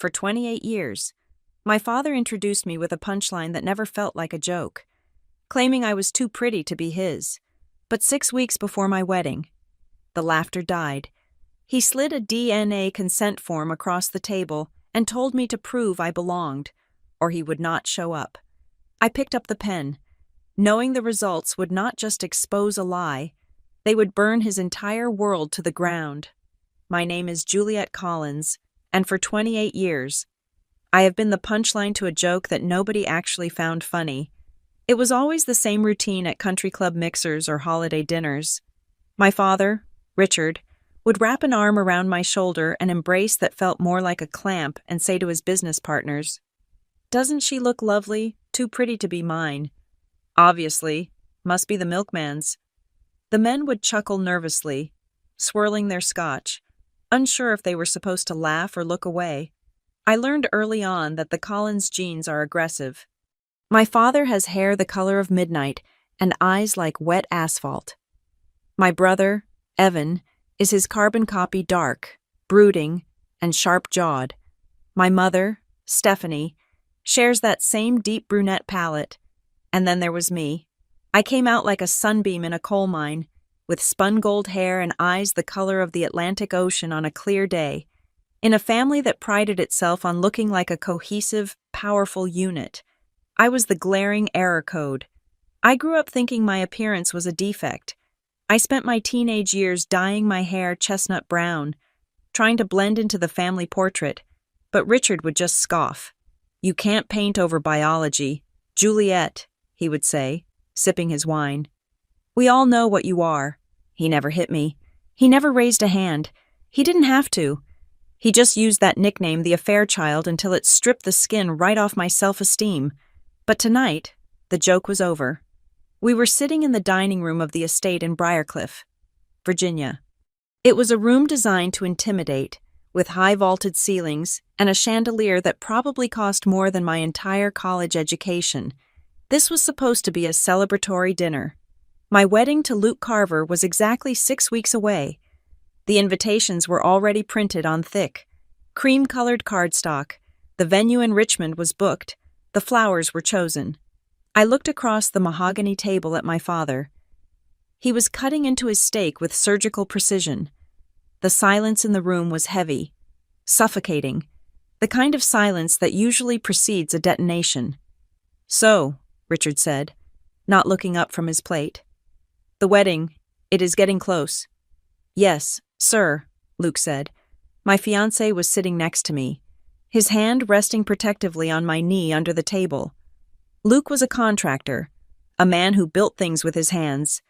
for 28 years. My father introduced me with a punchline that never felt like a joke, claiming I was too pretty to be his. But 6 weeks before my wedding, the laughter died. He slid a DNA consent form across the table and told me to prove I belonged, or he would not show up. I picked up the pen, knowing the results would not just expose a lie, they would burn his entire world to the ground. My name is Juliet Collins, and for 28 years, I have been the punchline to a joke that nobody actually found funny. It was always the same routine at country club mixers or holiday dinners. My father, Richard, would wrap an arm around my shoulder and embrace that felt more like a clamp and say to his business partners, "Doesn't she look lovely? Too pretty to be mine. Obviously, must be the milkman's." The men would chuckle nervously, swirling their scotch, unsure if they were supposed to laugh or look away. I learned early on that the Collins genes are aggressive. My father has hair the color of midnight and eyes like wet asphalt. My brother, Evan, is his carbon copy dark, brooding, and sharp-jawed. My mother, Stephanie, shares that same deep brunette palette. And then there was me. I came out like a sunbeam in a coal mine, with spun gold hair and eyes the color of the Atlantic Ocean on a clear day, in a family that prided itself on looking like a cohesive, powerful unit. I was the glaring error code. I grew up thinking my appearance was a defect. I spent my teenage years dyeing my hair chestnut brown, trying to blend into the family portrait, but Richard would just scoff. "You can't paint over biology. Juliet," he would say, sipping his wine. "We all know what you are." He never hit me. He never raised a hand. He didn't have to. He just used that nickname, the affair child, until it stripped the skin right off my self-esteem. But tonight, the joke was over. We were sitting in the dining room of the estate in Briarcliff, Virginia. It was a room designed to intimidate, with high vaulted ceilings and a chandelier that probably cost more than my entire college education. This was supposed to be a celebratory dinner. My wedding to Luke Carver was exactly 6 weeks away. The invitations were already printed on thick, cream-colored cardstock. The venue in Richmond was booked. The flowers were chosen. I looked across the mahogany table at my father. He was cutting into his steak with surgical precision. The silence in the room was heavy, suffocating, the kind of silence that usually precedes a detonation. "So," Richard said, not looking up from his plate. "The wedding, it is getting close." "Yes, sir," Luke said. My fiancé was sitting next to me, his hand resting protectively on my knee under the table. Luke was a contractor, a man who built things with his hands,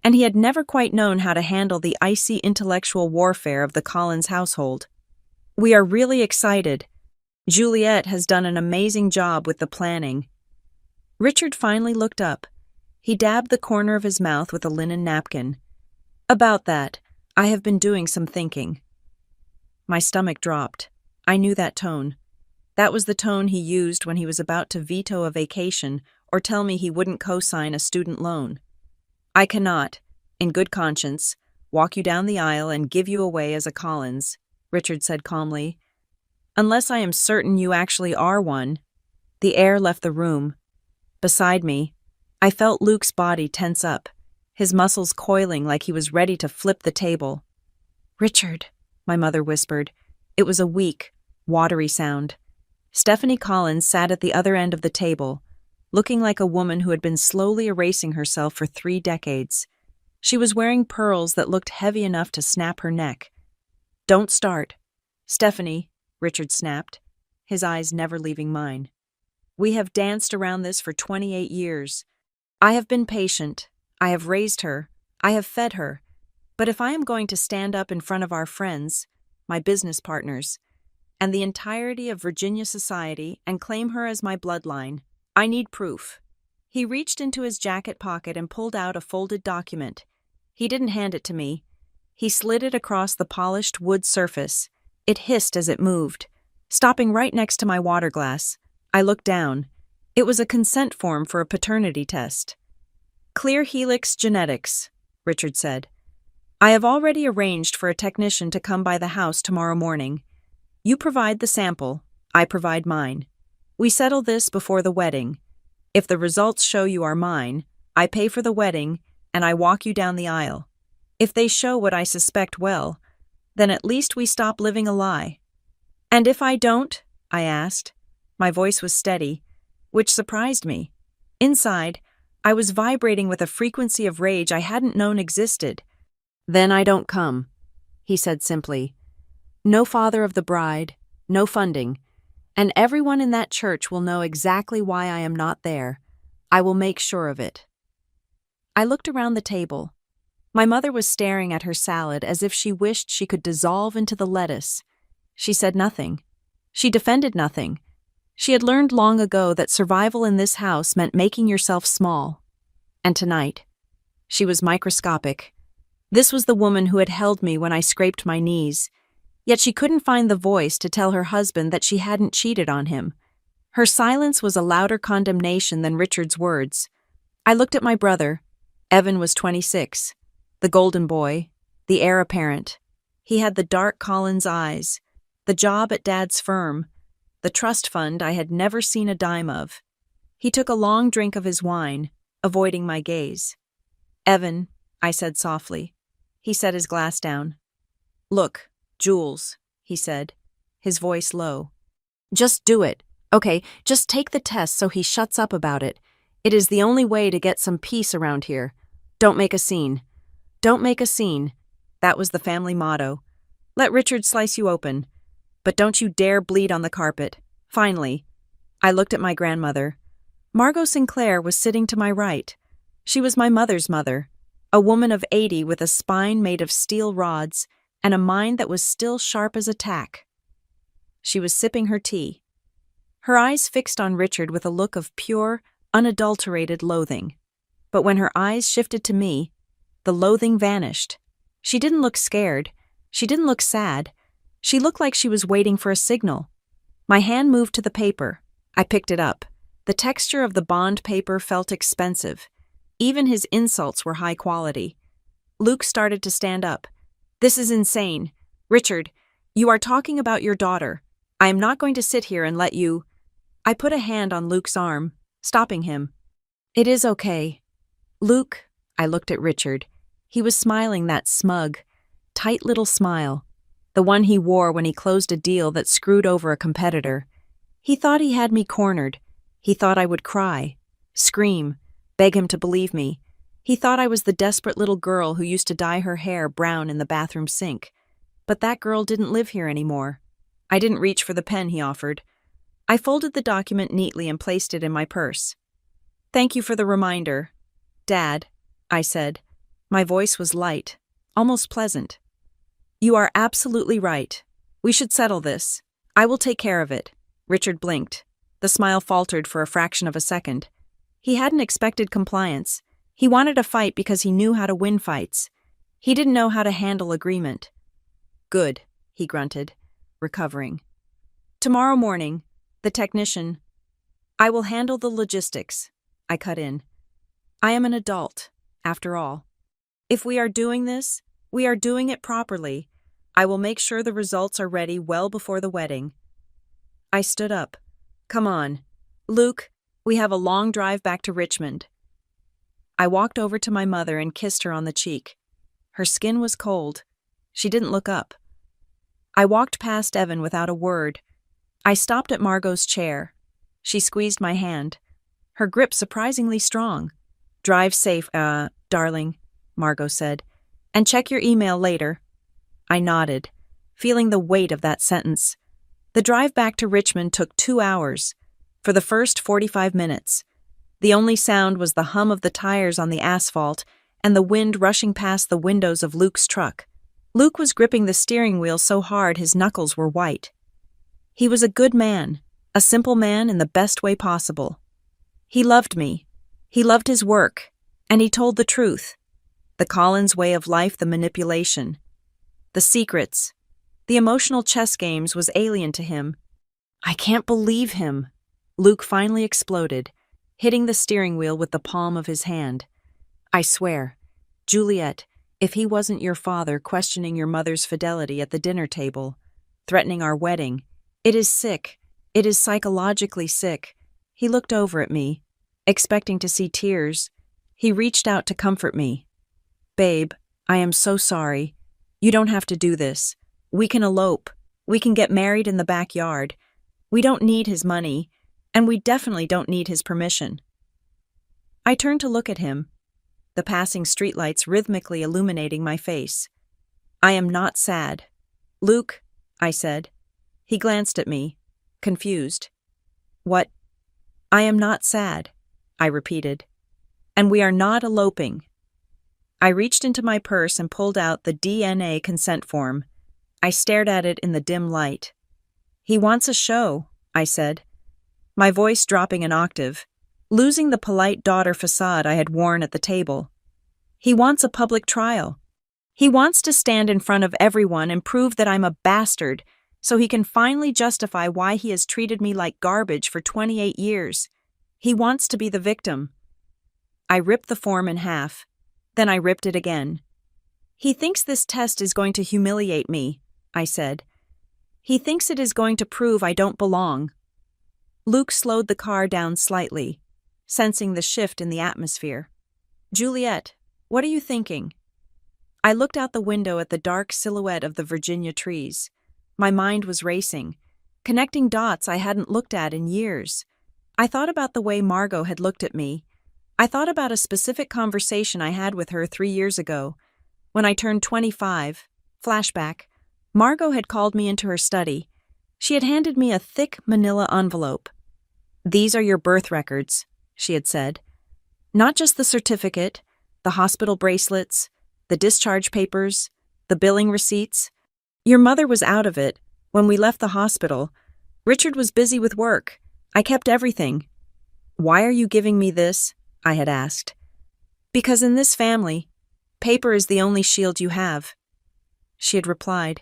and he had never quite known how to handle the icy intellectual warfare of the Collins household. "We are really excited. Juliet has done an amazing job with the planning." Richard finally looked up. He dabbed the corner of his mouth with a linen napkin. "About that, I have been doing some thinking." My stomach dropped. I knew that tone. That was the tone he used when he was about to veto a vacation or tell me he wouldn't co-sign a student loan. "I cannot, in good conscience, walk you down the aisle and give you away as a Collins," Richard said calmly, "unless I am certain you actually are one." The air left the room. Beside me, I felt Luke's body tense up, his muscles coiling like he was ready to flip the table. "Richard," my mother whispered. It was a weak, watery sound. Stephanie Collins sat at the other end of the table, looking like a woman who had been slowly erasing herself for 3 decades. She was wearing pearls that looked heavy enough to snap her neck. "Don't start." "Stephanie," Richard snapped, his eyes never leaving mine. "We have danced around this for 28 years. I have been patient. I have raised her. I have fed her. But if I am going to stand up in front of our friends, my business partners, and the entirety of Virginia society and claim her as my bloodline, I need proof." He reached into his jacket pocket and pulled out a folded document. He didn't hand it to me. He slid it across the polished wood surface. It hissed as it moved, stopping right next to my water glass. I looked down. It was a consent form for a paternity test. "Clear Helix Genetics," Richard said. "I have already arranged for a technician to come by the house tomorrow morning. You provide the sample. I provide mine. We settle this before the wedding. If the results show you are mine, I pay for the wedding and I walk you down the aisle. If they show what I suspect well, then at least we stop living a lie. And if I don't? I asked. My voice was steady, which surprised me. Inside, I was vibrating with a frequency of rage I hadn't known existed. Then I don't come, he said simply. No father of the bride, no funding, and everyone in that church will know exactly why I am not there. I will make sure of it. I looked around the table. My mother was staring at her salad as if she wished she could dissolve into the lettuce. She said nothing. She defended nothing. She had learned long ago that survival in this house meant making yourself small. And tonight, she was microscopic. This was the woman who had held me when I scraped my knees. Yet she couldn't find the voice to tell her husband that she hadn't cheated on him. Her silence was a louder condemnation than Richard's words. I looked at my brother. Evan was 26. The golden boy, the heir apparent. He had the dark Collins eyes, the job at Dad's firm, the trust fund I had never seen a dime of. He took a long drink of his wine, avoiding my gaze. Evan, I said softly. He set his glass down. Look, Jules, he said, his voice low. Just do it. Okay, just take the test so he shuts up about it. It is the only way to get some peace around here. Don't make a scene. Don't make a scene. That was the family motto. Let Richard slice you open. But don't you dare bleed on the carpet. Finally, I looked at my grandmother. Margot Sinclair was sitting to my right. She was my mother's mother, a woman of 80 with a spine made of steel rods and a mind that was still sharp as a tack. She was sipping her tea, her eyes fixed on Richard with a look of pure, unadulterated loathing. But when her eyes shifted to me, the loathing vanished. She didn't look scared. She didn't look sad. She looked like she was waiting for a signal. My hand moved to the paper. I picked it up. The texture of the bond paper felt expensive. Even his insults were high quality. Luke started to stand up. This is insane. Richard, you are talking about your daughter. I am not going to sit here and let you... I put a hand on Luke's arm, stopping him. It is okay. Luke, I looked at Richard. He was smiling that smug, tight little smile, the one he wore when he closed a deal that screwed over a competitor. He thought he had me cornered. He thought I would cry, scream, beg him to believe me. He thought I was the desperate little girl who used to dye her hair brown in the bathroom sink. But that girl didn't live here anymore. I didn't reach for the pen he offered. I folded the document neatly and placed it in my purse. Thank you for the reminder, Dad, I said. My voice was light, almost pleasant. You are absolutely right. We should settle this. I will take care of it. Richard blinked. The smile faltered for a fraction of a second. He hadn't expected compliance. He wanted a fight because he knew how to win fights. He didn't know how to handle agreement. Good, he grunted, recovering. Tomorrow morning, the technician. I will handle the logistics, I cut in. I am an adult, after all. If we are doing this, we are doing it properly. I will make sure the results are ready well before the wedding. I stood up. Come on. Luke, we have a long drive back to Richmond. I walked over to my mother and kissed her on the cheek. Her skin was cold. She didn't look up. I walked past Evan without a word. I stopped at Margot's chair. She squeezed my hand. Her grip surprisingly strong. Drive safe, darling, Margot said. And check your email later. I nodded, feeling the weight of that sentence. The drive back to Richmond took 2 hours. For the first 45 minutes. The only sound was the hum of the tires on the asphalt and the wind rushing past the windows of Luke's truck. Luke was gripping the steering wheel so hard his knuckles were white. He was a good man, a simple man in the best way possible. He loved me. He loved his work, and he told the truth. The Collins way of life, the manipulation, the secrets, the emotional chess games was alien to him. I can't believe him, Luke finally exploded, hitting the steering wheel with the palm of his hand. I swear, Juliet, if he wasn't your father questioning your mother's fidelity at the dinner table, threatening our wedding, it is sick, It is psychologically sick. He looked over at me, expecting to see tears. He reached out to comfort me. Babe, I am so sorry. You don't have to do this. We can elope. We can get married in the backyard. We don't need his money, and we definitely don't need his permission. I turned to look at him, the passing streetlights rhythmically illuminating my face. I am not sad. Luke, I said. He glanced at me, confused. What? I am not sad, I repeated. And we are not eloping. I reached into my purse and pulled out the DNA consent form. I stared at it in the dim light. He wants a show, I said, my voice dropping an octave, losing the polite daughter facade I had worn at the table. He wants a public trial. He wants to stand in front of everyone and prove that I'm a bastard, so he can finally justify why he has treated me like garbage for 28 years. He wants to be the victim. I ripped the form in half. Then I ripped it again. He thinks this test is going to humiliate me, I said. He thinks it is going to prove I don't belong. Luke slowed the car down slightly, sensing the shift in the atmosphere. Juliet, what are you thinking? I looked out the window at the dark silhouette of the Virginia trees. My mind was racing, connecting dots I hadn't looked at in years. I thought about the way Margot had looked at me. I thought about a specific conversation I had with her 3 years ago. When I turned 25, flashback, Margot had called me into her study. She had handed me a thick manila envelope. These are your birth records, she had said. Not just the certificate, the hospital bracelets, the discharge papers, the billing receipts. Your mother was out of it when we left the hospital. Richard was busy with work. I kept everything. Why are you giving me this? I had asked. Because in this family, paper is the only shield you have. She had replied.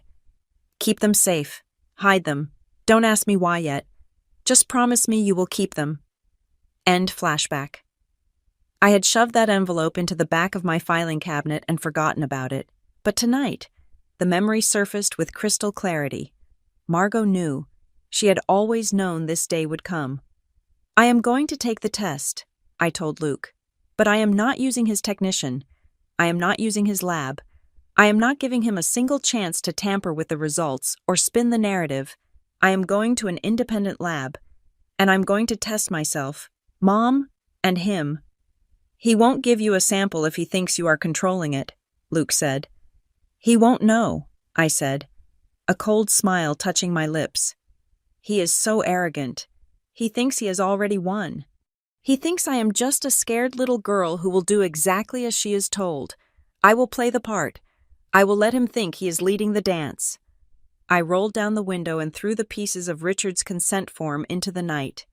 Keep them safe. Hide them. Don't ask me why yet. Just promise me you will keep them. End flashback. I had shoved that envelope into the back of my filing cabinet and forgotten about it. But tonight, the memory surfaced with crystal clarity. Margot knew. She had always known this day would come. I am going to take the test, I told Luke. But I am not using his technician. I am not using his lab. I am not giving him a single chance to tamper with the results or spin the narrative. I am going to an independent lab, and I'm going to test myself, Mom, and him. He won't give you a sample if he thinks you are controlling it, Luke said. He won't know, I said, a cold smile touching my lips. He is so arrogant. He thinks he has already won. He thinks I am just a scared little girl who will do exactly as she is told. I will play the part. I will let him think he is leading the dance. I rolled down the window and threw the pieces of Richard's consent form into the night.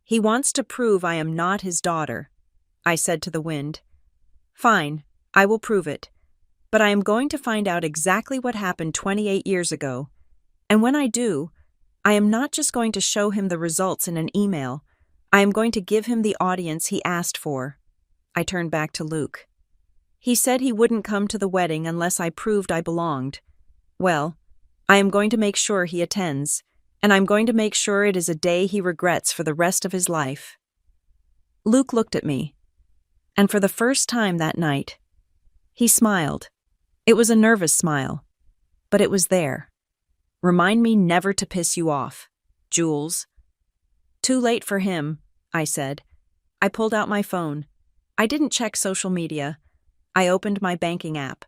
He wants to prove I am not his daughter, I said to the wind. Fine, I will prove it. But I am going to find out exactly what happened 28 years ago. And when I do, I am not just going to show him the results in an email. I am going to give him the audience he asked for. I turned back to Luke. He said he wouldn't come to the wedding unless I proved I belonged. Well, I am going to make sure he attends, and I'm going to make sure it is a day he regrets for the rest of his life. Luke looked at me, and for the first time that night, he smiled. It was a nervous smile, but it was there. Remind me never to piss you off, Jules. Too late for him, I said. I pulled out my phone. I didn't check social media. I opened my banking app.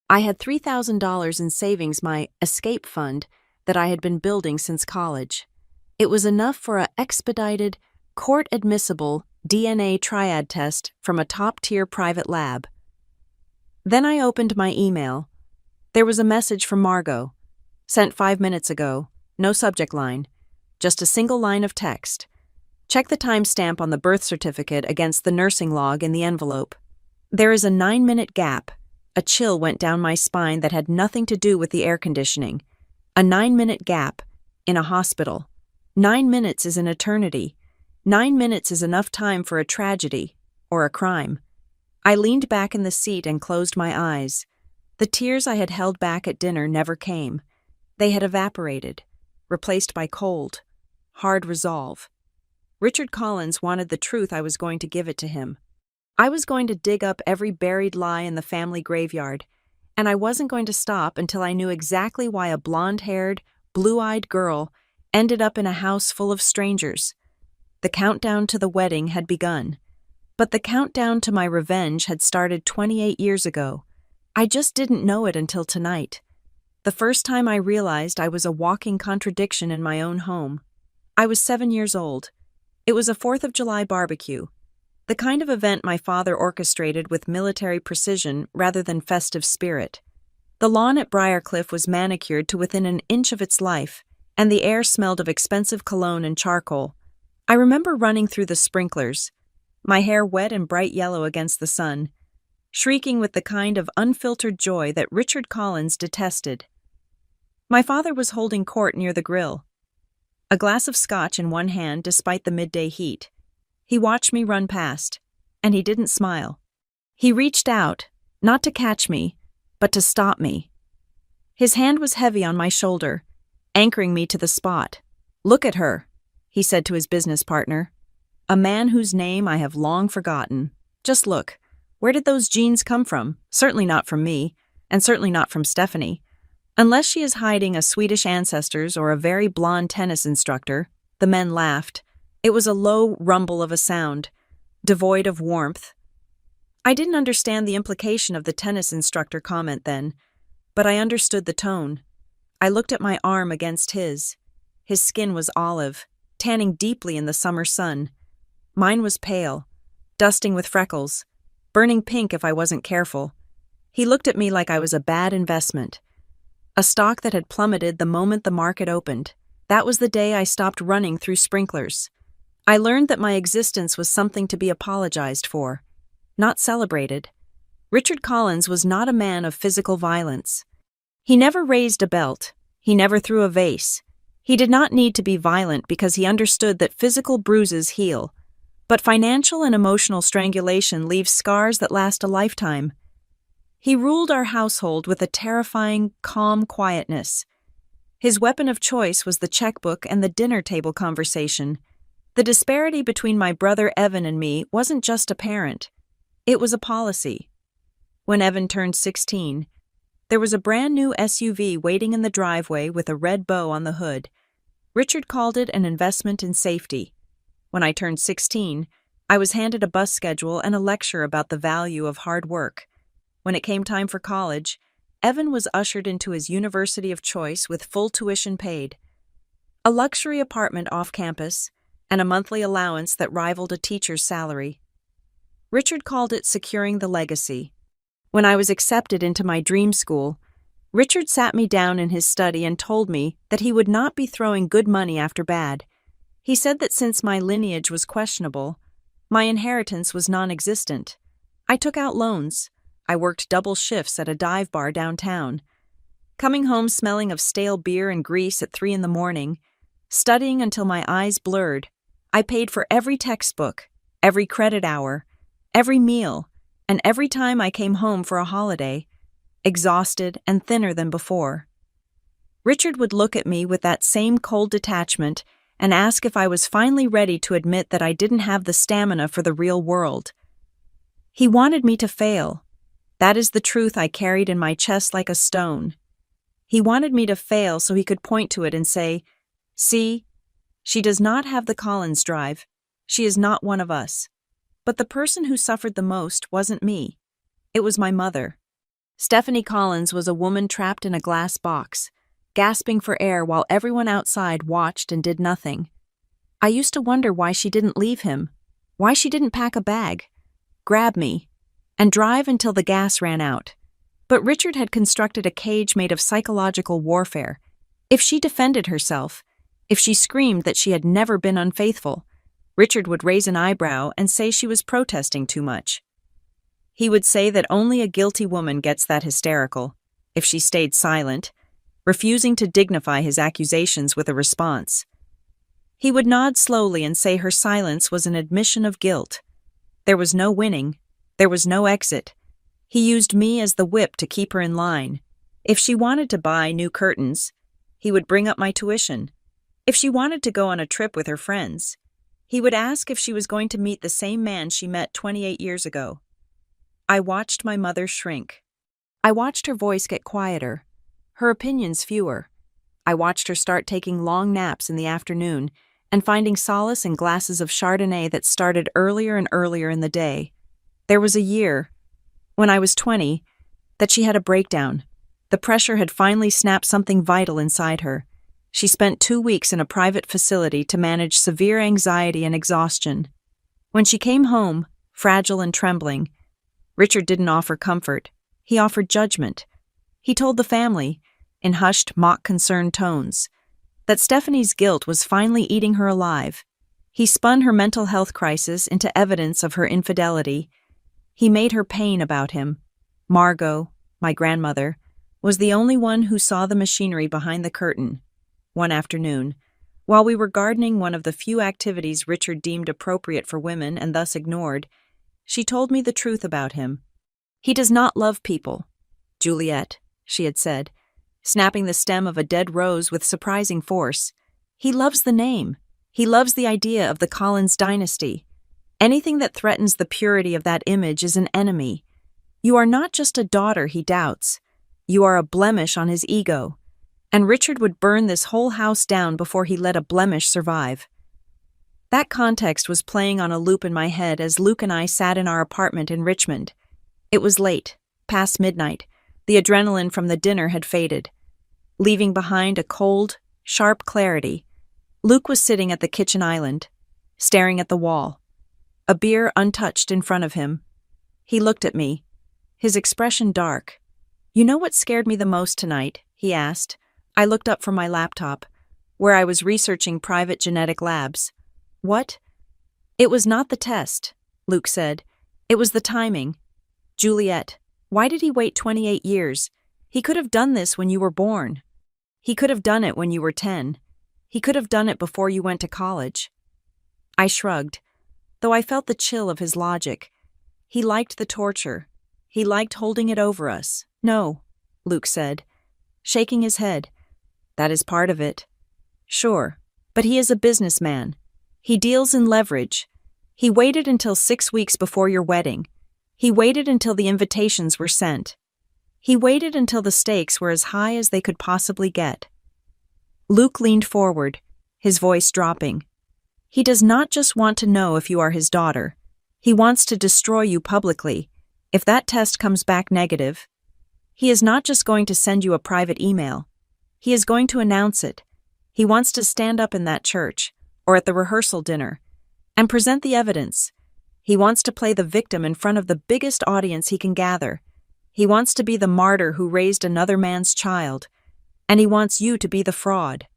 I had $3,000 in savings, my escape fund, that I had been building since college. It was enough for an expedited, court-admissible DNA triad test from a top-tier private lab. Then I opened my email. There was a message from Margot, sent 5 minutes ago, no subject line, just a single line of text. Check the timestamp on the birth certificate against the nursing log in the envelope. There is a 9-minute gap. A chill went down my spine that had nothing to do with the air conditioning. A 9-minute gap in a hospital. 9 minutes is an eternity. 9 minutes is enough time for a tragedy or a crime. I leaned back in the seat and closed my eyes. The tears I had held back at dinner never came. They had evaporated, replaced by cold, hard resolve. Richard Collins wanted the truth. I was going to give it to him. I was going to dig up every buried lie in the family graveyard, and I wasn't going to stop until I knew exactly why a blonde-haired, blue-eyed girl ended up in a house full of strangers. The countdown to the wedding had begun, but the countdown to my revenge had started 28 years ago. I just didn't know it until tonight. The first time I realized I was a walking contradiction in my own home. I was 7 years old. It was a 4th of July barbecue, the kind of event my father orchestrated with military precision rather than festive spirit. The lawn at Briarcliff was manicured to within an inch of its life, and the air smelled of expensive cologne and charcoal. I remember running through the sprinklers, my hair wet and bright yellow against the sun, shrieking with the kind of unfiltered joy that Richard Collins detested. My father was holding court near the grill, a glass of scotch in one hand despite the midday heat. He watched me run past, and he didn't smile. He reached out, not to catch me, but to stop me. His hand was heavy on my shoulder, anchoring me to the spot. "Look at her," he said to his business partner, a man whose name I have long forgotten. "Just look. Where did those jeans come from? Certainly not from me, and certainly not from Stephanie. Unless she is hiding a Swedish ancestors or a very blonde tennis instructor." The men laughed. It was a low rumble of a sound, devoid of warmth. I didn't understand the implication of the tennis instructor comment then, but I understood the tone. I looked at my arm against his. His skin was olive, tanning deeply in the summer sun. Mine was pale, dusting with freckles, burning pink if I wasn't careful. He looked at me like I was a bad investment, a stock that had plummeted the moment the market opened. That was the day I stopped running through sprinklers. I learned that my existence was something to be apologized for, not celebrated. Richard Collins was not a man of physical violence. He never raised a belt. He never threw a vase. He did not need to be violent because he understood that physical bruises heal, but financial and emotional strangulation leaves scars that last a lifetime. He ruled our household with a terrifying, calm quietness. His weapon of choice was the checkbook and the dinner table conversation. The disparity between my brother Evan and me wasn't just apparent. It was a policy. When Evan turned 16, there was a brand new SUV waiting in the driveway with a red bow on the hood. Richard called it an investment in safety. When I turned 16, I was handed a bus schedule and a lecture about the value of hard work. When it came time for college, Evan was ushered into his university of choice with full tuition paid, a luxury apartment off campus, and a monthly allowance that rivaled a teacher's salary. Richard called it securing the legacy. When I was accepted into my dream school, Richard sat me down in his study and told me that he would not be throwing good money after bad. He said that since my lineage was questionable, my inheritance was non-existent. I took out loans. I worked double shifts at a dive bar downtown, coming home smelling of stale beer and grease at 3 a.m, studying until my eyes blurred. I paid for every textbook, every credit hour, every meal, and every time I came home for a holiday, exhausted and thinner than before. Richard would look at me with that same cold detachment and ask if I was finally ready to admit that I didn't have the stamina for the real world. He wanted me to fail. That is the truth I carried in my chest like a stone. He wanted me to fail so he could point to it and say, "See, she does not have the Collins drive. She is not one of us." But the person who suffered the most wasn't me. It was my mother. Stephanie Collins was a woman trapped in a glass box, gasping for air while everyone outside watched and did nothing. I used to wonder why she didn't leave him, why she didn't pack a bag, grab me, and drive until the gas ran out. But Richard had constructed a cage made of psychological warfare. If she defended herself, if she screamed that she had never been unfaithful, Richard would raise an eyebrow and say she was protesting too much. He would say that only a guilty woman gets that hysterical, if she stayed silent, refusing to dignify his accusations with a response. He would nod slowly and say her silence was an admission of guilt. There was no winning. There was no exit. He used me as the whip to keep her in line. If she wanted to buy new curtains, he would bring up my tuition. If she wanted to go on a trip with her friends, he would ask if she was going to meet the same man she met 28 years ago. I watched my mother shrink. I watched her voice get quieter, her opinions fewer. I watched her start taking long naps in the afternoon and finding solace in glasses of Chardonnay that started earlier and earlier in the day. There was a year, when I was 20, that she had a breakdown. The pressure had finally snapped something vital inside her. She spent 2 weeks in a private facility to manage severe anxiety and exhaustion. When she came home, fragile and trembling, Richard didn't offer comfort. He offered judgment. He told the family, in hushed, mock-concerned tones, that Stephanie's guilt was finally eating her alive. He spun her mental health crisis into evidence of her infidelity. He made her pain about him. Margot, my grandmother, was the only one who saw the machinery behind the curtain. One afternoon, while we were gardening, one of the few activities Richard deemed appropriate for women and thus ignored, she told me the truth about him. "He does not love people, Juliet," she had said, snapping the stem of a dead rose with surprising force. "He loves the name. He loves the idea of the Collins dynasty. Anything that threatens the purity of that image is an enemy. You are not just a daughter he doubts. You are a blemish on his ego. And Richard would burn this whole house down before he let a blemish survive." That context was playing on a loop in my head as Luke and I sat in our apartment in Richmond. It was late, past midnight. The adrenaline from the dinner had faded, leaving behind a cold, sharp clarity. Luke was sitting at the kitchen island, staring at the wall, a beer untouched in front of him. He looked at me, his expression dark. "You know what scared me the most tonight?" he asked. I looked up from my laptop, where I was researching private genetic labs. "What?" "It was not the test," Luke said. "It was the timing. Juliet, why did he wait 28 years? He could have done this when you were born. He could have done it when you were 10. He could have done it before you went to college." I shrugged, though I felt the chill of his logic. He liked the torture. He liked holding it over us. "No," Luke said, shaking his head. "That is part of it. Sure, but he is a businessman. He deals in leverage. He waited until 6 weeks before your wedding. He waited until the invitations were sent. He waited until the stakes were as high as they could possibly get." Luke leaned forward, his voice dropping. "He does not just want to know if you are his daughter. He wants to destroy you publicly, if that test comes back negative. He is not just going to send you a private email. He is going to announce it. He wants to stand up in that church, or at the rehearsal dinner, and present the evidence. He wants to play the victim in front of the biggest audience he can gather. He wants to be the martyr who raised another man's child, and he wants you to be the fraud."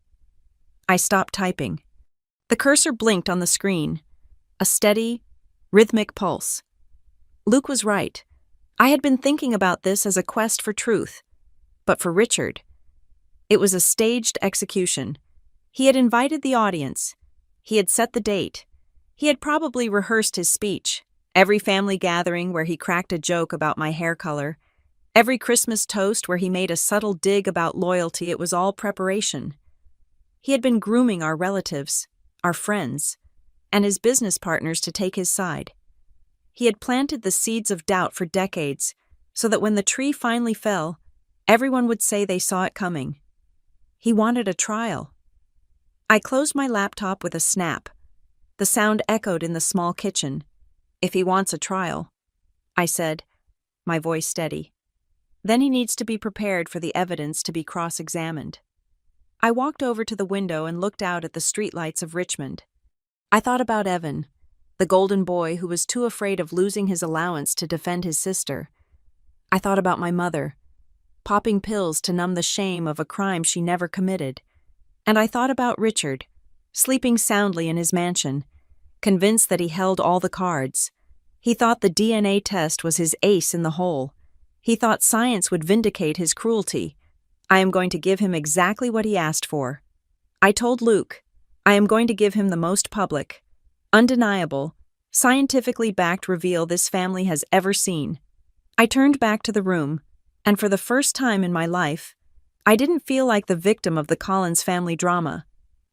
I stopped typing. The cursor blinked on the screen, a steady, rhythmic pulse. Luke was right. I had been thinking about this as a quest for truth. But for Richard, it was a staged execution. He had invited the audience. He had set the date. He had probably rehearsed his speech. Every family gathering where he cracked a joke about my hair color. Every Christmas toast where he made a subtle dig about loyalty, it was all preparation. He had been grooming our relatives, our friends, and his business partners to take his side. He had planted the seeds of doubt for decades, so that when the tree finally fell, everyone would say they saw it coming. He wanted a trial. I closed my laptop with a snap. The sound echoed in the small kitchen. "If he wants a trial," I said, my voice steady. "Then he needs to be prepared for the evidence to be cross-examined." I walked over to the window and looked out at the streetlights of Richmond. I thought about Evan, the golden boy who was too afraid of losing his allowance to defend his sister. I thought about my mother, popping pills to numb the shame of a crime she never committed. And I thought about Richard, sleeping soundly in his mansion, convinced that he held all the cards. He thought the DNA test was his ace in the hole. He thought science would vindicate his cruelty. I am going to give him exactly what he asked for. I told Luke, I am going to give him the most public, undeniable, scientifically backed reveal this family has ever seen. I turned back to the room, and for the first time in my life, I didn't feel like the victim of the Collins family drama.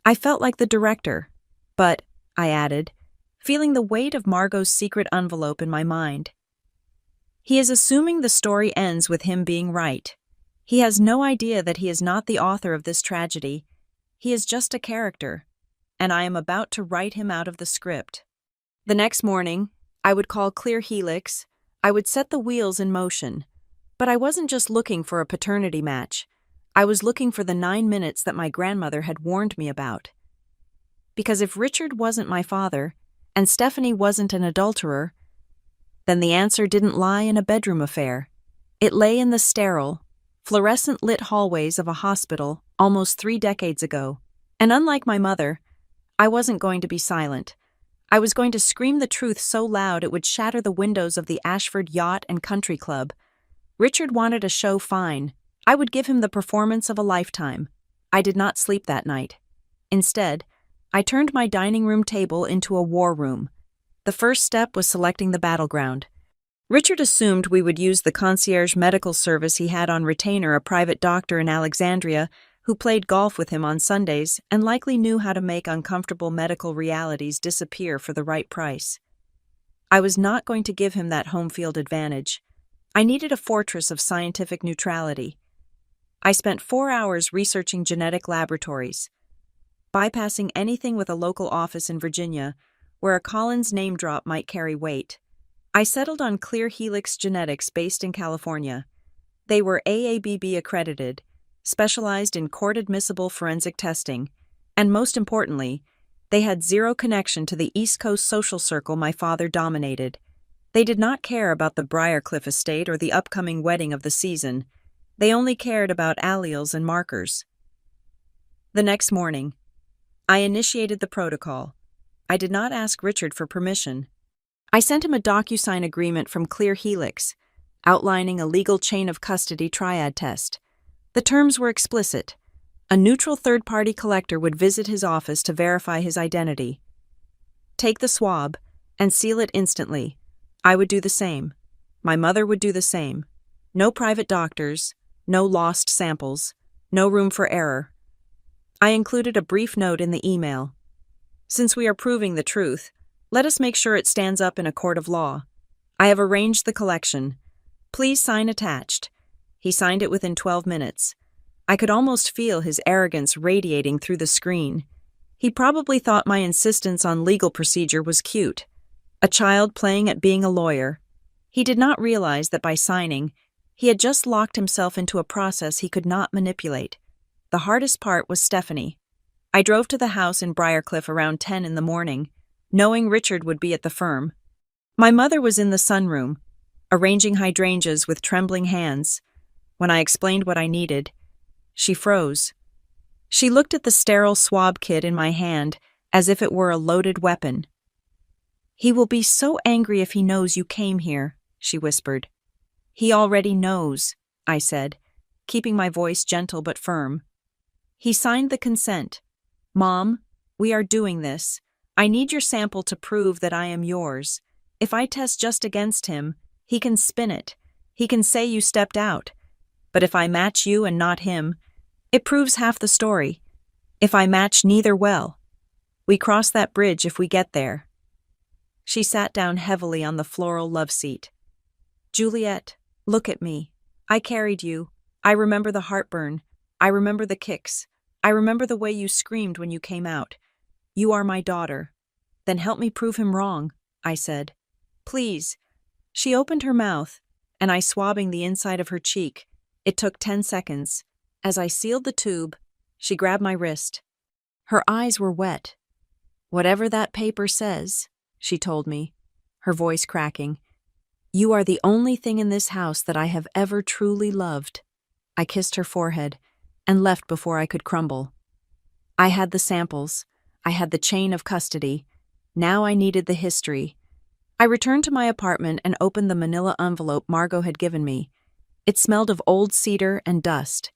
I felt like the director. But, I added, feeling the weight of Margot's secret envelope in my mind. He is assuming the story ends with him being right. He has no idea that he is not the author of this tragedy. He is just a character, and I am about to write him out of the script. The next morning, I would call Clear Helix. I would set the wheels in motion. But I wasn't just looking for a paternity match. I was looking for the 9 minutes that my grandmother had warned me about. Because if Richard wasn't my father, and Stephanie wasn't an adulterer, then the answer didn't lie in a bedroom affair. It lay in the sterile, fluorescent-lit hallways of a hospital almost 3 decades ago. And unlike my mother, I wasn't going to be silent. I was going to scream the truth so loud it would shatter the windows of the Ashford Yacht and Country Club. Richard wanted a show fine. I would give him the performance of a lifetime. I did not sleep that night. Instead, I turned my dining room table into a war room. The first step was selecting the battleground. Richard assumed we would use the concierge medical service he had on retainer, a private doctor in Alexandria who played golf with him on Sundays and likely knew how to make uncomfortable medical realities disappear for the right price. I was not going to give him that home field advantage. I needed a fortress of scientific neutrality. I spent 4 hours researching genetic laboratories, bypassing anything with a local office in Virginia where a Collins name drop might carry weight. I settled on Clear Helix Genetics based in California. They were AABB accredited, specialized in court-admissible forensic testing, and most importantly, they had zero connection to the East Coast social circle my father dominated. They did not care about the Briarcliff estate or the upcoming wedding of the season. They only cared about alleles and markers. The next morning, I initiated the protocol. I did not ask Richard for permission. I sent him a DocuSign agreement from Clear Helix, outlining a legal chain of custody triad test. The terms were explicit. A neutral third-party collector would visit his office to verify his identity. Take the swab and seal it instantly. I would do the same. My mother would do the same. No private doctors, no lost samples, no room for error. I included a brief note in the email. Since we are proving the truth, let us make sure it stands up in a court of law. I have arranged the collection. Please sign attached. He signed it within 12 minutes. I could almost feel his arrogance radiating through the screen. He probably thought my insistence on legal procedure was cute. A child playing at being a lawyer. He did not realize that by signing, he had just locked himself into a process he could not manipulate. The hardest part was Stephanie. I drove to the house in Briarcliff around 10 in the morning, knowing Richard would be at the firm. My mother was in the sunroom, arranging hydrangeas with trembling hands. When I explained what I needed, she froze. She looked at the sterile swab kit in my hand as if it were a loaded weapon. "He will be so angry if he knows you came here," she whispered. "He already knows," I said, keeping my voice gentle but firm. He signed the consent. "Mom, we are doing this. I need your sample to prove that I am yours. If I test just against him, he can spin it. He can say you stepped out. But if I match you and not him, it proves half the story. If I match neither, well, we cross that bridge if we get there." She sat down heavily on the floral love seat. "Juliet, look at me. I carried you. I remember the heartburn. I remember the kicks. I remember the way you screamed when you came out. You are my daughter." "Then help me prove him wrong," I said. "Please." She opened her mouth, and I swabbing the inside of her cheek. It took 10 seconds. As I sealed the tube, she grabbed my wrist. Her eyes were wet. "Whatever that paper says," she told me, her voice cracking, "you are the only thing in this house that I have ever truly loved." I kissed her forehead and left before I could crumble. I had the samples. I had the chain of custody. Now I needed the history. I returned to my apartment and opened the manila envelope Margot had given me. It smelled of old cedar and dust.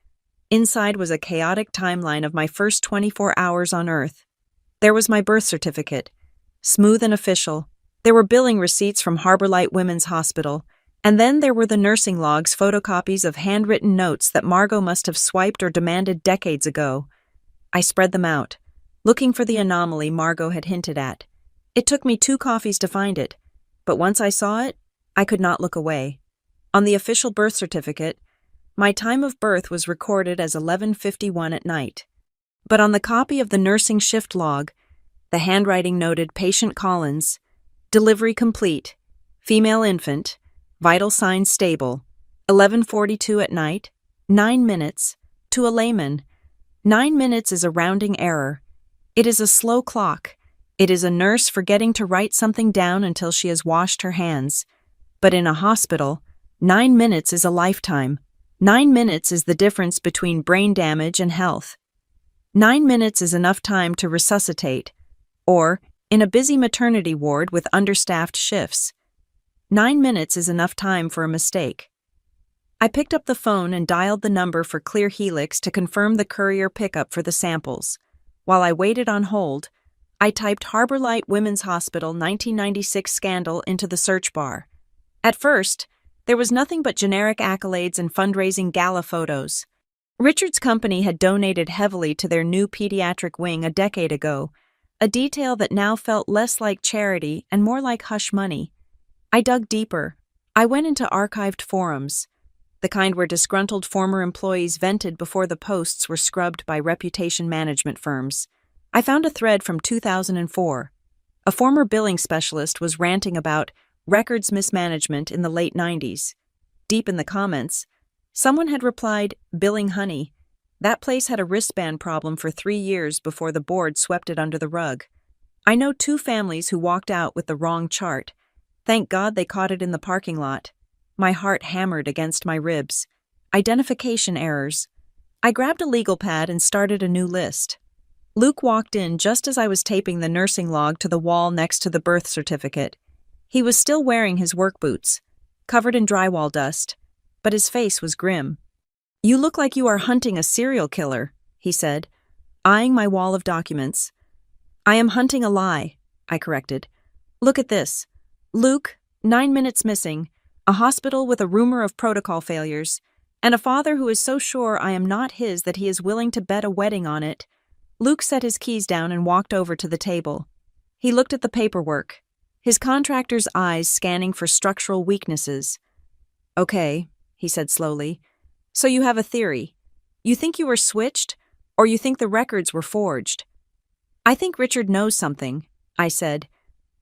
Inside was a chaotic timeline of my first 24 hours on Earth. There was my birth certificate, smooth and official. There were billing receipts from Harborlight Women's Hospital. And then there were the nursing logs, photocopies of handwritten notes that Margot must have swiped or demanded decades ago. I spread them out. looking for the anomaly Margot had hinted at. It took me 2 coffees to find it, but once I saw it, I could not look away. On the official birth certificate, my time of birth was recorded as 11:51 at night. But on the copy of the nursing shift log, the handwriting noted Patient Collins, delivery complete, female infant, vital signs stable, 11:42 at night, 9 minutes. To a layman, 9 minutes is a rounding error. It is a slow clock. It is a nurse forgetting to write something down until she has washed her hands. But in a hospital, 9 minutes is a lifetime. 9 minutes is the difference between brain damage and health. 9 minutes is enough time to resuscitate, or, in a busy maternity ward with understaffed shifts, 9 minutes is enough time for a mistake. I picked up the phone and dialed the number for Clear Helix to confirm the courier pickup for the samples. While I waited on hold, I typed Harbor Light Women's Hospital 1996 scandal into the search bar. At first, there was nothing but generic accolades and fundraising gala photos. Richard's company had donated heavily to their new pediatric wing a decade ago, a detail that now felt less like charity and more like hush money. I dug deeper. I went into archived forums, the kind where disgruntled former employees vented before the posts were scrubbed by reputation management firms. I found a thread from 2004. A former billing specialist was ranting about records mismanagement in the late 90s. Deep in the comments, someone had replied, "Billing honey. That place had a wristband problem for 3 years before the board swept it under the rug. I know 2 families who walked out with the wrong chart. Thank God they caught it in the parking lot." My heart hammered against my ribs. Identification errors. I grabbed a legal pad and started a new list. Luke walked in just as I was taping the nursing log to the wall next to the birth certificate. He was still wearing his work boots, covered in drywall dust, but his face was grim. "You look like you are hunting a serial killer," he said, eyeing my wall of documents. "I am hunting a lie," I corrected. "Look at this. Luke, 9 minutes missing, a hospital with a rumor of protocol failures, and a father who is so sure I am not his that he is willing to bet a wedding on it." Luke set his keys down and walked over to the table. He looked at the paperwork, his contractor's eyes scanning for structural weaknesses. "Okay," he said slowly. "So you have a theory. You think you were switched, or you think the records were forged?" "I think Richard knows something," I said,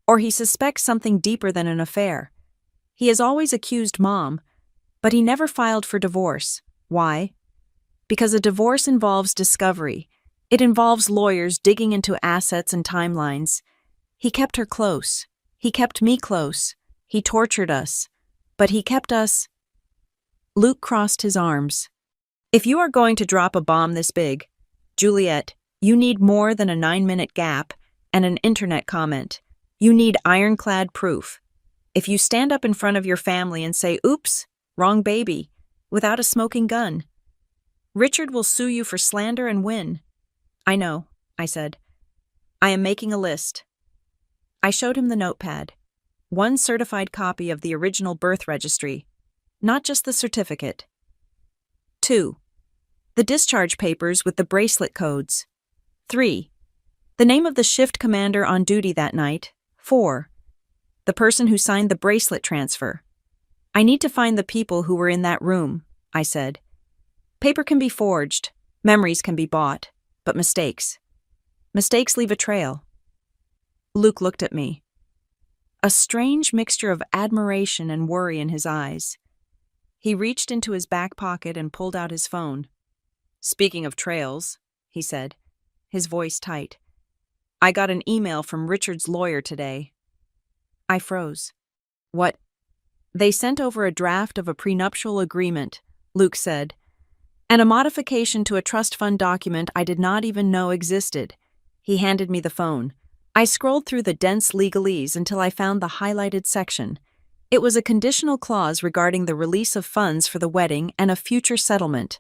"or he suspects something deeper than an affair. He has always accused Mom, but he never filed for divorce. Why? Because a divorce involves discovery. It involves lawyers digging into assets and timelines. He kept her close. He kept me close. He tortured us. But he kept us." Luke crossed his arms. "If you are going to drop a bomb this big, Juliet, you need more than a 9-minute gap and an internet comment. You need ironclad proof. If you stand up in front of your family and say, 'Oops, wrong baby,' without a smoking gun, Richard will sue you for slander and win." "I know," I said. "I am making a list." I showed him the notepad. 1 certified copy of the original birth registry, not just the certificate. 2. The discharge papers with the bracelet codes. 3. The name of the shift commander on duty that night. 4. The person who signed the bracelet transfer. "I need to find the people who were in that room," I said. "Paper can be forged, memories can be bought, but mistakes leave a trail." Luke looked at me. A strange mixture of admiration and worry in his eyes. He reached into his back pocket and pulled out his phone. "Speaking of trails," he said, his voice tight, "I got an email from Richard's lawyer today." I froze. "What?" "They sent over a draft of a prenuptial agreement," Luke said, "and a modification to a trust fund document I did not even know existed." He handed me the phone. I scrolled through the dense legalese until I found the highlighted section. It was a conditional clause regarding the release of funds for the wedding and a future settlement.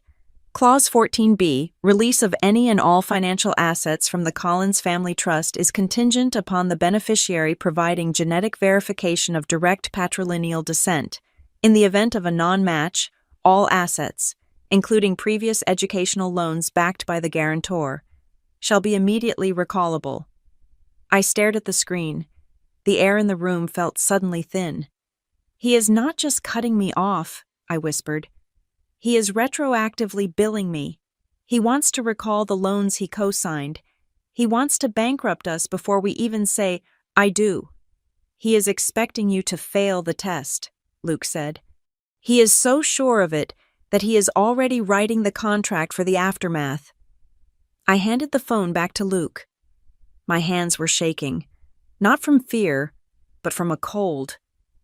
Clause 14B, release of any and all financial assets from the Collins Family Trust is contingent upon the beneficiary providing genetic verification of direct patrilineal descent. In the event of a non-match, all assets, including previous educational loans backed by the guarantor. shall be immediately recallable. I stared at the screen. The air in the room felt suddenly thin. He is not just cutting me off, I whispered. He is retroactively billing me. He wants to recall the loans he co-signed. He wants to bankrupt us before we even say, I do. He is expecting you to fail the test, Luke said. He is so sure of it that he is already writing the contract for the aftermath. I handed the phone back to Luke. My hands were shaking, not from fear, but from a cold,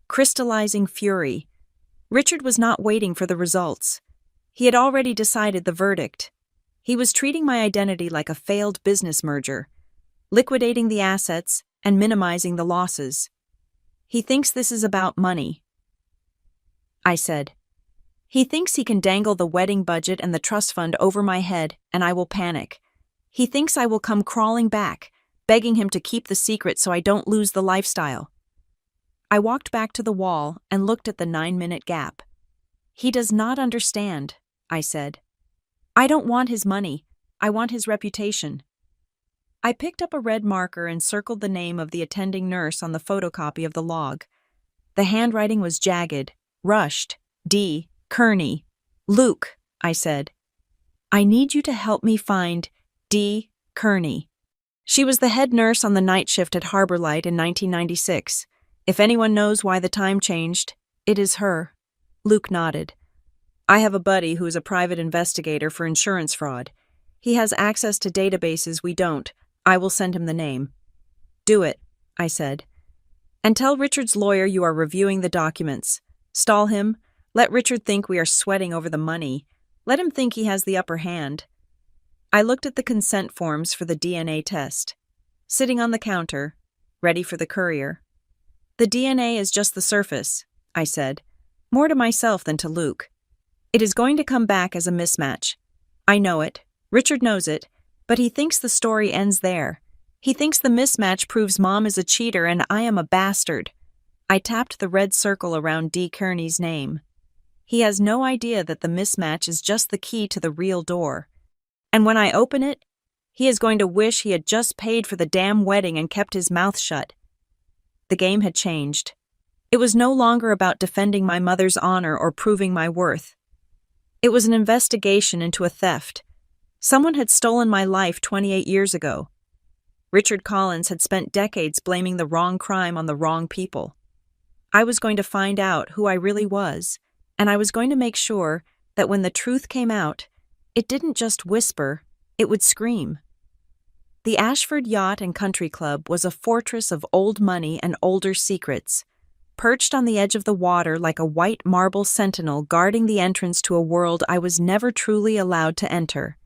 crystallizing fury. Richard was not waiting for the results. He had already decided the verdict. He was treating my identity like a failed business merger, liquidating the assets and minimizing the losses. He thinks this is about money, I said. He thinks he can dangle the wedding budget and the trust fund over my head, and I will panic. He thinks I will come crawling back, begging him to keep the secret so I don't lose the lifestyle. I walked back to the wall and looked at the 9-minute gap. He does not understand, I said. I don't want his money. I want his reputation. I picked up a red marker and circled the name of the attending nurse on the photocopy of the log. The handwriting was jagged, rushed. D. Kearney. Luke, I said. I need you to help me find D. Kearney. She was the head nurse on the night shift at Harbor Light in 1996. If anyone knows why the time changed, it is her. Luke nodded. I have a buddy who is a private investigator for insurance fraud. He has access to databases we don't. I will send him the name. Do it, I said. And tell Richard's lawyer you are reviewing the documents. Stall him. Let Richard think we are sweating over the money. Let him think he has the upper hand. I looked at the consent forms for the DNA test. Sitting on the counter, ready for the courier. The DNA is just the surface, I said, more to myself than to Luke. It is going to come back as a mismatch. I know it. Richard knows it. But he thinks the story ends there. He thinks the mismatch proves Mom is a cheater and I am a bastard. I tapped the red circle around D. Kearney's name. He has no idea that the mismatch is just the key to the real door. And when I open it, he is going to wish he had just paid for the damn wedding and kept his mouth shut. The game had changed. It was no longer about defending my mother's honor or proving my worth. It was an investigation into a theft. Someone had stolen my life 28 years ago. Richard Collins had spent decades blaming the wrong crime on the wrong people. I was going to find out who I really was, and I was going to make sure that when the truth came out, it didn't just whisper, it would scream. The Ashford Yacht and Country Club was a fortress of old money and older secrets, perched on the edge of the water like a white marble sentinel guarding the entrance to a world I was never truly allowed to enter.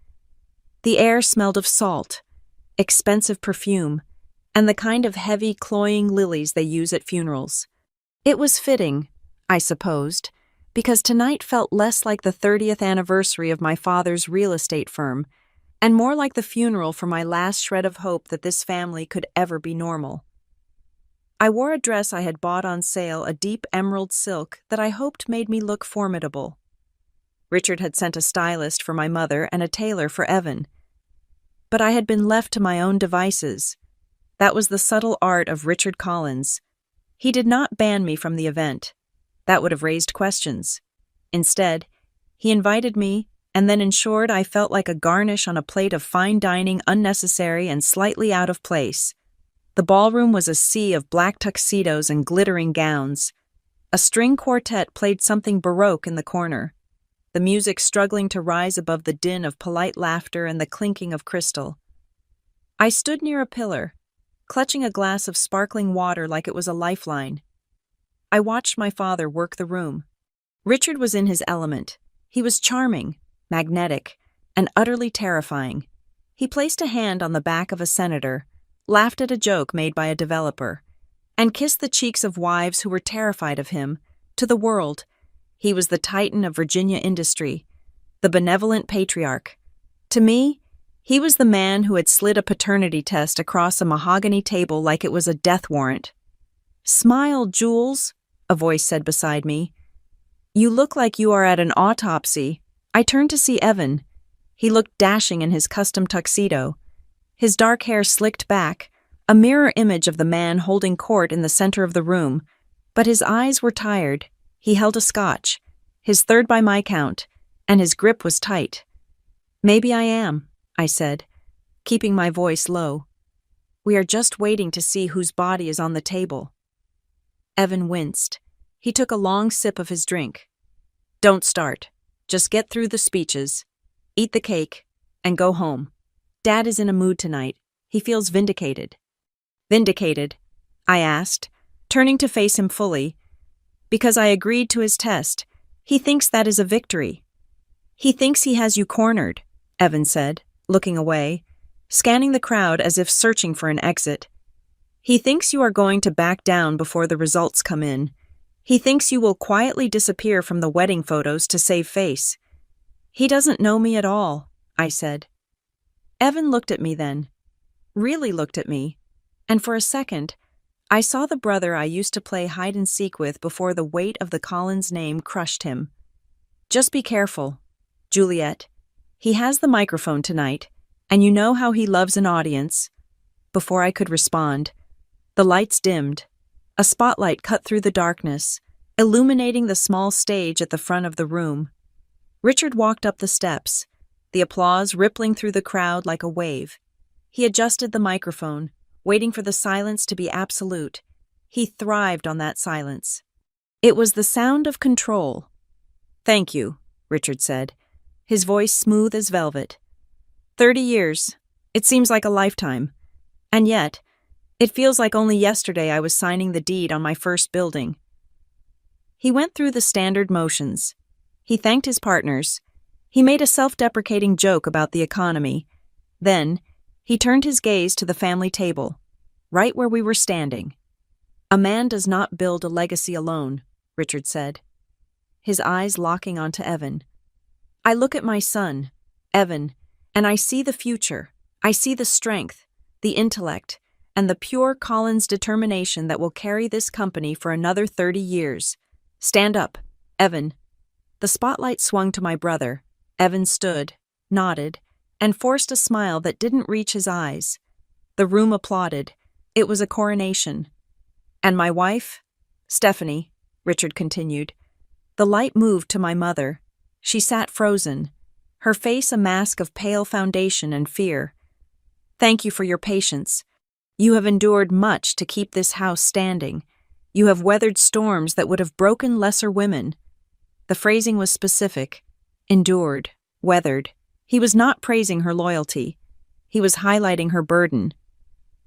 The air smelled of salt, expensive perfume, and the kind of heavy, cloying lilies they use at funerals. It was fitting, I supposed, because tonight felt less like the 30th anniversary of my father's real estate firm, and more like the funeral for my last shred of hope that this family could ever be normal. I wore a dress I had bought on sale, a deep emerald silk that I hoped made me look formidable. Richard had sent a stylist for my mother and a tailor for Evan. But I had been left to my own devices. That was the subtle art of Richard Collins. He did not ban me from the event. That would have raised questions. Instead, he invited me and then ensured I felt like a garnish on a plate of fine dining, unnecessary and slightly out of place. The ballroom was a sea of black tuxedos and glittering gowns. A string quartet played something Baroque in the corner, the music struggling to rise above the din of polite laughter and the clinking of crystal. I stood near a pillar, clutching a glass of sparkling water like it was a lifeline. I watched my father work the room. Richard was in his element. He was charming, magnetic, and utterly terrifying. He placed a hand on the back of a senator, laughed at a joke made by a developer, and kissed the cheeks of wives who were terrified of him. To the world, he was the titan of Virginia industry, the benevolent patriarch. To me, he was the man who had slid a paternity test across a mahogany table like it was a death warrant. "Smile, Jules," a voice said beside me. "You look like you are at an autopsy." I turned to see Evan. He looked dashing in his custom tuxedo. His dark hair slicked back, a mirror image of the man holding court in the center of the room, but his eyes were tired. He held a scotch, his third by my count, and his grip was tight. "Maybe I am," I said, keeping my voice low. "We are just waiting to see whose body is on the table." Evan winced. He took a long sip of his drink. "Don't start. Just get through the speeches, eat the cake, and go home. Dad is in a mood tonight. He feels vindicated." "Vindicated?" I asked, turning to face him fully. "Because I agreed to his test. He thinks that is a victory." "He thinks he has you cornered," Evan said, looking away, scanning the crowd as if searching for an exit. "He thinks you are going to back down before the results come in. He thinks you will quietly disappear from the wedding photos to save face." "He doesn't know me at all," I said. Evan looked at me then, really looked at me, and for a second, I saw the brother I used to play hide and seek with before the weight of the Collins name crushed him. "Just be careful, Juliet. He has the microphone tonight, and you know how he loves an audience." Before I could respond, the lights dimmed. A spotlight cut through the darkness, illuminating the small stage at the front of the room. Richard walked up the steps, the applause rippling through the crowd like a wave. He adjusted the microphone, waiting for the silence to be absolute. He thrived on that silence. It was the sound of control. "Thank you," Richard said, his voice smooth as velvet. 30 years. It seems like a lifetime. And yet, it feels like only yesterday I was signing the deed on my first building. He went through the standard motions. He thanked his partners. He made a self-deprecating joke about the economy. Then, he turned his gaze to the family table, right where we were standing. "A man does not build a legacy alone," Richard said, his eyes locking onto Evan. "I look at my son, Evan, and I see the future. I see the strength, the intellect, and the pure Collins determination that will carry this company for another 30 years. Stand up, Evan." The spotlight swung to my brother. Evan stood, nodded, and forced a smile that didn't reach his eyes. The room applauded. It was a coronation. "And my wife? Stephanie," Richard continued. The light moved to my mother. She sat frozen, her face a mask of pale foundation and fear. "Thank you for your patience. You have endured much to keep this house standing. You have weathered storms that would have broken lesser women." The phrasing was specific. Endured, weathered. He was not praising her loyalty. He was highlighting her burden.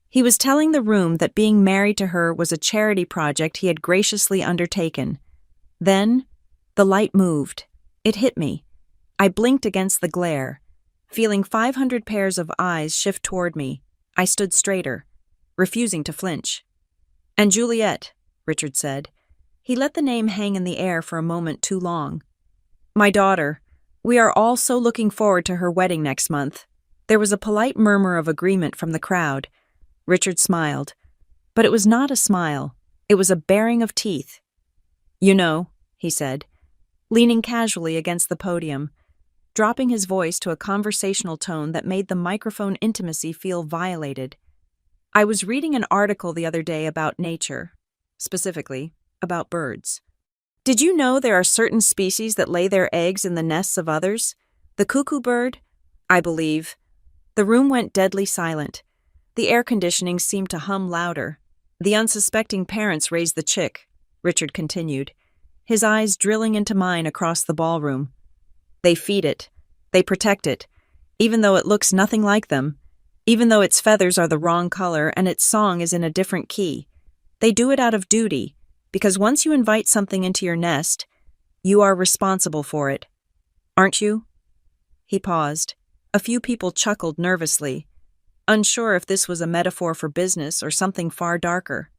He was telling the room that being married to her was a charity project he had graciously undertaken. Then, the light moved. It hit me. I blinked against the glare. Feeling 500 pairs of eyes shift toward me, I stood straighter, refusing to flinch. "And Juliet," Richard said. He let the name hang in the air for a moment too long. "My daughter. We are all so looking forward to her wedding next month." There was a polite murmur of agreement from the crowd. Richard smiled. But it was not a smile. It was a baring of teeth. "You know," he said, leaning casually against the podium, dropping his voice to a conversational tone that made the microphone intimacy feel violated. "I was reading an article the other day about nature, specifically about birds. Did you know there are certain species that lay their eggs in the nests of others? The cuckoo bird, I believe." The room went deadly silent. The air conditioning seemed to hum louder. "The unsuspecting parents raised the chick," Richard continued, his eyes drilling into mine across the ballroom. "They feed it. They protect it, even though it looks nothing like them, even though its feathers are the wrong color and its song is in a different key. They do it out of duty, because once you invite something into your nest, you are responsible for it. Aren't you?" He paused. A few people chuckled nervously, unsure if this was a metaphor for business or something far darker.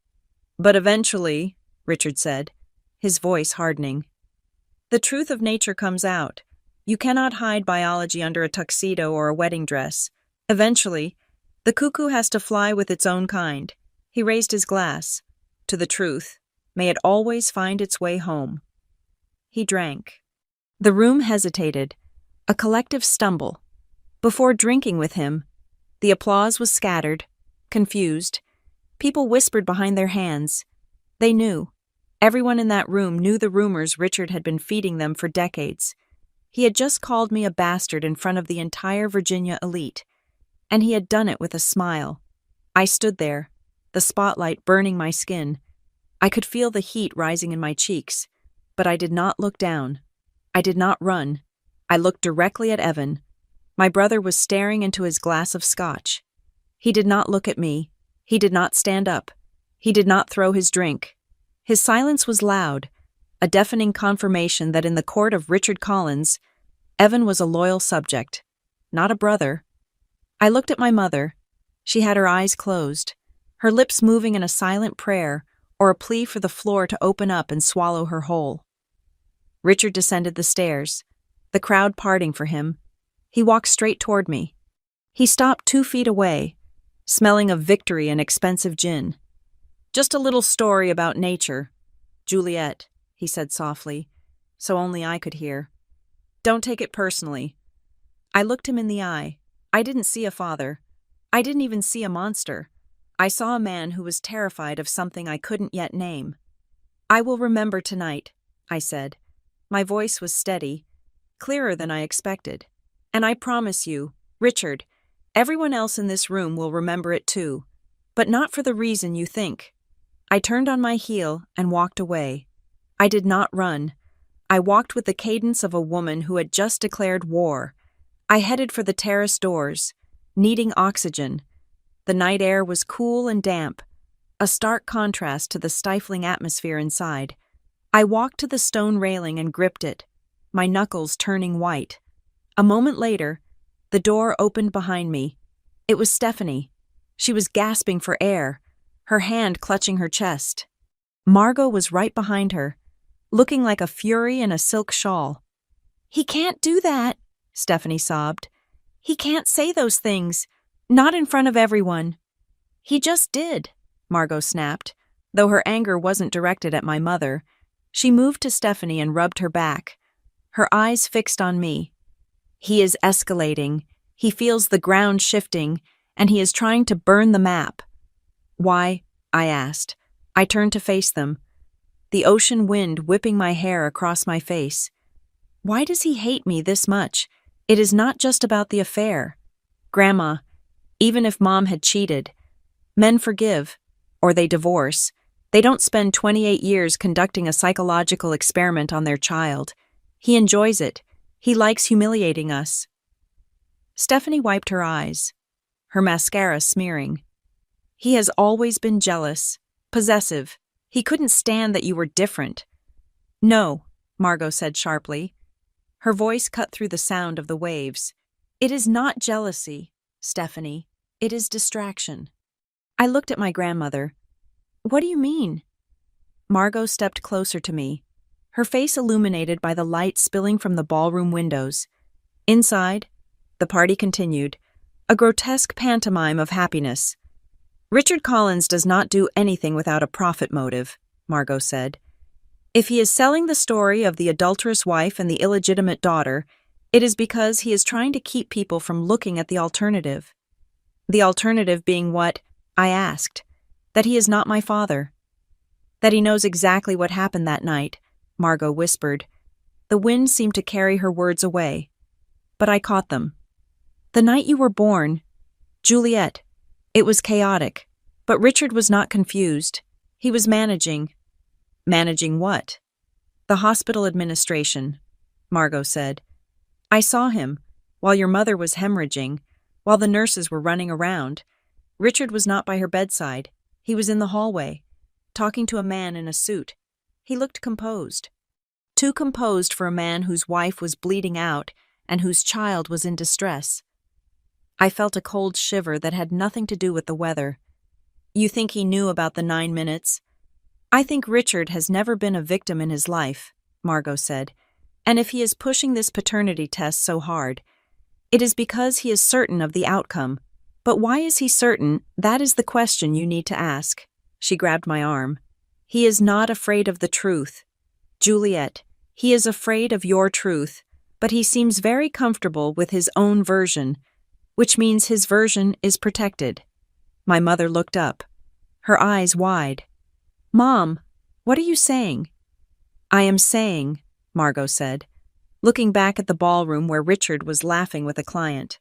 "But eventually," Richard said, his voice hardening, "the truth of nature comes out. You cannot hide biology under a tuxedo or a wedding dress. Eventually, the cuckoo has to fly with its own kind." He raised his glass. "To the truth. May it always find its way home." He drank. The room hesitated, a collective stumble. Before drinking with him, The applause was scattered, confused. People whispered behind their hands. They knew. Everyone in that room knew the rumors Richard had been feeding them for decades. He had just called me a bastard in front of the entire Virginia elite, and he had done it with a smile. I stood there, the spotlight burning my skin. I could feel the heat rising in my cheeks, but I did not look down. I did not run. I looked directly at Evan. My brother was staring into his glass of scotch. He did not look at me. He did not stand up. He did not throw his drink. His silence was loud, a deafening confirmation that in the court of Richard Collins, Evan was a loyal subject, not a brother. I looked at my mother. She had her eyes closed, her lips moving in a silent prayer or a plea for the floor to open up and swallow her whole. Richard descended the stairs, the crowd parting for him. He walked straight toward me. He stopped 2 feet away, smelling of victory and expensive gin. "Just a little story about nature, Juliet," he said softly, so only I could hear. "Don't take it personally." I looked him in the eye. I didn't see a father. I didn't even see a monster. I saw a man who was terrified of something I couldn't yet name. "I will remember tonight," I said. My voice was steady, clearer than I expected. "And I promise you, Richard, everyone else in this room will remember it too, but not for the reason you think." I turned on my heel and walked away. I did not run. I walked with the cadence of a woman who had just declared war. I headed for the terrace doors, needing oxygen. The night air was cool and damp, a stark contrast to the stifling atmosphere inside. I walked to the stone railing and gripped it, my knuckles turning white. A moment later, the door opened behind me. It was Stephanie. She was gasping for air, her hand clutching her chest. Margot was right behind her, looking like a fury in a silk shawl. "He can't do that," Stephanie sobbed. "He can't say those things, not in front of everyone." "He just did," Margot snapped, though her anger wasn't directed at my mother. She moved to Stephanie and rubbed her back, her eyes fixed on me. "He is escalating. He feels the ground shifting, and he is trying to burn the map." "Why?" I asked. I turned to face them, the ocean wind whipping my hair across my face. "Why does he hate me this much? It is not just about the affair. Grandma, even if Mom had cheated, men forgive, or they divorce. They don't spend 28 years conducting a psychological experiment on their child. He enjoys it. He likes humiliating us." Stephanie wiped her eyes, her mascara smearing. "He has always been jealous, possessive. He couldn't stand that you were different." "No," Margot said sharply. Her voice cut through the sound of the waves. "It is not jealousy, Stephanie. It is distraction." I looked at my grandmother. "What do you mean?" Margot stepped closer to me, her face illuminated by the light spilling from the ballroom windows. Inside, the party continued, a grotesque pantomime of happiness. "Richard Collins does not do anything without a profit motive," Margot said. "If he is selling the story of the adulterous wife and the illegitimate daughter, it is because he is trying to keep people from looking at the alternative." "The alternative being what?" I asked. "That he is not my father." "That he knows exactly what happened that night," Margot whispered. The wind seemed to carry her words away, but I caught them. "The night you were born, Juliet, it was chaotic, but Richard was not confused. He was managing." "Managing what?" "The hospital administration," Margot said. "I saw him, while your mother was hemorrhaging, while the nurses were running around. Richard was not by her bedside. He was in the hallway, talking to a man in a suit. He looked composed. Too composed for a man whose wife was bleeding out and whose child was in distress." I felt a cold shiver that had nothing to do with the weather. "You think he knew about the 9 minutes?" "I think Richard has never been a victim in his life," Margot said. "And if he is pushing this paternity test so hard, it is because he is certain of the outcome. But why is he certain? That is the question you need to ask." She grabbed my arm. "He is not afraid of the truth. Juliet, he is afraid of your truth, but he seems very comfortable with his own version. which means his version is protected. My mother looked up, her eyes wide. Mom, what are you saying? I am saying, Margot said, looking back at the ballroom where Richard was laughing with a client,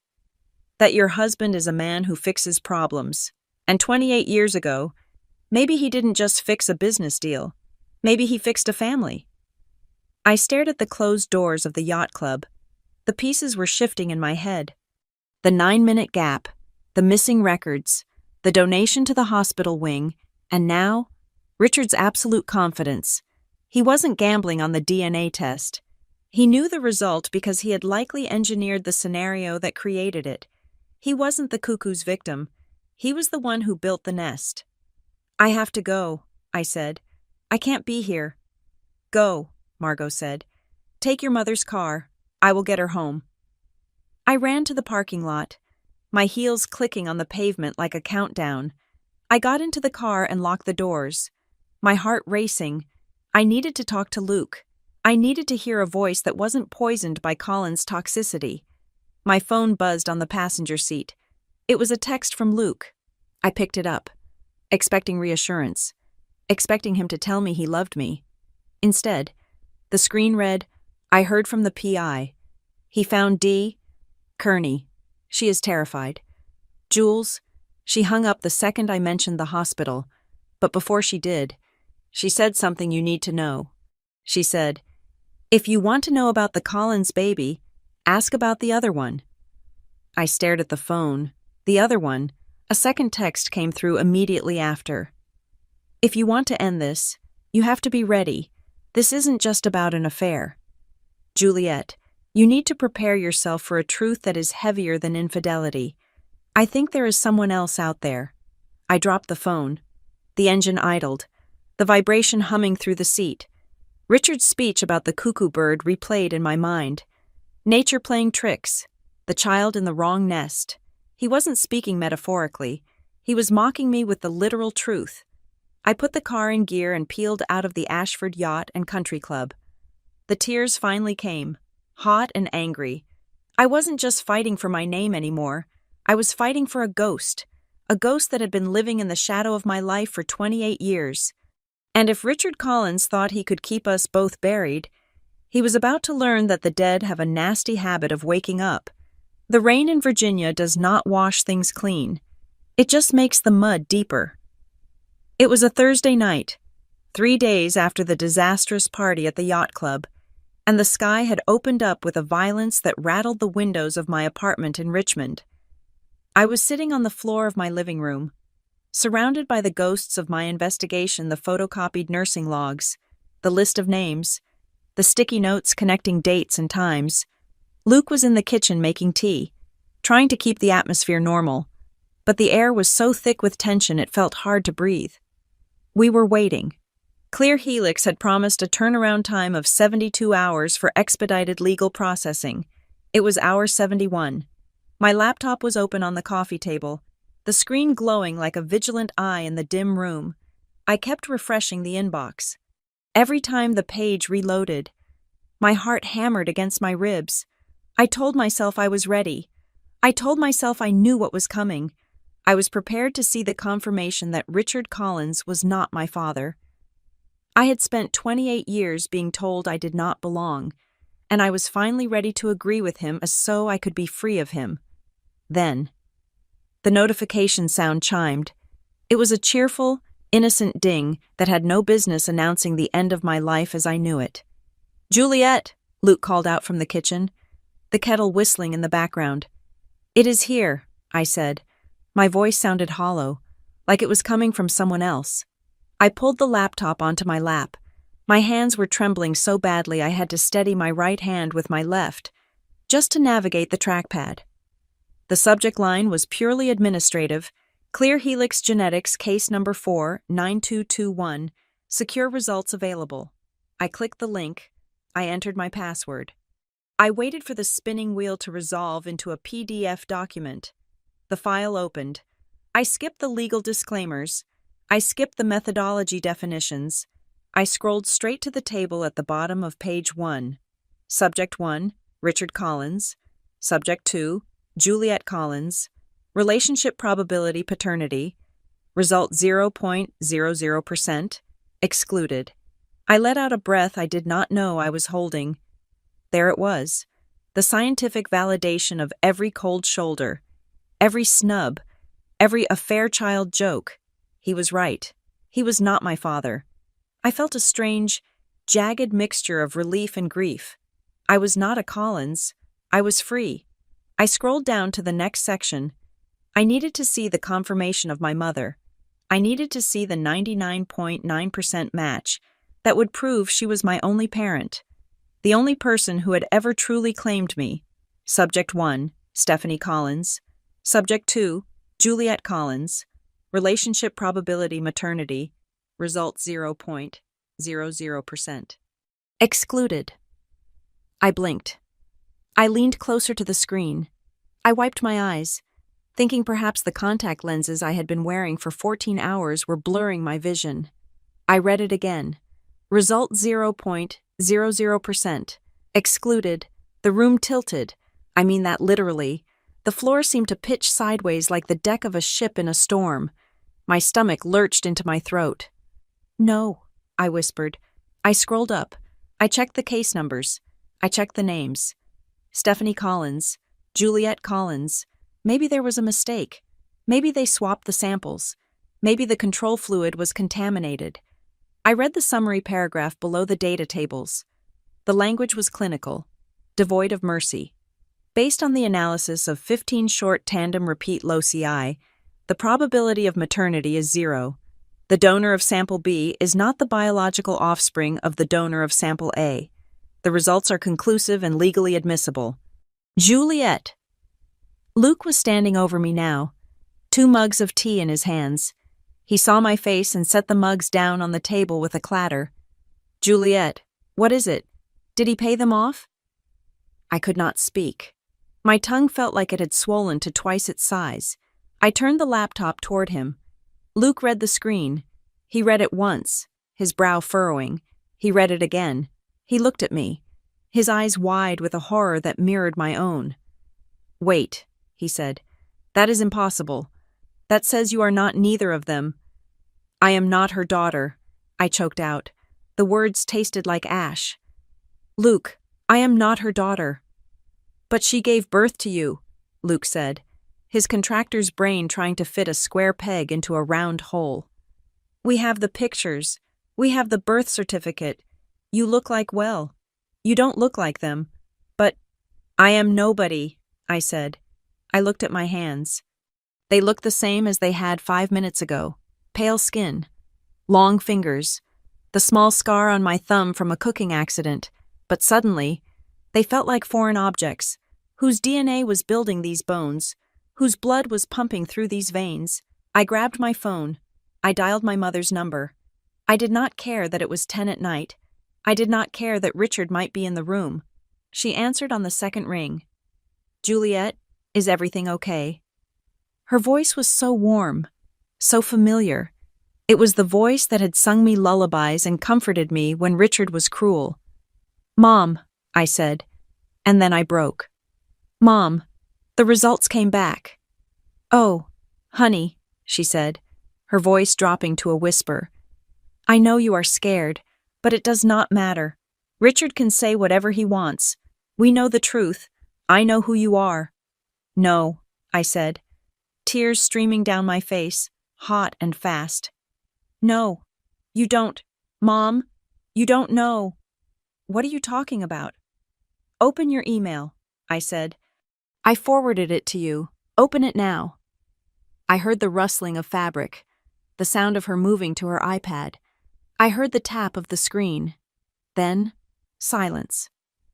that your husband is a man who fixes problems. And 28 years ago, maybe he didn't just fix a business deal. Maybe he fixed a family. I stared at the closed doors of the yacht club. The pieces were shifting in my head. The 9-minute gap, the missing records, the donation to the hospital wing, and now, Richard's absolute confidence. He wasn't gambling on the DNA test. He knew the result because he had likely engineered the scenario that created it. He wasn't the cuckoo's victim. He was the one who built the nest. I have to go, I said. I can't be here. Go, Margot said. Take your mother's car. I will get her home. I ran to the parking lot, my heels clicking on the pavement like a countdown. I got into the car and locked the doors, my heart racing. I needed to talk to Luke. I needed to hear a voice that wasn't poisoned by Colin's toxicity. My phone buzzed on the passenger seat. It was a text from Luke. I picked it up, expecting reassurance, expecting him to tell me he loved me. Instead, the screen read, I heard from the PI. He found Dee. Kearney. She is terrified. Jules. She hung up the second I mentioned the hospital, but before she did, she said something you need to know. She said, if you want to know about the Collins baby, ask about the other one. I stared at the phone. The other one. A second text came through immediately after. If you want to end this, you have to be ready. This isn't just about an affair. Juliet, you need to prepare yourself for a truth that is heavier than infidelity. I think there is someone else out there. I dropped the phone. The engine idled, the vibration humming through the seat. Richard's speech about the cuckoo bird replayed in my mind. Nature playing tricks, the child in the wrong nest. He wasn't speaking metaphorically. He was mocking me with the literal truth. I put the car in gear and peeled out of the Ashford Yacht and Country Club. The tears finally came, hot and angry. I wasn't just fighting for my name anymore. I was fighting for a ghost that had been living in the shadow of my life for 28 years. And if Richard Collins thought he could keep us both buried, he was about to learn that the dead have a nasty habit of waking up. The rain in Virginia does not wash things clean. It just makes the mud deeper. It was a Thursday night, 3 days after the disastrous party at the yacht club, and the sky had opened up with a violence that rattled the windows of my apartment in Richmond. I was sitting on the floor of my living room, surrounded by the ghosts of my investigation, the photocopied nursing logs, the list of names, the sticky notes connecting dates and times. Luke was in the kitchen making tea, trying to keep the atmosphere normal, but the air was so thick with tension it felt hard to breathe. We were waiting. Clear Helix had promised a turnaround time of 72 hours for expedited legal processing. It was hour 71. My laptop was open on the coffee table, the screen glowing like a vigilant eye in the dim room. I kept refreshing the inbox. Every time the page reloaded, my heart hammered against my ribs. I told myself I was ready. I told myself I knew what was coming. I was prepared to see the confirmation that Richard Collins was not my father. I had spent 28 years being told I did not belong, and I was finally ready to agree with him so I could be free of him. Then, the notification sound chimed. It was a cheerful, innocent ding that had no business announcing the end of my life as I knew it. "Juliet," Luke called out from the kitchen, the kettle whistling in the background. "It is here," I said. My voice sounded hollow, like it was coming from someone else. I pulled the laptop onto my lap. My hands were trembling so badly I had to steady my right hand with my left, just to navigate the trackpad. The subject line was purely administrative. Clear Helix Genetics Case Number 49221. Secure results available. I clicked the link. I entered my password. I waited for the spinning wheel to resolve into a PDF document. The file opened. I skipped the legal disclaimers. I skipped the methodology definitions. I scrolled straight to the table at the bottom of page 1. Subject 1, Richard Collins. Subject 2, Juliet Collins. Relationship probability paternity. Result 0.00%. Excluded. I let out a breath I did not know I was holding. There it was. The scientific validation of every cold shoulder, every snub, every a Fairchild joke. He was right. He was not my father. I felt a strange, jagged mixture of relief and grief. I was not a Collins. I was free. I scrolled down to the next section. I needed to see the confirmation of my mother. I needed to see the 99.9% match that would prove she was my only parent, the only person who had ever truly claimed me. Subject 1, Stephanie Collins. Subject 2, Juliet Collins. Relationship probability maternity. Result 0.00%. Excluded. I blinked. I leaned closer to the screen. I wiped my eyes, thinking perhaps the contact lenses I had been wearing for 14 hours were blurring my vision. I read it again. Result 0.00%. Excluded. The room tilted. I mean that literally. The floor seemed to pitch sideways like the deck of a ship in a storm. My stomach lurched into my throat. No, I whispered. I scrolled up. I checked the case numbers. I checked the names. Stephanie Collins. Juliet Collins. Maybe there was a mistake. Maybe they swapped the samples. Maybe the control fluid was contaminated. I read the summary paragraph below the data tables. The language was clinical, devoid of mercy. Based on the analysis of 15 short tandem repeat loci, the probability of maternity is 0. The donor of sample B is not the biological offspring of the donor of sample A. The results are conclusive and legally admissible. Juliet. Luke was standing over me now, 2 mugs of tea in his hands. He saw my face and set the mugs down on the table with a clatter. Juliet, what is it? Did he pay them off? I could not speak. My tongue felt like it had swollen to twice its size. I turned the laptop toward him. Luke read the screen. He read it once, his brow furrowing. He read it again. He looked at me, his eyes wide with a horror that mirrored my own. Wait, he said. That is impossible. That says you are not neither of them. I am not her daughter, I choked out. The words tasted like ash. Luke, I am not her daughter. But she gave birth to you, Luke said, his contractor's brain trying to fit a square peg into a round hole. We have the pictures. We have the birth certificate. You look like well. You don't look like them. But I am nobody, I said. I looked at my hands. They looked the same as they had 5 minutes ago. Pale skin, long fingers, the small scar on my thumb from a cooking accident. But suddenly, they felt like foreign objects, whose DNA was building these bones, whose blood was pumping through these veins. I grabbed my phone. I dialed my mother's number. I did not care that it was 10 at night. I did not care that Richard might be in the room. She answered on the second ring. Juliet, is everything okay? Her voice was so warm, so familiar. It was the voice that had sung me lullabies and comforted me when Richard was cruel. Mom, I said, and then I broke. Mom, the results came back. Oh, honey, she said, her voice dropping to a whisper. I know you are scared, but it does not matter. Richard can say whatever he wants. We know the truth. I know who you are. No, I said, tears streaming down my face, hot and fast. No, you don't. Mom, you don't know. What are you talking about? Open your email, I said. I forwarded it to you. Open it now. I heard the rustling of fabric, the sound of her moving to her iPad. I heard the tap of the screen. Then, silence.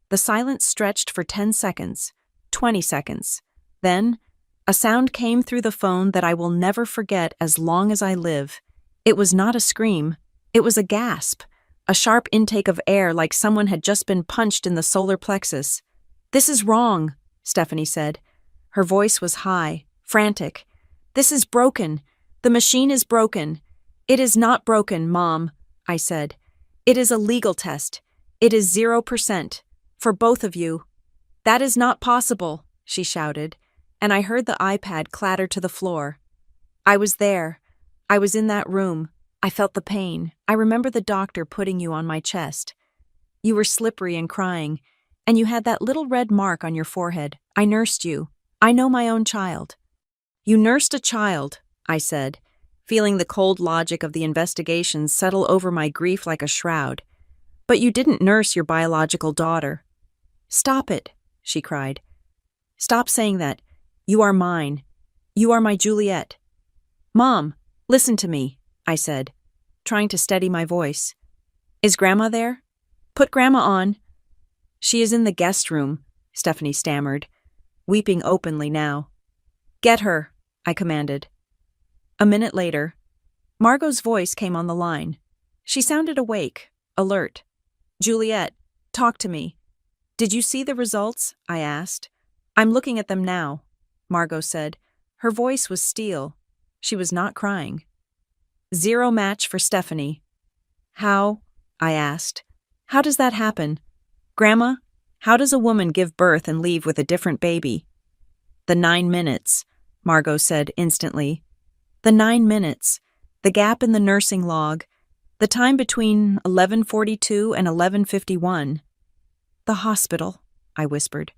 The silence stretched for 10 seconds, 20 seconds. Then, a sound came through the phone that I will never forget as long as I live. It was not a scream. It was a gasp, a sharp intake of air like someone had just been punched in the solar plexus. This is wrong, Stephanie said. Her voice was high, frantic. This is broken. The machine is broken. It is not broken, Mom, I said. It is a legal test. It is 0%. For both of you. That is not possible, she shouted. and I heard the iPad clatter to the floor. I was there. I was in that room. I felt the pain. I remember the doctor putting you on my chest. You were slippery and crying, and you had that little red mark on your forehead. I nursed you. I know my own child. You nursed a child, I said, feeling the cold logic of the investigation settle over my grief like a shroud. But you didn't nurse your biological daughter. Stop it, she cried. Stop saying that. You are mine. You are my Juliet. Mom, listen to me, I said, trying to steady my voice. Is Grandma there? Put Grandma on. She is in the guest room, Stephanie stammered, weeping openly now. Get her, I commanded. A minute later, Margot's voice came on the line. She sounded awake, alert. Juliet, talk to me. Did you see the results? I asked. I'm looking at them now, Margot said. Her voice was steel. She was not crying. 0 match for Stephanie. How? I asked. How does that happen? Grandma, how does a woman give birth and leave with a different baby? The 9 minutes, Margot said instantly. The 9 minutes, the gap in the nursing log, the time between 11:42 and 11:51. The hospital, I whispered.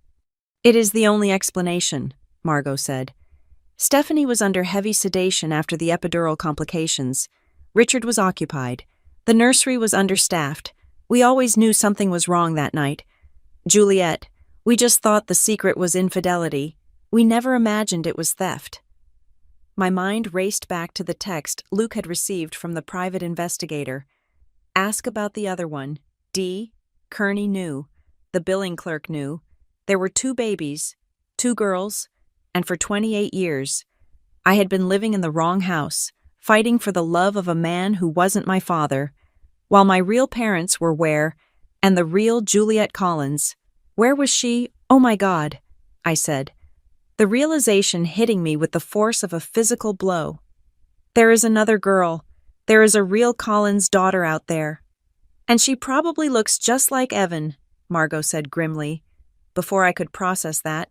It is the only explanation, Margot said. Stephanie was under heavy sedation after the epidural complications. Richard was occupied. The nursery was understaffed. We always knew something was wrong that night. Juliet, we just thought the secret was infidelity. We never imagined it was theft. My mind raced back to the text Luke had received from the private investigator. Ask about the other one. Dee, Kearney knew. The billing clerk knew. There were 2 babies, 2 girls, and for 28 years, I had been living in the wrong house, fighting for the love of a man who wasn't my father, while my real parents were where, and the real Juliet Collins. Where was she? Oh my God, I said, the realization hitting me with the force of a physical blow. There is another girl. There is a real Collins daughter out there. And she probably looks just like Evan, Margot said grimly. Before I could process that,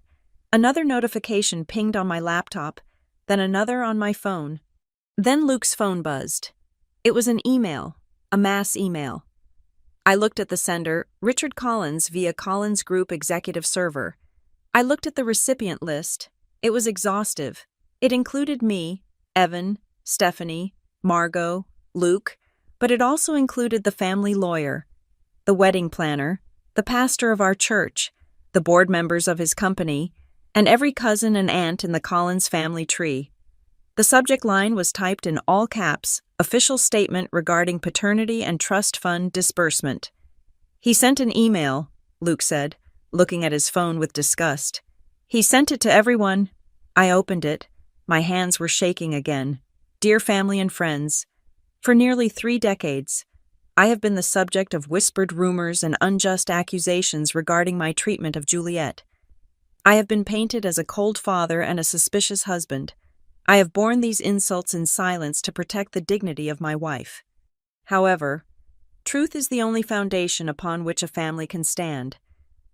another notification pinged on my laptop, then another on my phone. Then Luke's phone buzzed. It was an email, a mass email. I looked at the sender, Richard Collins via Collins Group Executive Server. I looked at the recipient list. It was exhaustive. It included me, Evan, Stephanie, Margot, Luke, but it also included the family lawyer, the wedding planner, the pastor of our church, the board members of his company, and every cousin and aunt in the Collins family tree. The subject line was typed in all caps, official statement regarding paternity and trust fund disbursement. He sent an email, Luke said, looking at his phone with disgust. He sent it to everyone. I opened it. My hands were shaking again. Dear family and friends, for nearly 3 decades, I have been the subject of whispered rumors and unjust accusations regarding my treatment of Juliet. I have been painted as a cold father and a suspicious husband. I have borne these insults in silence to protect the dignity of my wife. However, truth is the only foundation upon which a family can stand.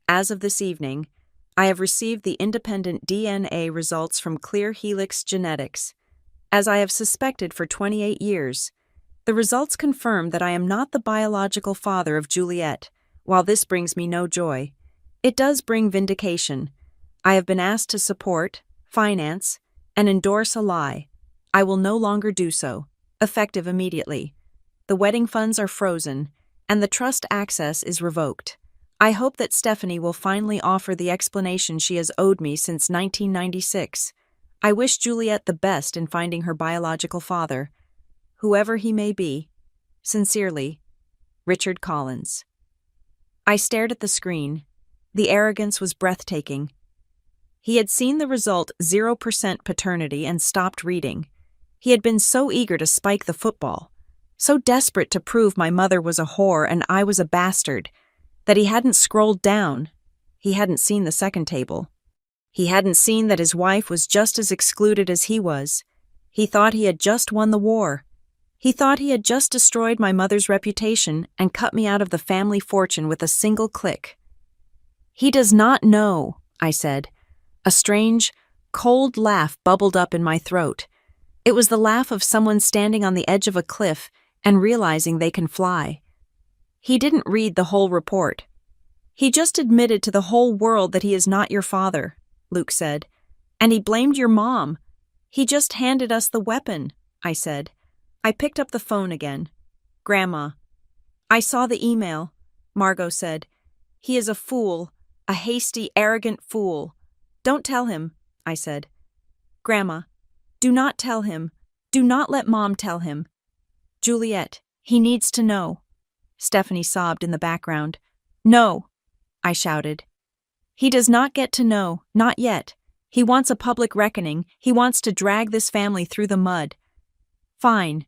As of this evening, I have received the independent DNA results from Clear Helix Genetics. As I have suspected for 28 years, the results confirm that I am not the biological father of Juliet. While this brings me no joy, it does bring vindication. I have been asked to support, finance, and endorse a lie. I will no longer do so, effective immediately. The wedding funds are frozen, and the trust access is revoked. I hope that Stephanie will finally offer the explanation she has owed me since 1996. I wish Juliet the best in finding her biological father, whoever he may be. Sincerely, Richard Collins. I stared at the screen. The arrogance was breathtaking. He had seen the result 0% paternity and stopped reading. He had been so eager to spike the football, so desperate to prove my mother was a whore and I was a bastard, that he hadn't scrolled down. He hadn't seen the second table. He hadn't seen that his wife was just as excluded as he was. He thought he had just won the war. He thought he had just destroyed my mother's reputation and cut me out of the family fortune with a single click. He does not know, I said, a strange, cold laugh bubbled up in my throat. It was the laugh of someone standing on the edge of a cliff and realizing they can fly. He didn't read the whole report. He just admitted to the whole world that he is not your father, Luke said. And he blamed your mom. He just handed us the weapon, I said. I picked up the phone again. Grandma. I saw the email, Margot said. He is a fool, a hasty, arrogant fool. Don't tell him, I said. Grandma, do not tell him. Do not let Mom tell him. Juliet, he needs to know. Stephanie sobbed in the background. No, I shouted. He does not get to know, not yet. He wants a public reckoning. He wants to drag this family through the mud. Fine,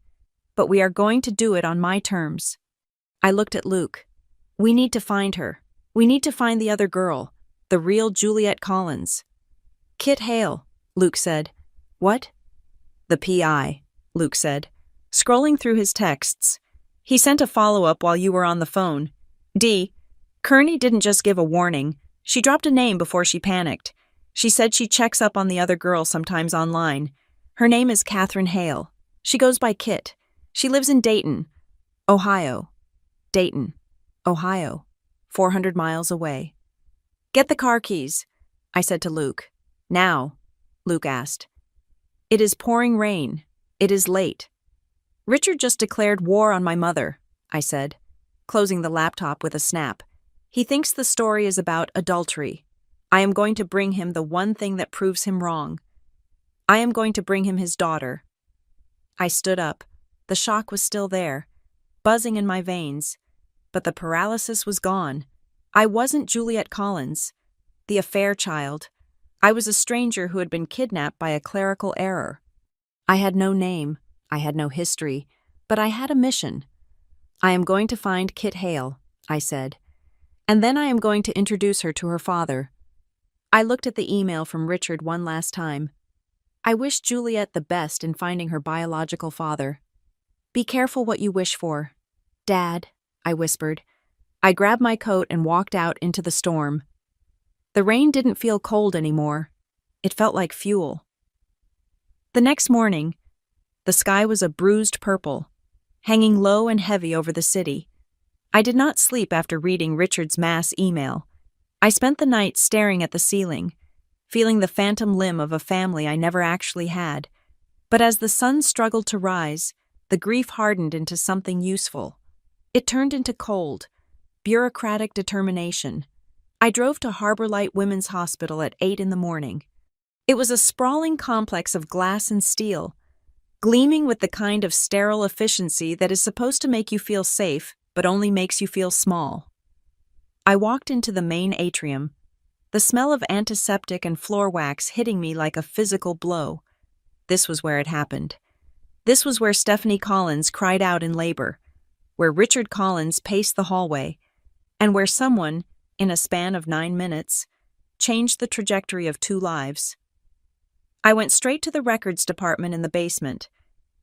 but we are going to do it on my terms. I looked at Luke. We need to find her. We need to find the other girl, the real Juliet Collins. Kit Hale, Luke said. What? The PI, Luke said, scrolling through his texts. He sent a follow-up while you were on the phone. D. Kearney didn't just give a warning. She dropped a name before she panicked. She said she checks up on the other girl sometimes online. Her name is Catherine Hale. She goes by Kit. She lives in Dayton, Ohio. Dayton, Ohio, 400 miles away. Get the car keys, I said to Luke. Now, Luke asked. It is pouring rain. It is late. Richard just declared war on my mother, I said, closing the laptop with a snap. He thinks the story is about adultery. I am going to bring him the one thing that proves him wrong. I am going to bring him his daughter. I stood up. The shock was still there, buzzing in my veins, but the paralysis was gone. I wasn't Juliet Collins, the affair child. I was a stranger who had been kidnapped by a clerical error. I had no name, I had no history, but I had a mission. I am going to find Kit Hale, I said, and then I am going to introduce her to her father. I looked at the email from Richard one last time. I wished Juliet the best in finding her biological father. Be careful what you wish for. Dad, I whispered. I grabbed my coat and walked out into the storm. The rain didn't feel cold anymore. It felt like fuel. The next morning, the sky was a bruised purple, hanging low and heavy over the city. I did not sleep after reading Richard's mass email. I spent the night staring at the ceiling, feeling the phantom limb of a family I never actually had. But as the sun struggled to rise, the grief hardened into something useful. It turned into cold, bureaucratic determination. I drove to Harbor Light Women's Hospital at 8 in the morning. It was a sprawling complex of glass and steel, gleaming with the kind of sterile efficiency that is supposed to make you feel safe, but only makes you feel small. I walked into the main atrium, the smell of antiseptic and floor wax hitting me like a physical blow. This was where it happened. This was where Stephanie Collins cried out in labor, where Richard Collins paced the hallway, and where someone, in a span of 9 minutes, changed the trajectory of 2 lives. I went straight to the records department in the basement.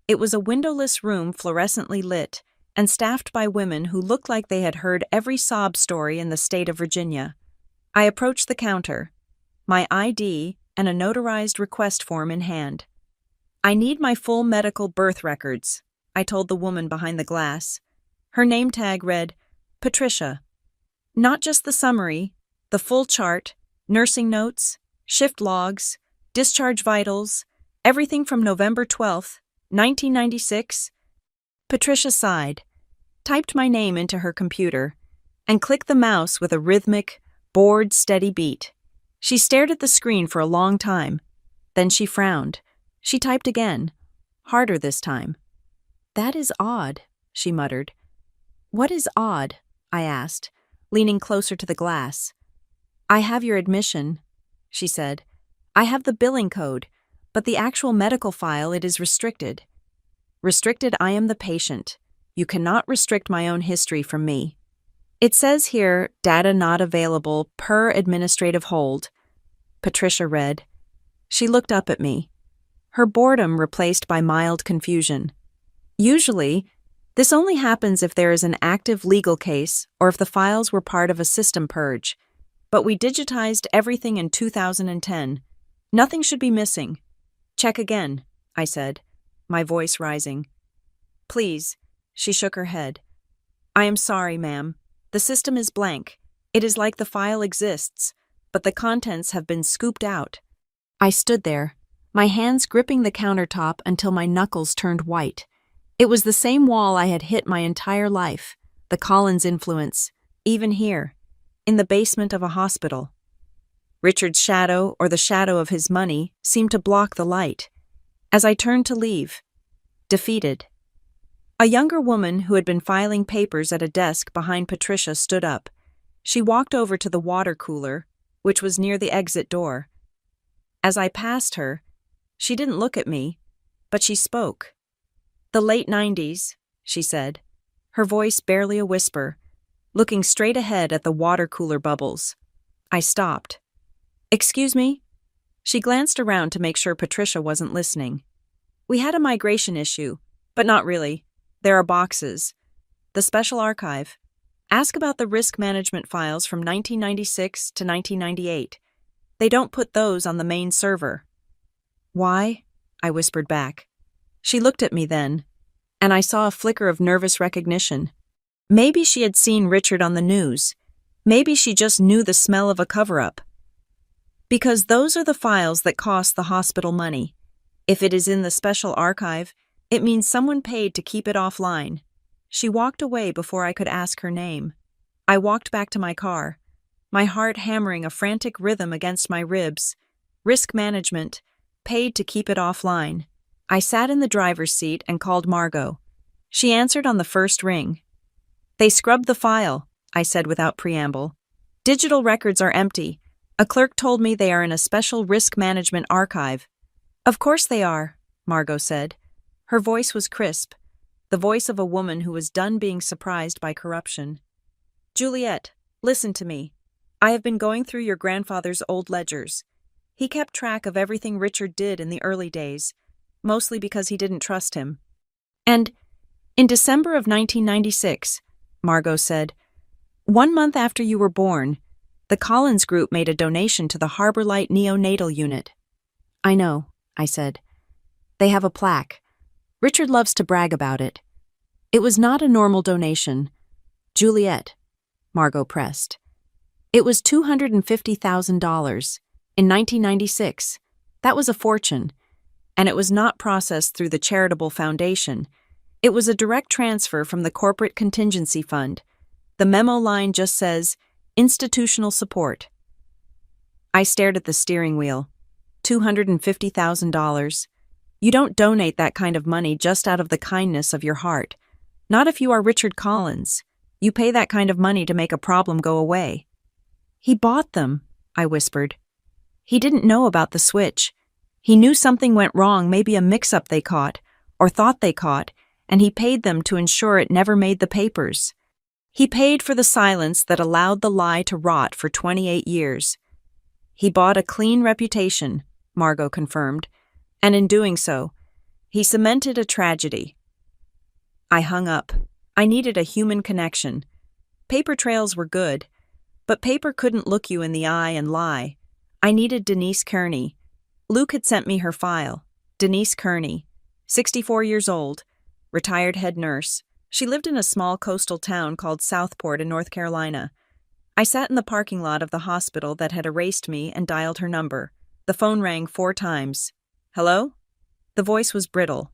It was a windowless room fluorescently lit and staffed by women who looked like they had heard every sob story in the state of Virginia. I approached the counter, my ID and a notarized request form in hand. I need my full medical birth records, I told the woman behind the glass. Her name tag read, Patricia. Not just the summary, the full chart, nursing notes, shift logs, discharge vitals, everything from November 12th, 1996. Patricia sighed, typed my name into her computer, and clicked the mouse with a rhythmic, bored, steady beat. She stared at the screen for a long time. Then she frowned. She typed again, harder this time. That is odd, she muttered. What is odd? I asked, leaning closer to the glass. I have your admission, she said. I have the billing code, but the actual medical file, it is restricted. Restricted, I am the patient. You cannot restrict my own history from me. It says here, data not available per administrative hold. Patricia read. She looked up at me, her boredom replaced by mild confusion. Usually, this only happens if there is an active legal case or if the files were part of a system purge. But we digitized everything in 2010. Nothing should be missing. Check again, I said, my voice rising. Please, she shook her head. I am sorry, ma'am. The system is blank. It is like the file exists, but the contents have been scooped out. I stood there, my hands gripping the countertop until my knuckles turned white. It was the same wall I had hit my entire life, the Collins influence, even here, in the basement of a hospital. Richard's shadow, or the shadow of his money, seemed to block the light. As I turned to leave, defeated. A younger woman who had been filing papers at a desk behind Patricia stood up. She walked over to the water cooler, which was near the exit door. As I passed her, she didn't look at me, but she spoke. The late 90s, she said, her voice barely a whisper, looking straight ahead at the water cooler bubbles. I stopped. Excuse me? She glanced around to make sure Patricia wasn't listening. We had a migration issue, but not really. There are boxes. The Special Archive. Ask about the risk management files from 1996 to 1998. They don't put those on the main server. Why? I whispered back. She looked at me then, and I saw a flicker of nervous recognition. Maybe she had seen Richard on the news. Maybe she just knew the smell of a cover-up. Because those are the files that cost the hospital money. If it is in the Special Archive, it means someone paid to keep it offline. She walked away before I could ask her name. I walked back to my car, my heart hammering a frantic rhythm against my ribs. Risk management, paid to keep it offline. I sat in the driver's seat and called Margot. She answered on the first ring. They scrubbed the file, I said without preamble. Digital records are empty. A clerk told me they are in a special risk management archive. Of course they are, Margot said. Her voice was crisp, the voice of a woman who was done being surprised by corruption. Juliet, listen to me. I have been going through your grandfather's old ledgers. He kept track of everything Richard did in the early days, mostly because he didn't trust him. And in December of 1996, Margot said, 1 month after you were born, the Collins Group made a donation to the Harbor Light Neonatal Unit. I know, I said. They have a plaque. Richard loves to brag about it. It was not a normal donation. Juliet, Margot pressed. It was $250,000 in 1996. That was a fortune. And it was not processed through the charitable foundation. It was a direct transfer from the corporate contingency fund. The memo line just says, institutional support. I stared at the steering wheel. $250,000. You don't donate that kind of money just out of the kindness of your heart. Not if you are Richard Collins. You pay that kind of money to make a problem go away. He bought them, I whispered. He didn't know about the switch. He knew something went wrong, maybe a mix-up they caught, or thought they caught, and he paid them to ensure it never made the papers. He paid for the silence that allowed the lie to rot for 28 years. He bought a clean reputation, Margot confirmed, and in doing so, he cemented a tragedy. I hung up. I needed a human connection. Paper trails were good, but paper couldn't look you in the eye and lie. I needed Denise Kearney. Luke had sent me her file. Denise Kearney, 64 years old, retired head nurse. She lived in a small coastal town called Southport in North Carolina. I sat in the parking lot of the hospital that had erased me and dialed her number. The phone rang 4 times. Hello? The voice was brittle.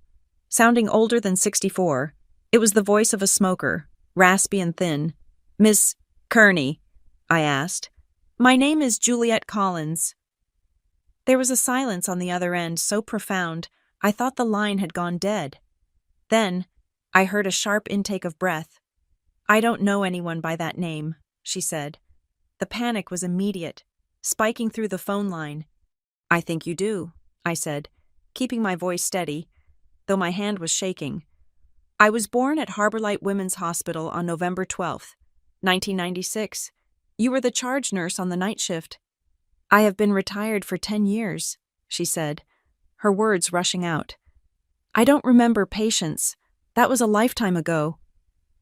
Sounding older than 64, it was the voice of a smoker, raspy and thin. Miss Kearney, I asked. My name is Juliet Collins. There was a silence on the other end so profound, I thought the line had gone dead. Then, I heard a sharp intake of breath. I don't know anyone by that name, she said. The panic was immediate, spiking through the phone line. I think you do, I said, keeping my voice steady, though my hand was shaking. I was born at Harbor Light Women's Hospital on November 12th, 1996. You were the charge nurse on the night shift. I have been retired for 10 years, she said, her words rushing out. I don't remember patients. That was a lifetime ago.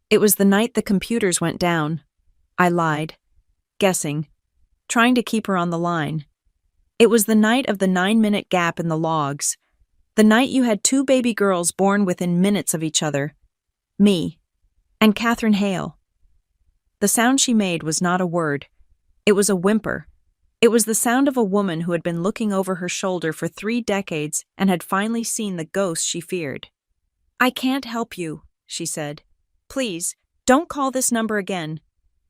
It was the night the computers went down. I lied, guessing, trying to keep her on the line. It was the night of the 9-minute gap in the logs. The night you had 2 baby girls born within minutes of each other. Me. And Catherine Hale. The sound she made was not a word. It was a whimper. It was the sound of a woman who had been looking over her shoulder for 3 decades and had finally seen the ghost she feared. "I can't help you," she said. "Please, don't call this number again."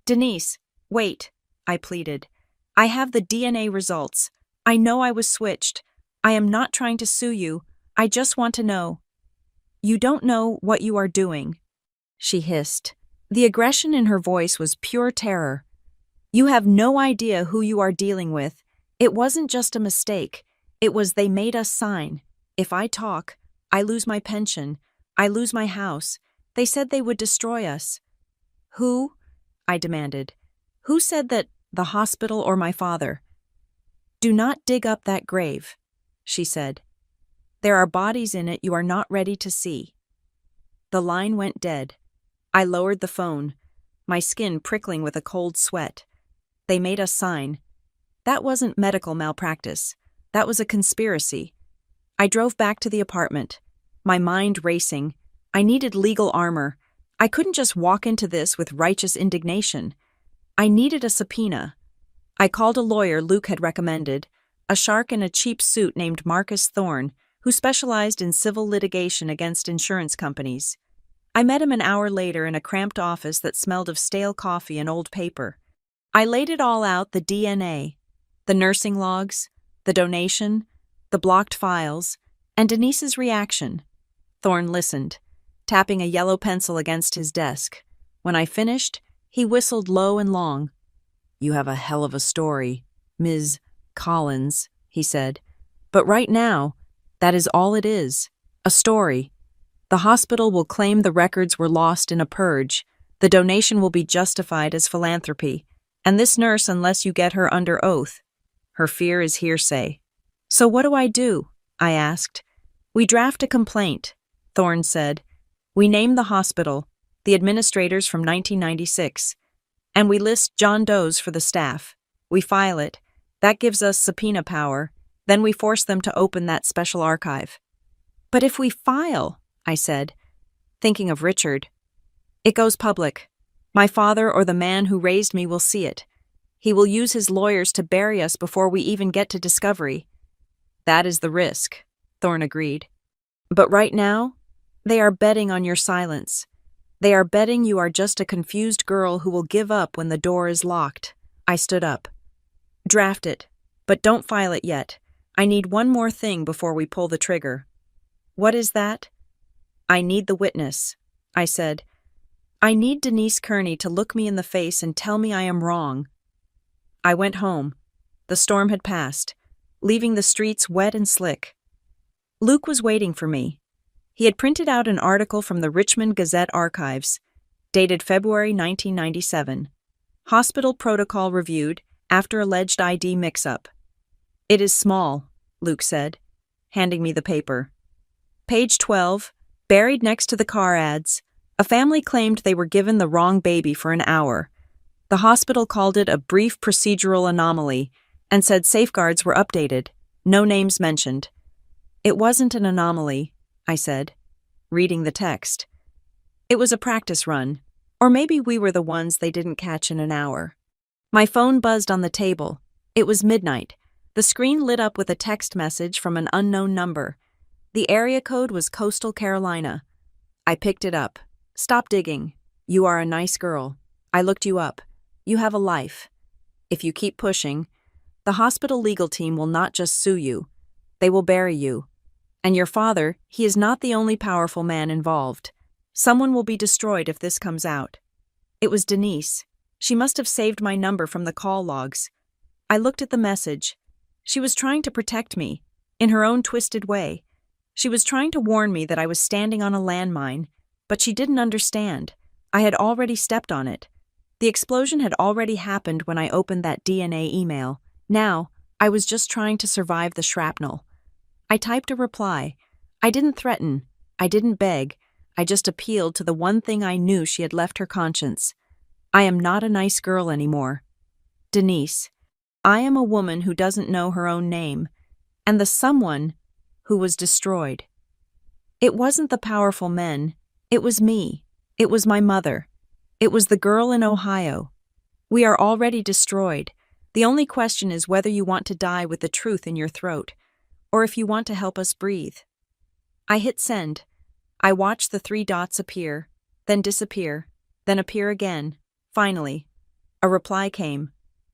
"Denise, wait," I pleaded. "I have the DNA results. I know I was switched. I am not trying to sue you. I just want to know." "You don't know what you are doing," she hissed. The aggression in her voice was pure terror. "You have no idea who you are dealing with. It wasn't just a mistake. It was they made us sign. If I talk, I lose my pension. I lose my house. They said they would destroy us." "Who?" I demanded. "Who said that? The hospital or my father?" "Do not dig up that grave," she said. "There are bodies in it you are not ready to see." The line went dead. I lowered the phone, my skin prickling with a cold sweat. They made us sign. That wasn't medical malpractice. That was a conspiracy. I drove back to the apartment, my mind racing. I needed legal armor. I couldn't just walk into this with righteous indignation. I needed a subpoena. I called a lawyer Luke had recommended, a shark in a cheap suit named Marcus Thorne, who specialized in civil litigation against insurance companies. I met him an hour later in a cramped office that smelled of stale coffee and old paper. I laid it all out, the DNA, the nursing logs, the donation, the blocked files, and Denise's reaction. Thorne listened, tapping a yellow pencil against his desk. When I finished, he whistled low and long. "You have a hell of a story, Ms. Collins," he said. "But right now, that is all it is, a story. The hospital will claim the records were lost in a purge. The donation will be justified as philanthropy. And this nurse, unless you get her under oath, her fear is hearsay." "So what do I do?" I asked. "We draft a complaint," Thorne said. "We name the hospital, the administrators from 1996, and we list John Doe's for the staff. We file it. That gives us subpoena power. Then we force them to open that special archive." "But if we file," I said, thinking of Richard, "it goes public. My father or the man who raised me will see it. He will use his lawyers to bury us before we even get to discovery." "That is the risk," Thorne agreed. "But right now, they are betting on your silence. They are betting you are just a confused girl who will give up when the door is locked." I stood up. "Draft it, but don't file it yet. I need one more thing before we pull the trigger." "What is that?" "I need the witness," I said. "I need Denise Kearney to look me in the face and tell me I am wrong." I went home. The storm had passed, leaving the streets wet and slick. Luke was waiting for me. He had printed out an article from the Richmond Gazette archives, dated February 1997. "Hospital protocol reviewed after alleged ID mix-up." "It is small," Luke said, handing me the paper. "Page 12, buried next to the car ads. A family claimed they were given the wrong baby for an hour. The hospital called it a brief procedural anomaly and said safeguards were updated, no names mentioned." "It wasn't an anomaly," I said, reading the text. "It was a practice run, or maybe we were the ones they didn't catch in an hour." My phone buzzed on the table. It was midnight. The screen lit up with a text message from an unknown number. The area code was Coastal Carolina. I picked it up. "Stop digging. You are a nice girl. I looked you up. You have a life. If you keep pushing, the hospital legal team will not just sue you. They will bury you. And your father, he is not the only powerful man involved. Someone will be destroyed if this comes out." It was Denise. She must have saved my number from the call logs. I looked at the message. She was trying to protect me, in her own twisted way. She was trying to warn me that I was standing on a landmine, but she didn't understand. I had already stepped on it. The explosion had already happened when I opened that DNA email. Now, I was just trying to survive the shrapnel. I typed a reply. I didn't threaten. I didn't beg. I just appealed to the one thing I knew she had left her conscience. I am not a nice girl anymore. Denise. I am a woman who doesn't know her own name, and the someone who was destroyed. It wasn't the powerful men, it was me. It was my mother. It was the girl in Ohio. We are already destroyed. The only question is whether you want to die with the truth in your throat, or if you want to help us breathe. I hit send. I watched the 3 dots appear, then disappear, then appear again. Finally, a reply came.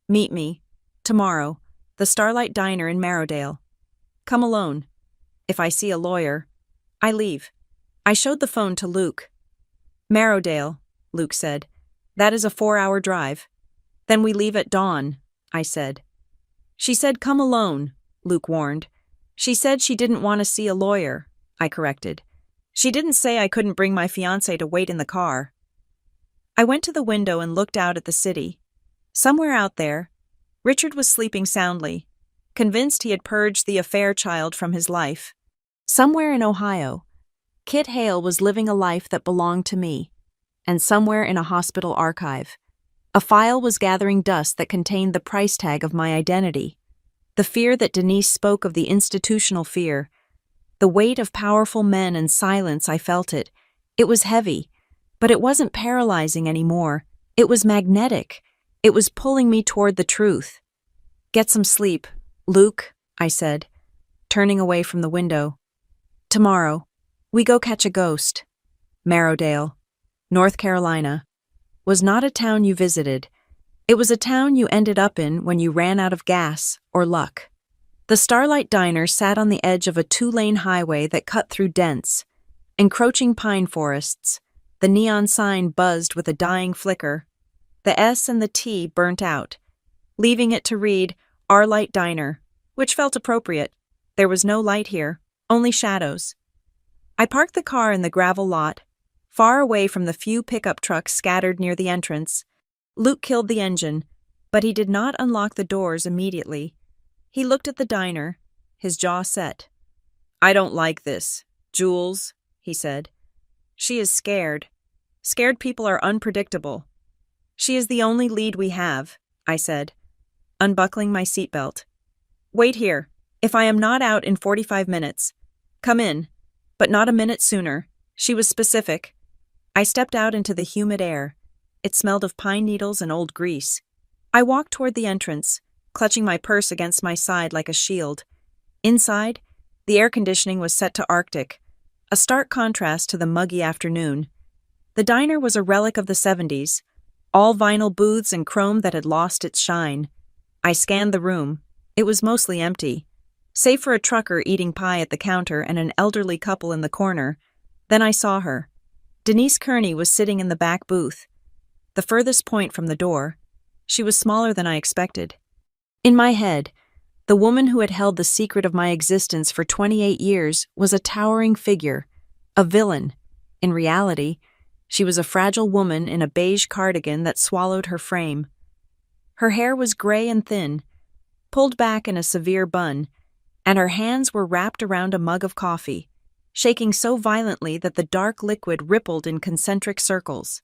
Meet me, tomorrow, the Starlight Diner in Marrowdale. Come alone. If I see a lawyer, I leave. I showed the phone to Luke. Marrowdale, Luke said. That is a 4-hour drive. Then we leave at dawn, I said. She said come alone, Luke warned. She said she didn't want to see a lawyer, I corrected. She didn't say I couldn't bring my fiancé to wait in the car. I went to the window and looked out at the city. Somewhere out there, Richard was sleeping soundly, convinced he had purged the affair child from his life. Somewhere in Ohio, Kit Hale was living a life that belonged to me. And somewhere in a hospital archive, a file was gathering dust that contained the price tag of my identity. The fear that Denise spoke of, the institutional fear, the weight of powerful men and silence, I felt it. It was heavy, but it wasn't paralyzing anymore. It was magnetic. It was pulling me toward the truth. Get some sleep, Luke, I said, turning away from the window. Tomorrow, we go catch a ghost. Marrowdale, North Carolina, was not a town you visited. It was a town you ended up in when you ran out of gas or luck. The Starlight Diner sat on the edge of a 2-lane highway that cut through dense, encroaching pine forests. The neon sign buzzed with a dying flicker. The S and the T burnt out, leaving it to read Our Light Diner, which felt appropriate. There was no light here, only shadows. I parked the car in the gravel lot, far away from the few pickup trucks scattered near the entrance. Luke killed the engine, but he did not unlock the doors immediately. He looked at the diner, his jaw set. I don't like this, Jules, he said. She is scared. Scared people are unpredictable. She is the only lead we have, I said, unbuckling my seatbelt. Wait here. If I am not out in 45 minutes, come in, but not a minute sooner. She was specific. I stepped out into the humid air. It smelled of pine needles and old grease. I walked toward the entrance, clutching my purse against my side like a shield. Inside, the air conditioning was set to Arctic, a stark contrast to the muggy afternoon. The diner was a relic of the 70s, all vinyl booths and chrome that had lost its shine. I scanned the room. It was mostly empty, save for a trucker eating pie at the counter and an elderly couple in the corner. Then I saw her. Denise Kearney was sitting in the back booth, the furthest point from the door. She was smaller than I expected. In my head, the woman who had held the secret of my existence for 28 years was a towering figure, a villain. In reality, she was a fragile woman in a beige cardigan that swallowed her frame. Her hair was gray and thin, pulled back in a severe bun, and her hands were wrapped around a mug of coffee, shaking so violently that the dark liquid rippled in concentric circles.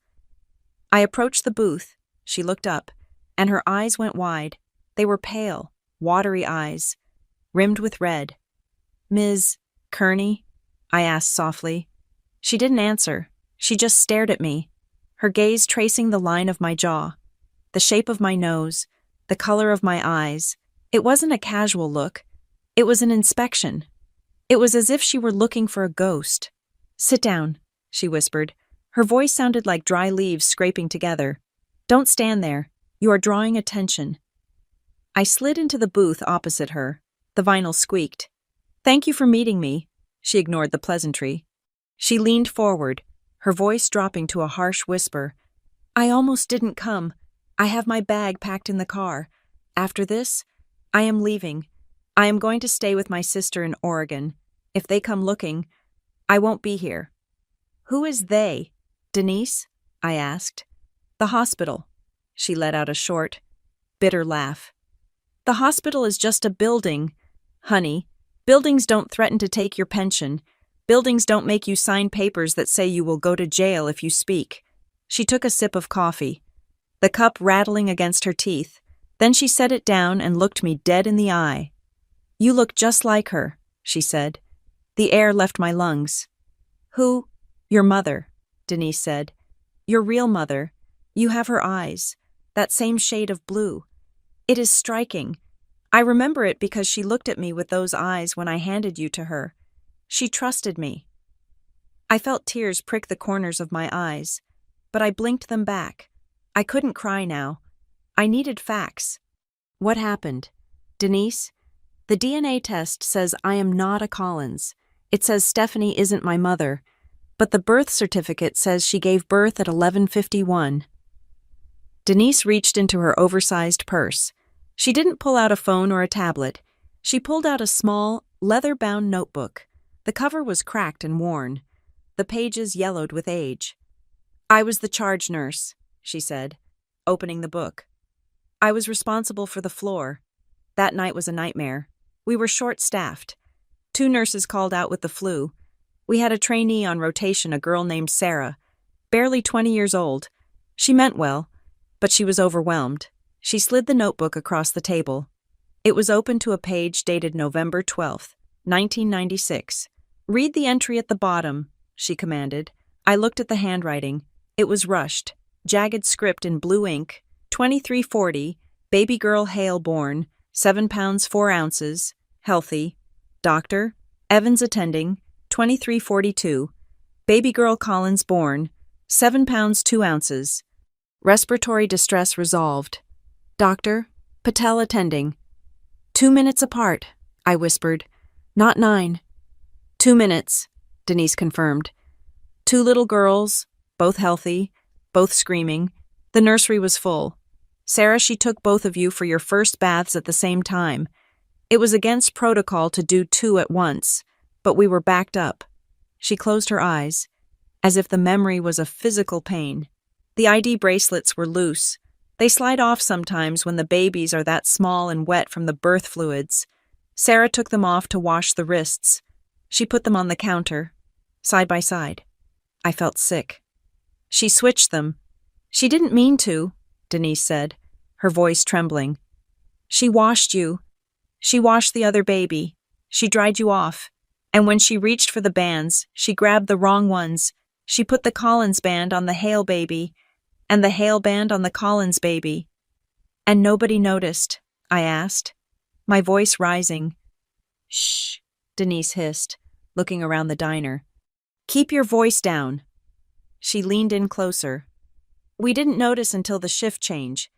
I approached the booth. She looked up, and her eyes went wide. They were pale, watery eyes, rimmed with red. Ms. Kearney? I asked softly. She didn't answer. She just stared at me, her gaze tracing the line of my jaw, the shape of my nose, the color of my eyes. It wasn't a casual look. It was an inspection. It was as if she were looking for a ghost. Sit down, she whispered. Her voice sounded like dry leaves scraping together. Don't stand there. You are drawing attention. I slid into the booth opposite her. The vinyl squeaked. Thank you for meeting me. She ignored the pleasantry. She leaned forward, her voice dropping to a harsh whisper. I almost didn't come. I have my bag packed in the car. After this, I am leaving. I am going to stay with my sister in Oregon. If they come looking, I won't be here. Who is they? Denise? I asked. The hospital. She let out a short, bitter laugh. The hospital is just a building, honey. Buildings don't threaten to take your pension. Buildings don't make you sign papers that say you will go to jail if you speak. She took a sip of coffee, the cup rattling against her teeth. Then she set it down and looked me dead in the eye. "You look just like her," she said. The air left my lungs. "Who?" "Your mother," Denise said. "Your real mother. You have her eyes, that same shade of blue. It is striking. I remember it because she looked at me with those eyes when I handed you to her. She trusted me." I felt tears prick the corners of my eyes, but I blinked them back. I couldn't cry now. I needed facts. "What happened?" "Denise, the DNA test says I am not a Collins. It says Stephanie isn't my mother, but the birth certificate says she gave birth at 11:51. Denise reached into her oversized purse. She didn't pull out a phone or a tablet. She pulled out a small, leather-bound notebook. The cover was cracked and worn. The pages yellowed with age. "I was the charge nurse," she said, opening the book. "I was responsible for the floor. That night was a nightmare. We were short-staffed. 2 nurses called out with the flu. We had a trainee on rotation, a girl named Sarah, barely 20 years old. She meant well, but she was overwhelmed." She slid the notebook across the table. It was open to a page dated November 12, 1996. "Read the entry at the bottom," she commanded. I looked at the handwriting. It was rushed, jagged script in blue ink. 2340, baby girl Hale born, 7 pounds 4 ounces, healthy. Doctor, Evans attending, 2342. Baby girl Collins born, 7 pounds 2 ounces. Respiratory distress resolved. Doctor, Patel attending. 2 minutes apart, I whispered. Not 9. 2 minutes, Denise confirmed. 2 little girls, both healthy, both screaming. The nursery was full. Sarah, she took both of you for your first baths at the same time. It was against protocol to do 2 at once, but we were backed up. She closed her eyes, as if the memory was a physical pain. The ID bracelets were loose. They slide off sometimes when the babies are that small and wet from the birth fluids. Sarah took them off to wash the wrists. She put them on the counter, side by side. I felt sick. She switched them. She didn't mean to, Denise said, her voice trembling. She washed you. She washed the other baby. She dried you off. And when she reached for the bands, she grabbed the wrong ones. She put the Collins band on the Hale baby, and the Hale band on the Collins baby. And nobody noticed, I asked, my voice rising. Shh, Denise hissed, looking around the diner. Keep your voice down. She leaned in closer. We didn't notice until the shift change.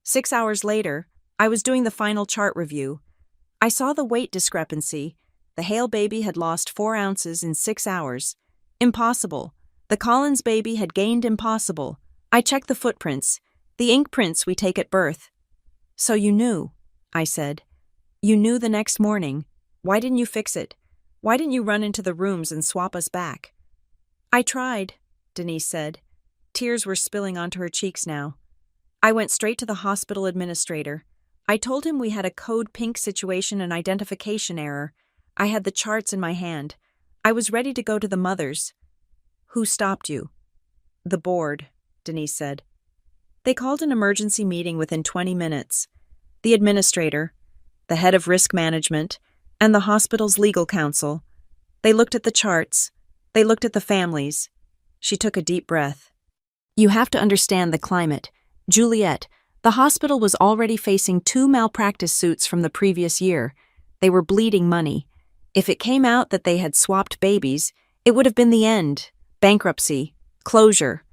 6 hours later, I was doing the final chart review. I saw the weight discrepancy. The Hale baby had lost 4 ounces in 6 hours. Impossible. The Collins baby had gained impossible. I checked the footprints, the ink prints we take at birth. So you knew, I said. You knew the next morning. Why didn't you fix it? Why didn't you run into the rooms and swap us back? I tried, Denise said. Tears were spilling onto her cheeks now. I went straight to the hospital administrator. I told him we had a code pink situation and identification error. I had the charts in my hand. I was ready to go to the mothers. Who stopped you? The board, Denise said. They called an emergency meeting within 20 minutes. The administrator, the head of risk management, and the hospital's legal counsel. They looked at the charts. They looked at the families. She took a deep breath. You have to understand the climate. Juliet, the hospital was already facing 2 malpractice suits from the previous year. They were bleeding money. If it came out that they had swapped babies, it would have been the end. Bankruptcy. Closure.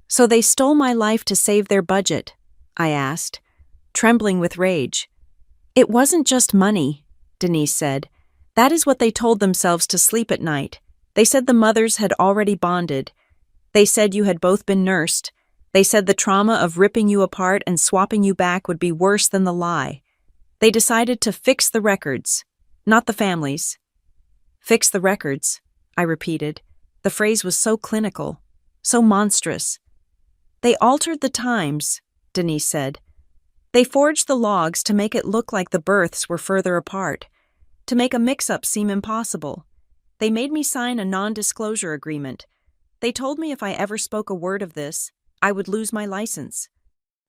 So they stole my life to save their budget, I asked, trembling with rage. It wasn't just money, Denise said. That is what they told themselves to sleep at night. They said the mothers had already bonded. They said you had both been nursed. They said the trauma of ripping you apart and swapping you back would be worse than the lie. They decided to fix the records, not the families. Fix the records, I repeated. The phrase was so clinical, so monstrous. They altered the times, Denise said. They forged the logs to make it look like the births were further apart, to make a mix-up seem impossible. They made me sign a non-disclosure agreement. They told me if I ever spoke a word of this, I would lose my license.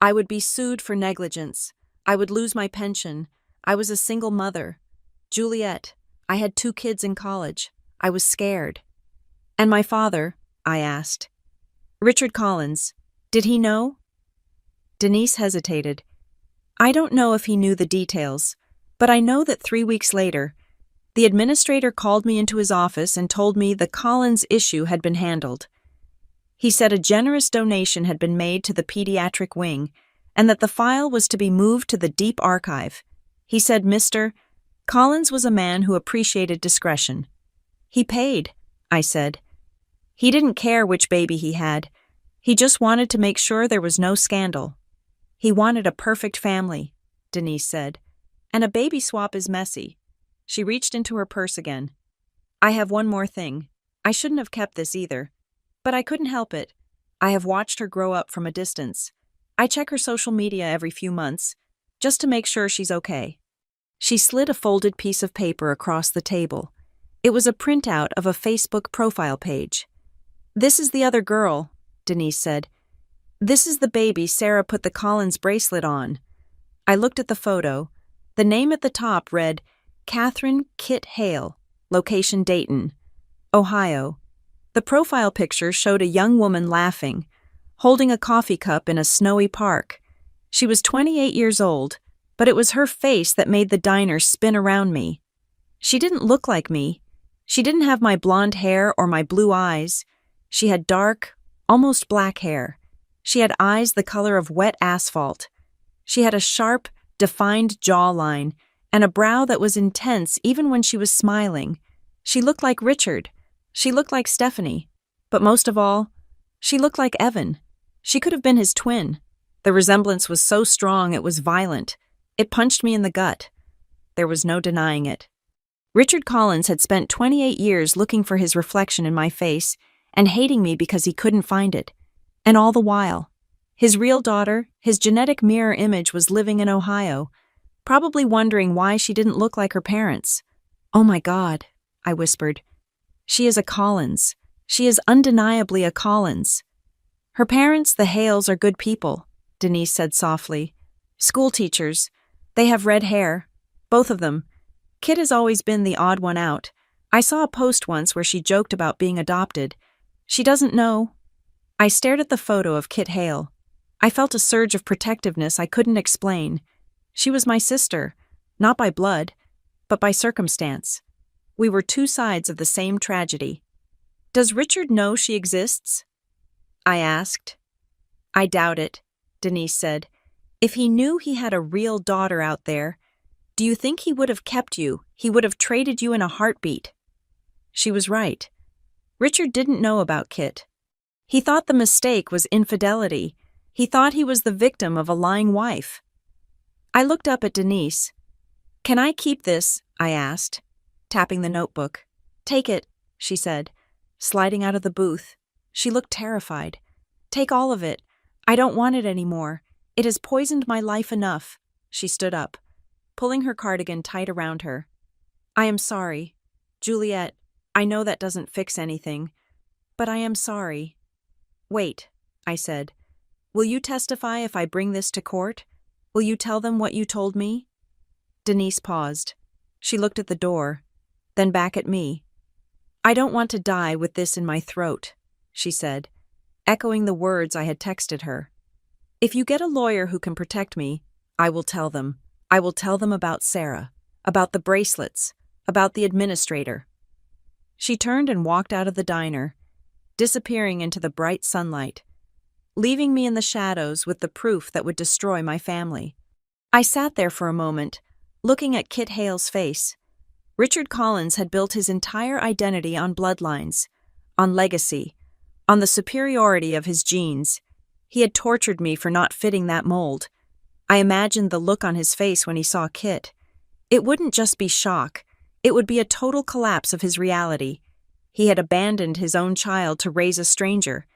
I would be sued for negligence. I would lose my pension. I was a single mother. Juliet, I had 2 kids in college. I was scared. And my father? I asked. Richard Collins. Did he know? Denise hesitated. I don't know if he knew the details, but I know that 3 weeks later, the administrator called me into his office and told me the Collins issue had been handled. He said a generous donation had been made to the pediatric wing and that the file was to be moved to the deep archive. He said, Mr. Collins was a man who appreciated discretion. He paid, I said. He didn't care which baby he had. He just wanted to make sure there was no scandal. He wanted a perfect family, Denise said. And a baby swap is messy. She reached into her purse again. I have one more thing. I shouldn't have kept this either. But I couldn't help it. I have watched her grow up from a distance. I check her social media every few months, just to make sure she's okay. She slid a folded piece of paper across the table. It was a printout of a Facebook profile page. This is the other girl, Denise said. This is the baby Sarah put the Collins bracelet on. I looked at the photo. The name at the top read, Catherine Kit Hale, location Dayton, Ohio. The profile picture showed a young woman laughing, holding a coffee cup in a snowy park. She was 28 years old, but it was her face that made the diner spin around me. She didn't look like me. She didn't have my blonde hair or my blue eyes. She had dark, almost black hair. She had eyes the color of wet asphalt. She had a sharp, defined jawline and a brow that was intense even when she was smiling. She looked like Richard. She looked like Stephanie. But most of all, she looked like Evan. She could have been his twin. The resemblance was so strong it was violent. It punched me in the gut. There was no denying it. Richard Collins had spent 28 years looking for his reflection in my face and hating me because he couldn't find it. And all the while, his real daughter, his genetic mirror image, was living in Ohio, probably wondering why she didn't look like her parents. Oh my God, I whispered. She is a Collins. She is undeniably a Collins. Her parents, the Hales, are good people, Denise said softly. School teachers. They have red hair. Both of them. Kit has always been the odd one out. I saw a post once where she joked about being adopted. She doesn't know. I stared at the photo of Kit Hale. I felt a surge of protectiveness I couldn't explain. She was my sister, not by blood, but by circumstance. We were 2 sides of the same tragedy. Does Richard know she exists? I asked. I doubt it, Denise said. If he knew he had a real daughter out there, do you think he would have kept you? He would have traded you in a heartbeat. She was right. Richard didn't know about Kit. He thought the mistake was infidelity. He thought he was the victim of a lying wife. I looked up at Denise. Can I keep this? I asked, tapping the notebook. Take it, she said, sliding out of the booth. She looked terrified. Take all of it. I don't want it anymore. It has poisoned my life enough. She stood up, pulling her cardigan tight around her. I am sorry. Juliet, I know that doesn't fix anything, but I am sorry. Wait, I said. Will you testify if I bring this to court? Will you tell them what you told me? Denise paused. She looked at the door, then back at me. I don't want to die with this in my throat, she said, echoing the words I had texted her. If you get a lawyer who can protect me, I will tell them. I will tell them about Sarah, about the bracelets, about the administrator. She turned and walked out of the diner, disappearing into the bright sunlight, leaving me in the shadows with the proof that would destroy my family. I sat there for a moment, looking at Kit Hale's face. Richard Collins had built his entire identity on bloodlines, on legacy, on the superiority of his genes. He had tortured me for not fitting that mold. I imagined the look on his face when he saw Kit. It wouldn't just be shock. It would be a total collapse of his reality. He had abandoned his own child to raise a stranger,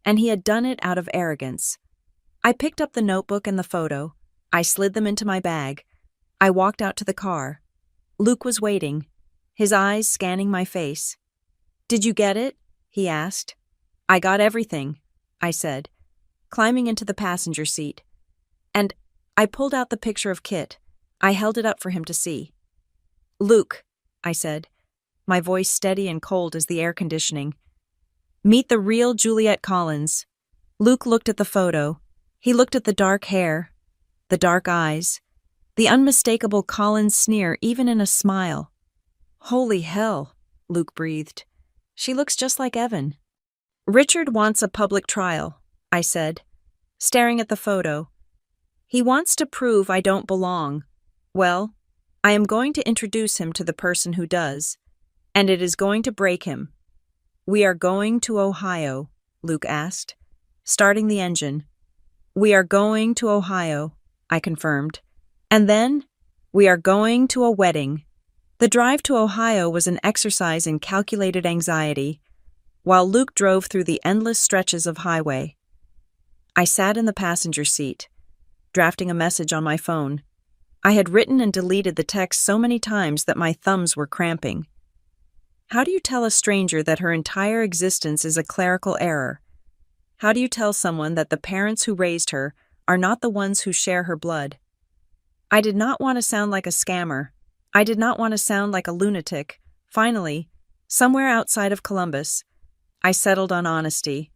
and he had done it out of arrogance. I picked up the notebook and the photo. I slid them into my bag. I walked out to the car. Luke was waiting, his eyes scanning my face. Did you get it? He asked. I got everything, I said, climbing into the passenger seat. And I pulled out the picture of Kit. I held it up for him to see. "Luke," I said, my voice steady and cold as the air conditioning. "Meet the real Juliet Collins." Luke looked at the photo. He looked at the dark hair, the dark eyes, the unmistakable Collins sneer even in a smile. "Holy hell," Luke breathed. "She looks just like Evan." "Richard wants a public trial," I said, staring at the photo. "He wants to prove I don't belong. Well, I am going to introduce him to the person who does, and it is going to break him." "We are going to Ohio," Luke asked, starting the engine. "We are going to Ohio," I confirmed. "And then, we are going to a wedding." The drive to Ohio was an exercise in calculated anxiety, while Luke drove through the endless stretches of highway. I sat in the passenger seat, drafting a message on my phone. I had written and deleted the text so many times that my thumbs were cramping. How do you tell a stranger that her entire existence is a clerical error? How do you tell someone that the parents who raised her are not the ones who share her blood? I did not want to sound like a scammer. I did not want to sound like a lunatic. Finally, somewhere outside of Columbus, I settled on honesty.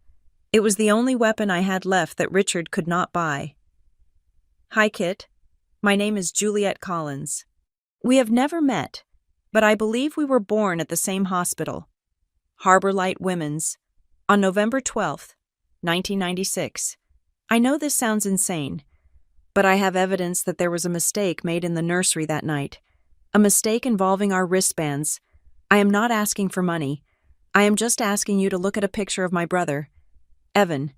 It was the only weapon I had left that Richard could not buy. "Hi, Kit. My name is Juliet Collins. We have never met, but I believe we were born at the same hospital, Harbor Light Women's, on November 12th, 1996. I know this sounds insane, but I have evidence that there was a mistake made in the nursery that night, a mistake involving our wristbands. I am not asking for money. I am just asking you to look at a picture of my brother, Evan.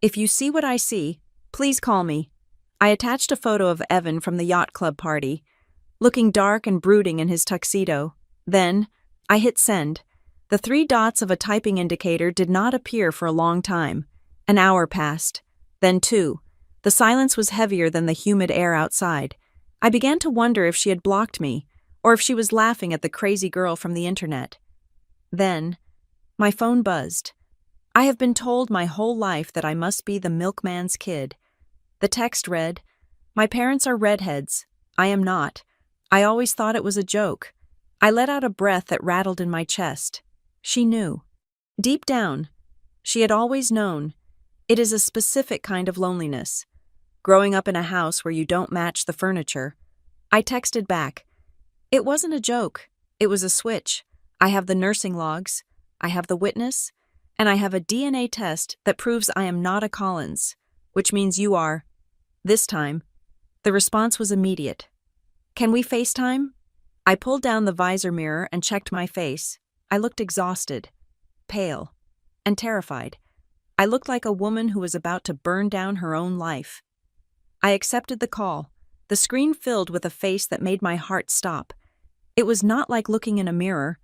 If you see what I see, please call me." I attached a photo of Evan from the yacht club party, looking dark and brooding in his tuxedo. Then, I hit send. The 3 dots of a typing indicator did not appear for a long time. An hour passed. Then 2. The silence was heavier than the humid air outside. I began to wonder if she had blocked me, or if she was laughing at the crazy girl from the internet. Then, my phone buzzed. I have been told my whole life that I must be the milkman's kid. The text read, "My parents are redheads. I am not. I always thought it was a joke." I let out a breath that rattled in my chest. She knew. Deep down, she had always known. It is a specific kind of loneliness. Growing up in a house where you don't match the furniture. I texted back. "It wasn't a joke. It was a switch. I have the nursing logs. I have the witness. And I have a DNA test that proves I am not a Collins, which means you are." This time, the response was immediate. "Can we FaceTime?" I pulled down the visor mirror and checked my face. I looked exhausted, pale, and terrified. I looked like a woman who was about to burn down her own life. I accepted the call, the screen filled with a face that made my heart stop. It was not like looking in a mirror.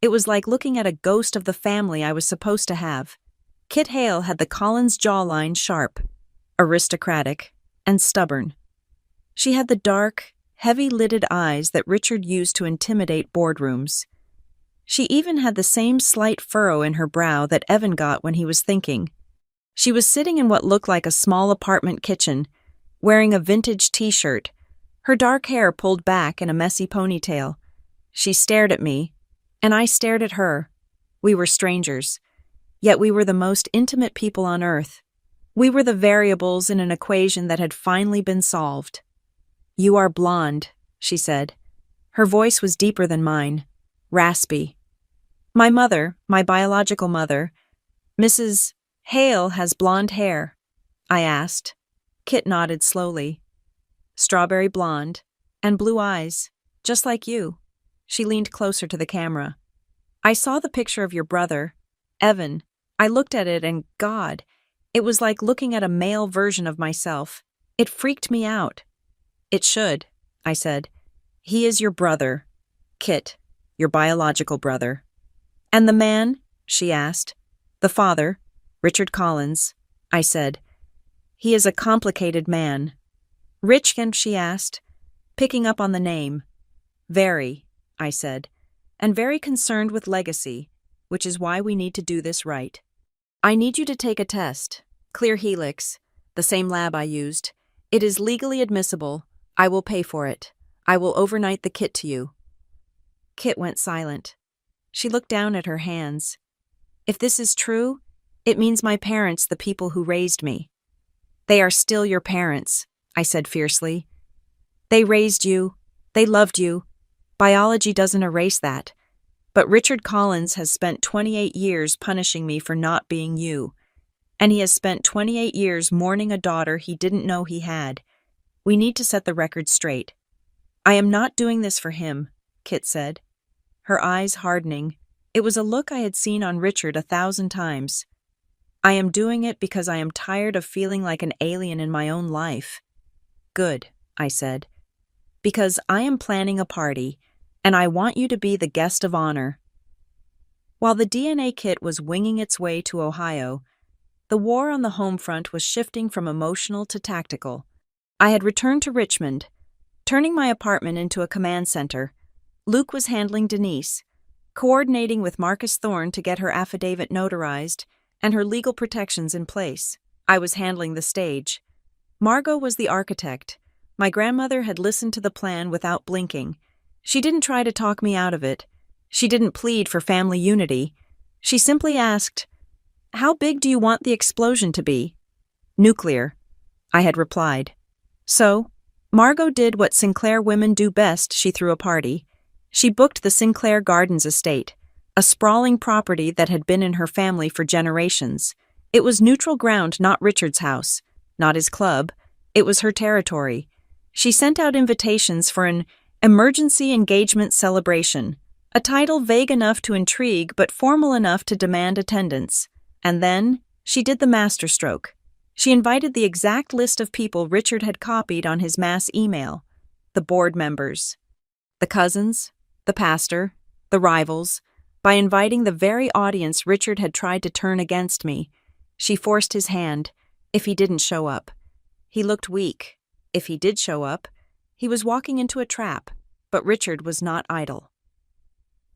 It was like looking at a ghost of the family I was supposed to have. Kit Hale had the Collins jawline sharp, aristocratic, and stubborn. She had the dark, heavy-lidded eyes that Richard used to intimidate boardrooms. She even had the same slight furrow in her brow that Evan got when he was thinking. She was sitting in what looked like a small apartment kitchen, wearing a vintage t-shirt, her dark hair pulled back in a messy ponytail. She stared at me, and I stared at her. We were strangers, yet we were the most intimate people on earth. We were the variables in an equation that had finally been solved. "You are blonde," she said. Her voice was deeper than mine, raspy. "My mother, my biological mother, Mrs. Hale, has blonde hair," I asked. Kit nodded slowly. "Strawberry blonde, and blue eyes, just like you." She leaned closer to the camera. "I saw the picture of your brother, Evan. I looked at it and, God, it was like looking at a male version of myself. It freaked me out." "It should," I said. "He is your brother, Kit, your biological brother." "And the man?" she asked. "The father, Richard Collins," I said. "He is a complicated man." "Rich?" she asked, picking up on the name. "Very," I said, "and very concerned with legacy, which is why we need to do this right. I need you to take a test, Clear Helix, the same lab I used. It is legally admissible. I will pay for it. I will overnight the kit to you. Kit went silent. She looked down at her hands. If this is true, it means my parents, the people who raised me. They are still your parents, I said fiercely. They raised you. They loved you. Biology doesn't erase that. But Richard Collins has spent 28 years punishing me for not being you. And he has spent 28 years mourning a daughter he didn't know he had. We need to set the record straight. I am not doing this for him, Kit said. Her eyes hardening. It was a look I had seen on Richard 1,000 times. I am doing it because I am tired of feeling like an alien in my own life. Good, I said. Because I am planning a party, and I want you to be the guest of honor. While the DNA kit was winging its way to Ohio, the war on the home front was shifting from emotional to tactical. I had returned to Richmond, turning my apartment into a command center. Luke was handling Denise, coordinating with Marcus Thorne to get her affidavit notarized and her legal protections in place. I was handling the stage. Margot was the architect. My grandmother had listened to the plan without blinking. She didn't try to talk me out of it. She didn't plead for family unity. She simply asked, "How big do you want the explosion to be?" "Nuclear," I had replied. So, Margot did what Sinclair women do best. She threw a party. She booked the Sinclair Gardens estate, a sprawling property that had been in her family for generations. It was neutral ground, not Richard's house, not his club. It was her territory. She sent out invitations for an emergency engagement celebration, a title vague enough to intrigue but formal enough to demand attendance. And then, she did the masterstroke. She invited the exact list of people Richard had copied on his mass email. The board members, the cousins, the pastor, the rivals. By inviting the very audience Richard had tried to turn against me, she forced his hand, if he didn't show up. He looked weak. If he did show up, he was walking into a trap, but Richard was not idle.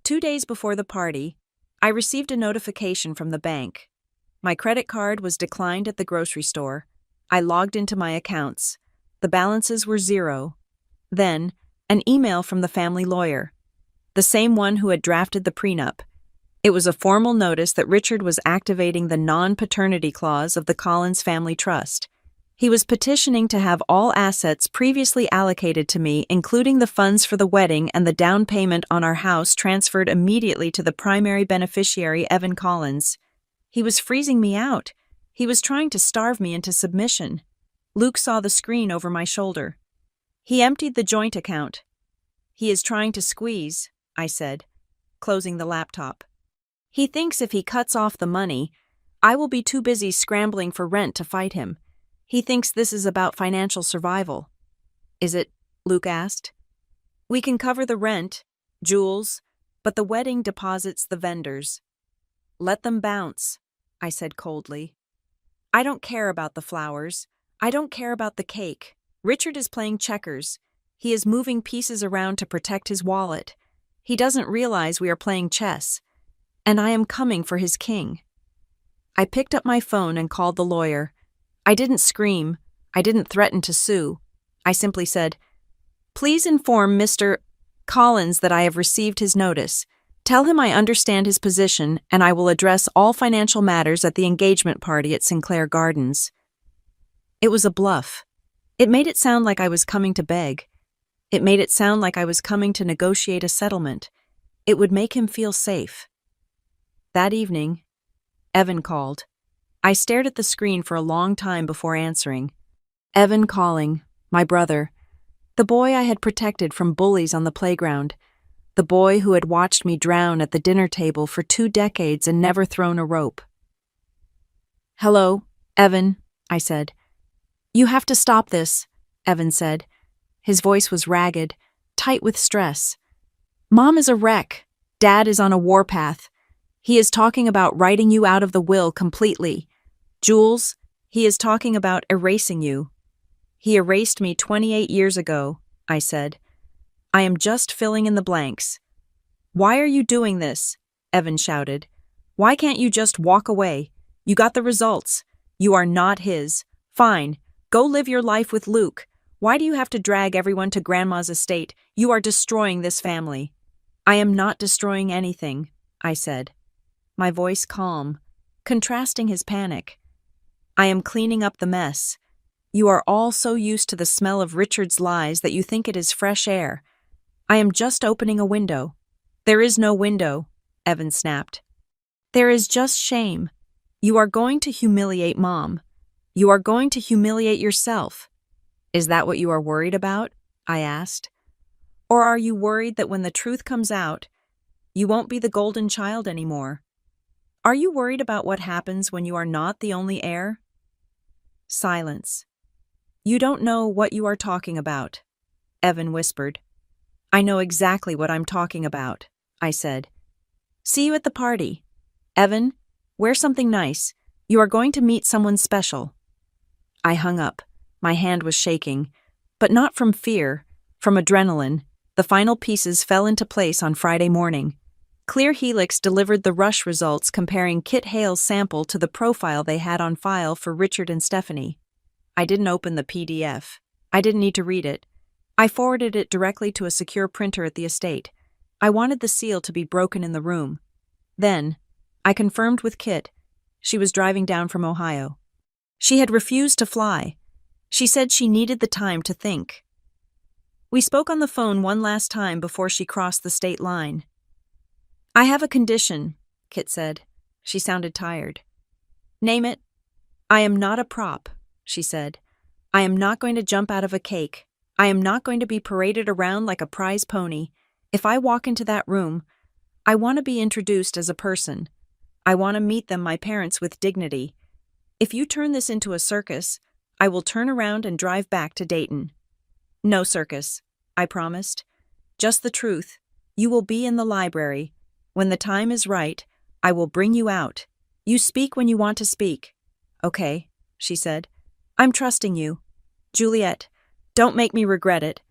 2 days before the party, I received a notification from the bank. My credit card was declined at the grocery store. I logged into my accounts. The balances were 0. Then, an email from the family lawyer, the same one who had drafted the prenup. It was a formal notice that Richard was activating the non-paternity clause of the Collins Family Trust. He was petitioning to have all assets previously allocated to me, including the funds for the wedding and the down payment on our house, transferred immediately to the primary beneficiary, Evan Collins. He was freezing me out. He was trying to starve me into submission. Luke saw the screen over my shoulder. He emptied the joint account. He is trying to squeeze, I said, closing the laptop. He thinks if he cuts off the money, I will be too busy scrambling for rent to fight him. He thinks this is about financial survival. Is it? Luke asked. We can cover the rent, Jules, but the wedding deposits the vendors. Let them bounce, I said coldly. I don't care about the flowers. I don't care about the cake. Richard is playing checkers. He is moving pieces around to protect his wallet. He doesn't realize we are playing chess. And I am coming for his king. I picked up my phone and called the lawyer. I didn't scream. I didn't threaten to sue. I simply said, "Please inform Mr. Collins that I have received his notice. Tell him I understand his position and I will address all financial matters at the engagement party at Sinclair Gardens." It was a bluff. It made it sound like I was coming to beg. It made it sound like I was coming to negotiate a settlement. It would make him feel safe. That evening, Evan called. I stared at the screen for a long time before answering. Evan calling, my brother, the boy I had protected from bullies on the playground, the boy who had watched me drown at the dinner table for 2 decades and never thrown a rope. "Hello, Evan," I said. "You have to stop this," Evan said. His voice was ragged, tight with stress. "Mom is a wreck. Dad is on a warpath. He is talking about writing you out of the will completely. Jules, he is talking about erasing you." "He erased me 28 years ago," I said. "I am just filling in the blanks." "Why are you doing this?" Evan shouted. "Why can't you just walk away? You got the results. You are not his. Fine. Go live your life with Luke. Why do you have to drag everyone to Grandma's estate? You are destroying this family." "I am not destroying anything," I said, my voice calm, contrasting his panic. "I am cleaning up the mess. You are all so used to the smell of Richard's lies that you think it is fresh air. I am just opening a window." "There is no window," Evan snapped. "There is just shame. You are going to humiliate Mom. You are going to humiliate yourself." "Is that what you are worried about?" I asked. "Or are you worried that when the truth comes out, you won't be the golden child anymore? Are you worried about what happens when you are not the only heir?" Silence. "You don't know what you are talking about," Evan whispered. "I know exactly what I'm talking about," I said. "See you at the party. Evan, wear something nice. You are going to meet someone special." I hung up. My hand was shaking, but not from fear, from adrenaline. The final pieces fell into place on Friday morning. Clear Helix delivered the rush results comparing Kit Hale's sample to the profile they had on file for Richard and Stephanie. I didn't open the PDF. I didn't need to read it. I forwarded it directly to a secure printer at the estate. I wanted the seal to be broken in the room. Then, I confirmed with Kit. She was driving down from Ohio. She had refused to fly. She said she needed the time to think. We spoke on the phone one last time before she crossed the state line. "I have a condition," Kit said. She sounded tired. "Name it." "I am not a prop," she said. "I am not going to jump out of a cake. I am not going to be paraded around like a prize pony. If I walk into that room, I want to be introduced as a person. I want to meet them, my parents, with dignity. If you turn this into a circus, I will turn around and drive back to Dayton." "No circus," I promised. "Just the truth. You will be in the library. When the time is right, I will bring you out. You speak when you want to speak." "Okay," she said. "I'm trusting you. Juliet, don't make me regret it."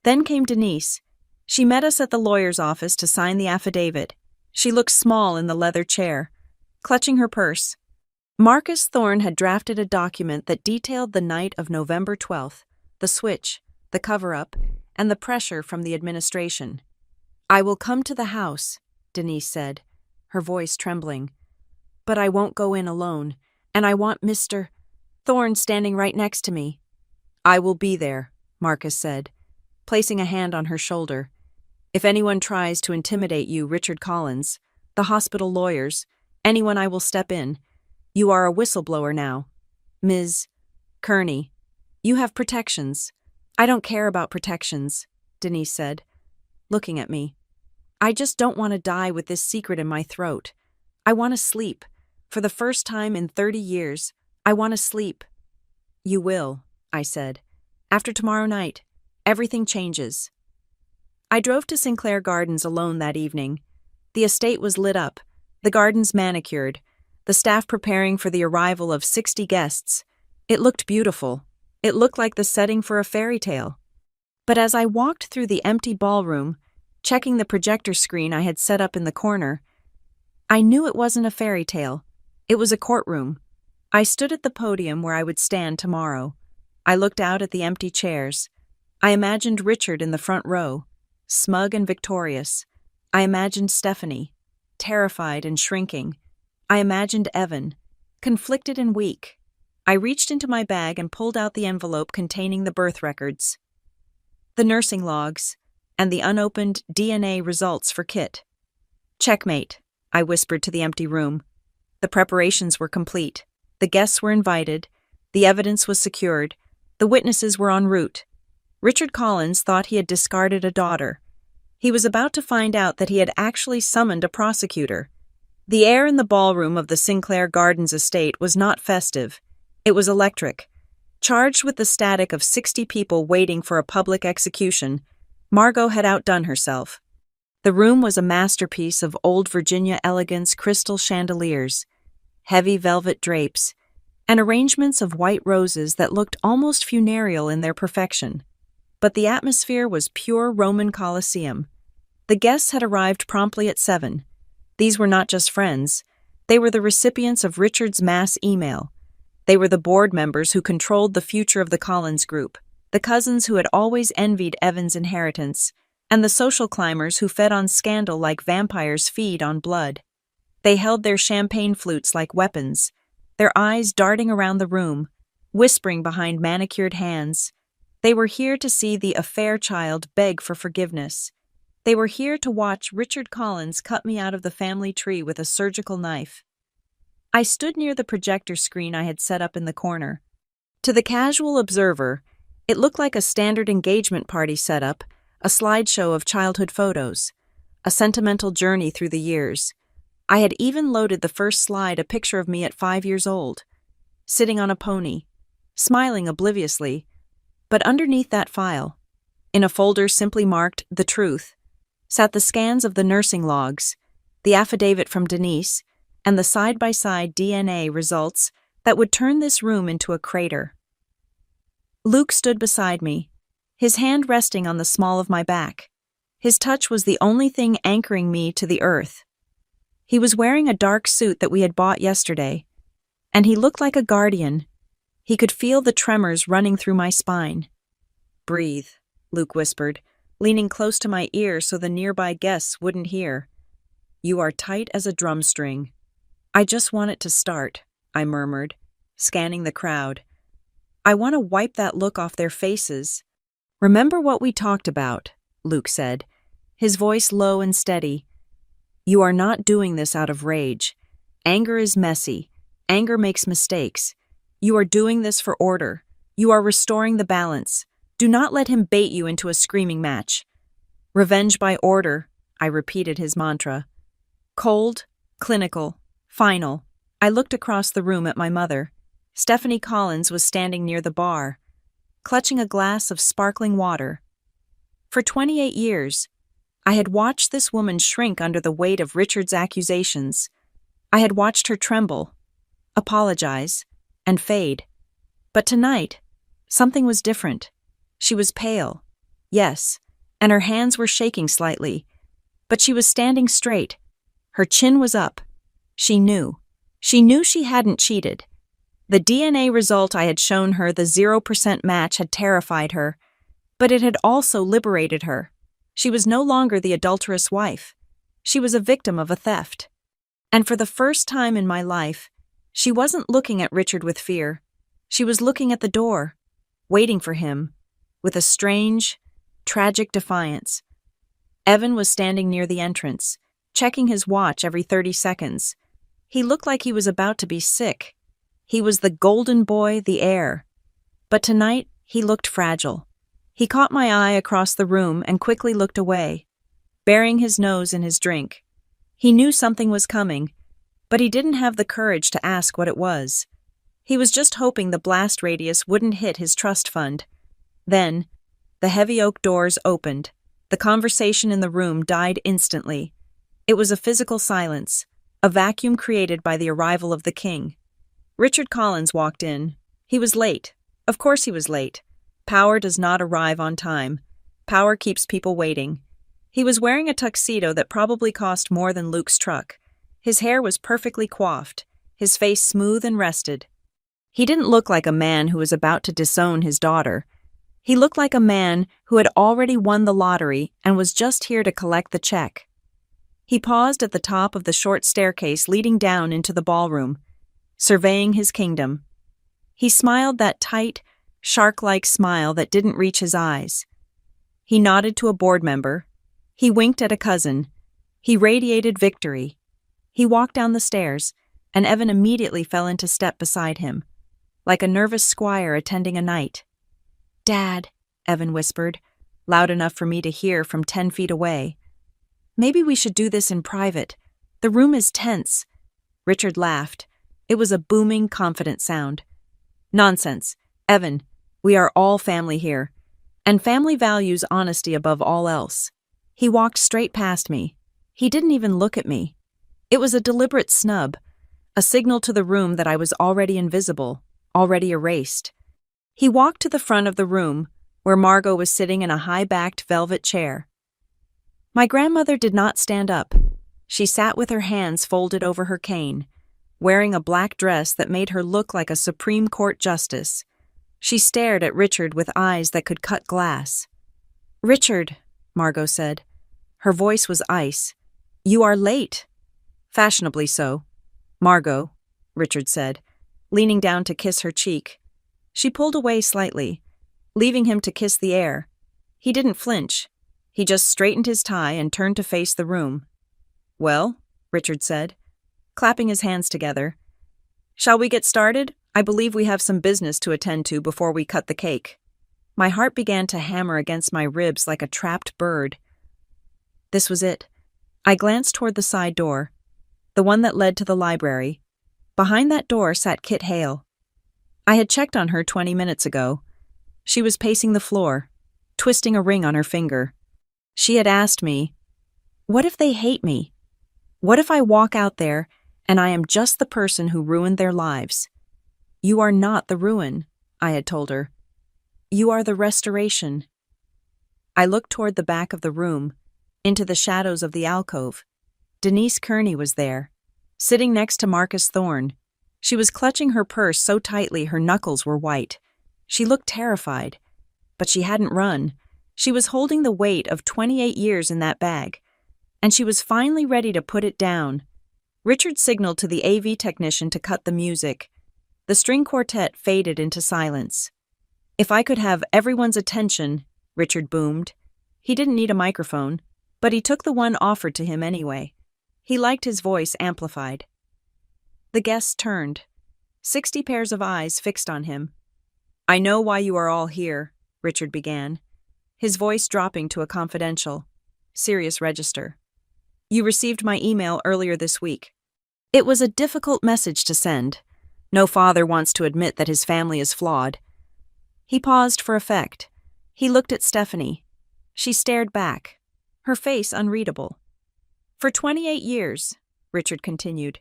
Then came Denise. She met us at the lawyer's office to sign the affidavit. She looked small in the leather chair, clutching her purse. Marcus Thorne had drafted a document that detailed the night of November 12th, the switch, the cover-up, and the pressure from the administration. "I will come to the house," Denise said, her voice trembling. "But I won't go in alone, and I want Mr. Thorne standing right next to me." "I will be there," Marcus said, placing a hand on her shoulder. "If anyone tries to intimidate you, Richard Collins, the hospital lawyers, anyone, I will step in. You are a whistleblower now. Ms. Kearney, you have protections." "I don't care about protections," Denise said, looking at me. "I just don't want to die with this secret in my throat. I want to sleep. For the first time in 30 years, I want to sleep." "You will," I said. "After tomorrow night, everything changes." I drove to Sinclair Gardens alone that evening. The estate was lit up, the gardens manicured, the staff preparing for the arrival of 60 guests. It looked beautiful. It looked like the setting for a fairy tale. But as I walked through the empty ballroom, checking the projector screen I had set up in the corner, I knew it wasn't a fairy tale. It was a courtroom. I stood at the podium where I would stand tomorrow. I looked out at the empty chairs. I imagined Richard in the front row, smug and victorious. I imagined Stephanie, terrified and shrinking. I imagined Evan, conflicted and weak. I reached into my bag and pulled out the envelope containing the birth records, the nursing logs, and the unopened DNA results for Kit. "Checkmate," I whispered to the empty room. The preparations were complete. The guests were invited. The evidence was secured. The witnesses were en route. Richard Collins thought he had discarded a daughter. He was about to find out that he had actually summoned a prosecutor. The air in the ballroom of the Sinclair Gardens estate was not festive. It was electric. Charged with the static of 60 people waiting for a public execution, Margot had outdone herself. The room was a masterpiece of old Virginia elegance crystal chandeliers, heavy velvet drapes, and arrangements of white roses that looked almost funereal in their perfection. But the atmosphere was pure Roman Colosseum. The guests had arrived promptly at 7. These were not just friends. They were the recipients of Richard's mass email. They were the board members who controlled the future of the Collins Group, the cousins who had always envied Evan's inheritance, and the social climbers who fed on scandal like vampires feed on blood. They held their champagne flutes like weapons, their eyes darting around the room, whispering behind manicured hands. They were here to see the affair child beg for forgiveness. They were here to watch Richard Collins cut me out of the family tree with a surgical knife. I stood near the projector screen I had set up in the corner. To the casual observer, it looked like a standard engagement party setup, a slideshow of childhood photos, a sentimental journey through the years. I had even loaded the first slide a picture of me at 5 years old, sitting on a pony, smiling obliviously, but underneath that file, in a folder simply marked "The Truth," sat the scans of the nursing logs, the affidavit from Denise, and the side-by-side DNA results that would turn this room into a crater. Luke stood beside me, his hand resting on the small of my back. His touch was the only thing anchoring me to the earth. He was wearing a dark suit that we had bought yesterday, and he looked like a guardian. He could feel the tremors running through my spine. "Breathe," Luke whispered, leaning close to my ear so the nearby guests wouldn't hear. "You are tight as a drum string." "I just want it to start," I murmured, scanning the crowd. "I want to wipe that look off their faces." "Remember what we talked about," Luke said, his voice low and steady. "You are not doing this out of rage. Anger is messy. Anger makes mistakes. You are doing this for order. You are restoring the balance. Do not let him bait you into a screaming match." "Revenge by order," I repeated his mantra. Cold, clinical, final. I looked across the room at my mother. Stephanie Collins was standing near the bar, clutching a glass of sparkling water. For 28 years, I had watched this woman shrink under the weight of Richard's accusations. I had watched her tremble, apologize, and fade. But tonight, something was different. She was pale, yes, and her hands were shaking slightly, but she was standing straight. Her chin was up. She knew. She knew she hadn't cheated. The DNA result I had shown her, the 0% match, had terrified her, but it had also liberated her. She was no longer the adulterous wife. She was a victim of a theft. And for the first time in my life, she wasn't looking at Richard with fear. She was looking at the door, waiting for him, with a strange, tragic defiance. Evan was standing near the entrance, checking his watch every 30 seconds. He looked like he was about to be sick. He was the golden boy, the heir. But tonight, he looked fragile. He caught my eye across the room and quickly looked away, burying his nose in his drink. He knew something was coming, but he didn't have the courage to ask what it was. He was just hoping the blast radius wouldn't hit his trust fund. Then, the heavy oak doors opened. The conversation in the room died instantly. It was a physical silence, a vacuum created by the arrival of the king. Richard Collins walked in. He was late. Of course he was late. Power does not arrive on time. Power keeps people waiting. He was wearing a tuxedo that probably cost more than Luke's truck. His hair was perfectly coiffed, his face smooth and rested. He didn't look like a man who was about to disown his daughter. He looked like a man who had already won the lottery and was just here to collect the check. He paused at the top of the short staircase leading down into the ballroom, surveying his kingdom. He smiled that tight, shark-like smile that didn't reach his eyes. He nodded to a board member. He winked at a cousin. He radiated victory. He walked down the stairs, and Evan immediately fell into step beside him, like a nervous squire attending a knight. "Dad," Evan whispered, loud enough for me to hear from 10 feet away. "Maybe we should do this in private. The room is tense." Richard laughed. It was a booming, confident sound. "Nonsense. Evan, we are all family here, and family values honesty above all else." He walked straight past me. He didn't even look at me. It was a deliberate snub, a signal to the room that I was already invisible, already erased. He walked to the front of the room, where Margot was sitting in a high-backed velvet chair. My grandmother did not stand up. She sat with her hands folded over her cane, wearing a black dress that made her look like a Supreme Court justice. She stared at Richard with eyes that could cut glass. "Richard," Margot said. Her voice was ice. "You are late." "Fashionably so." "Margot," Richard said, leaning down to kiss her cheek. She pulled away slightly, leaving him to kiss the air. He didn't flinch. He just straightened his tie and turned to face the room. "Well," Richard said, clapping his hands together. "Shall we get started? I believe we have some business to attend to before we cut the cake." My heart began to hammer against my ribs like a trapped bird. This was it. I glanced toward the side door, the one that led to the library. Behind that door sat Kit Hale. I had checked on her 20 minutes ago. She was pacing the floor, twisting a ring on her finger. She had asked me, "What if they hate me? What if I walk out there and I am just the person who ruined their lives?" "You are not the ruin," I had told her. "You are the restoration." I looked toward the back of the room, into the shadows of the alcove. Denise Kearney was there, sitting next to Marcus Thorne. She was clutching her purse so tightly her knuckles were white. She looked terrified, but she hadn't run. She was holding the weight of 28 years in that bag, and she was finally ready to put it down. Richard signaled to the AV technician to cut the music. The string quartet faded into silence. "If I could have everyone's attention," Richard boomed. He didn't need a microphone, but he took the one offered to him anyway. He liked his voice amplified. The guests turned, 60 pairs of eyes fixed on him. "I know why you are all here," Richard began, his voice dropping to a confidential, serious register. "You received my email earlier this week. It was a difficult message to send. No father wants to admit that his family is flawed." He paused for effect. He looked at Stephanie. She stared back, her face unreadable. "For 28 years," Richard continued,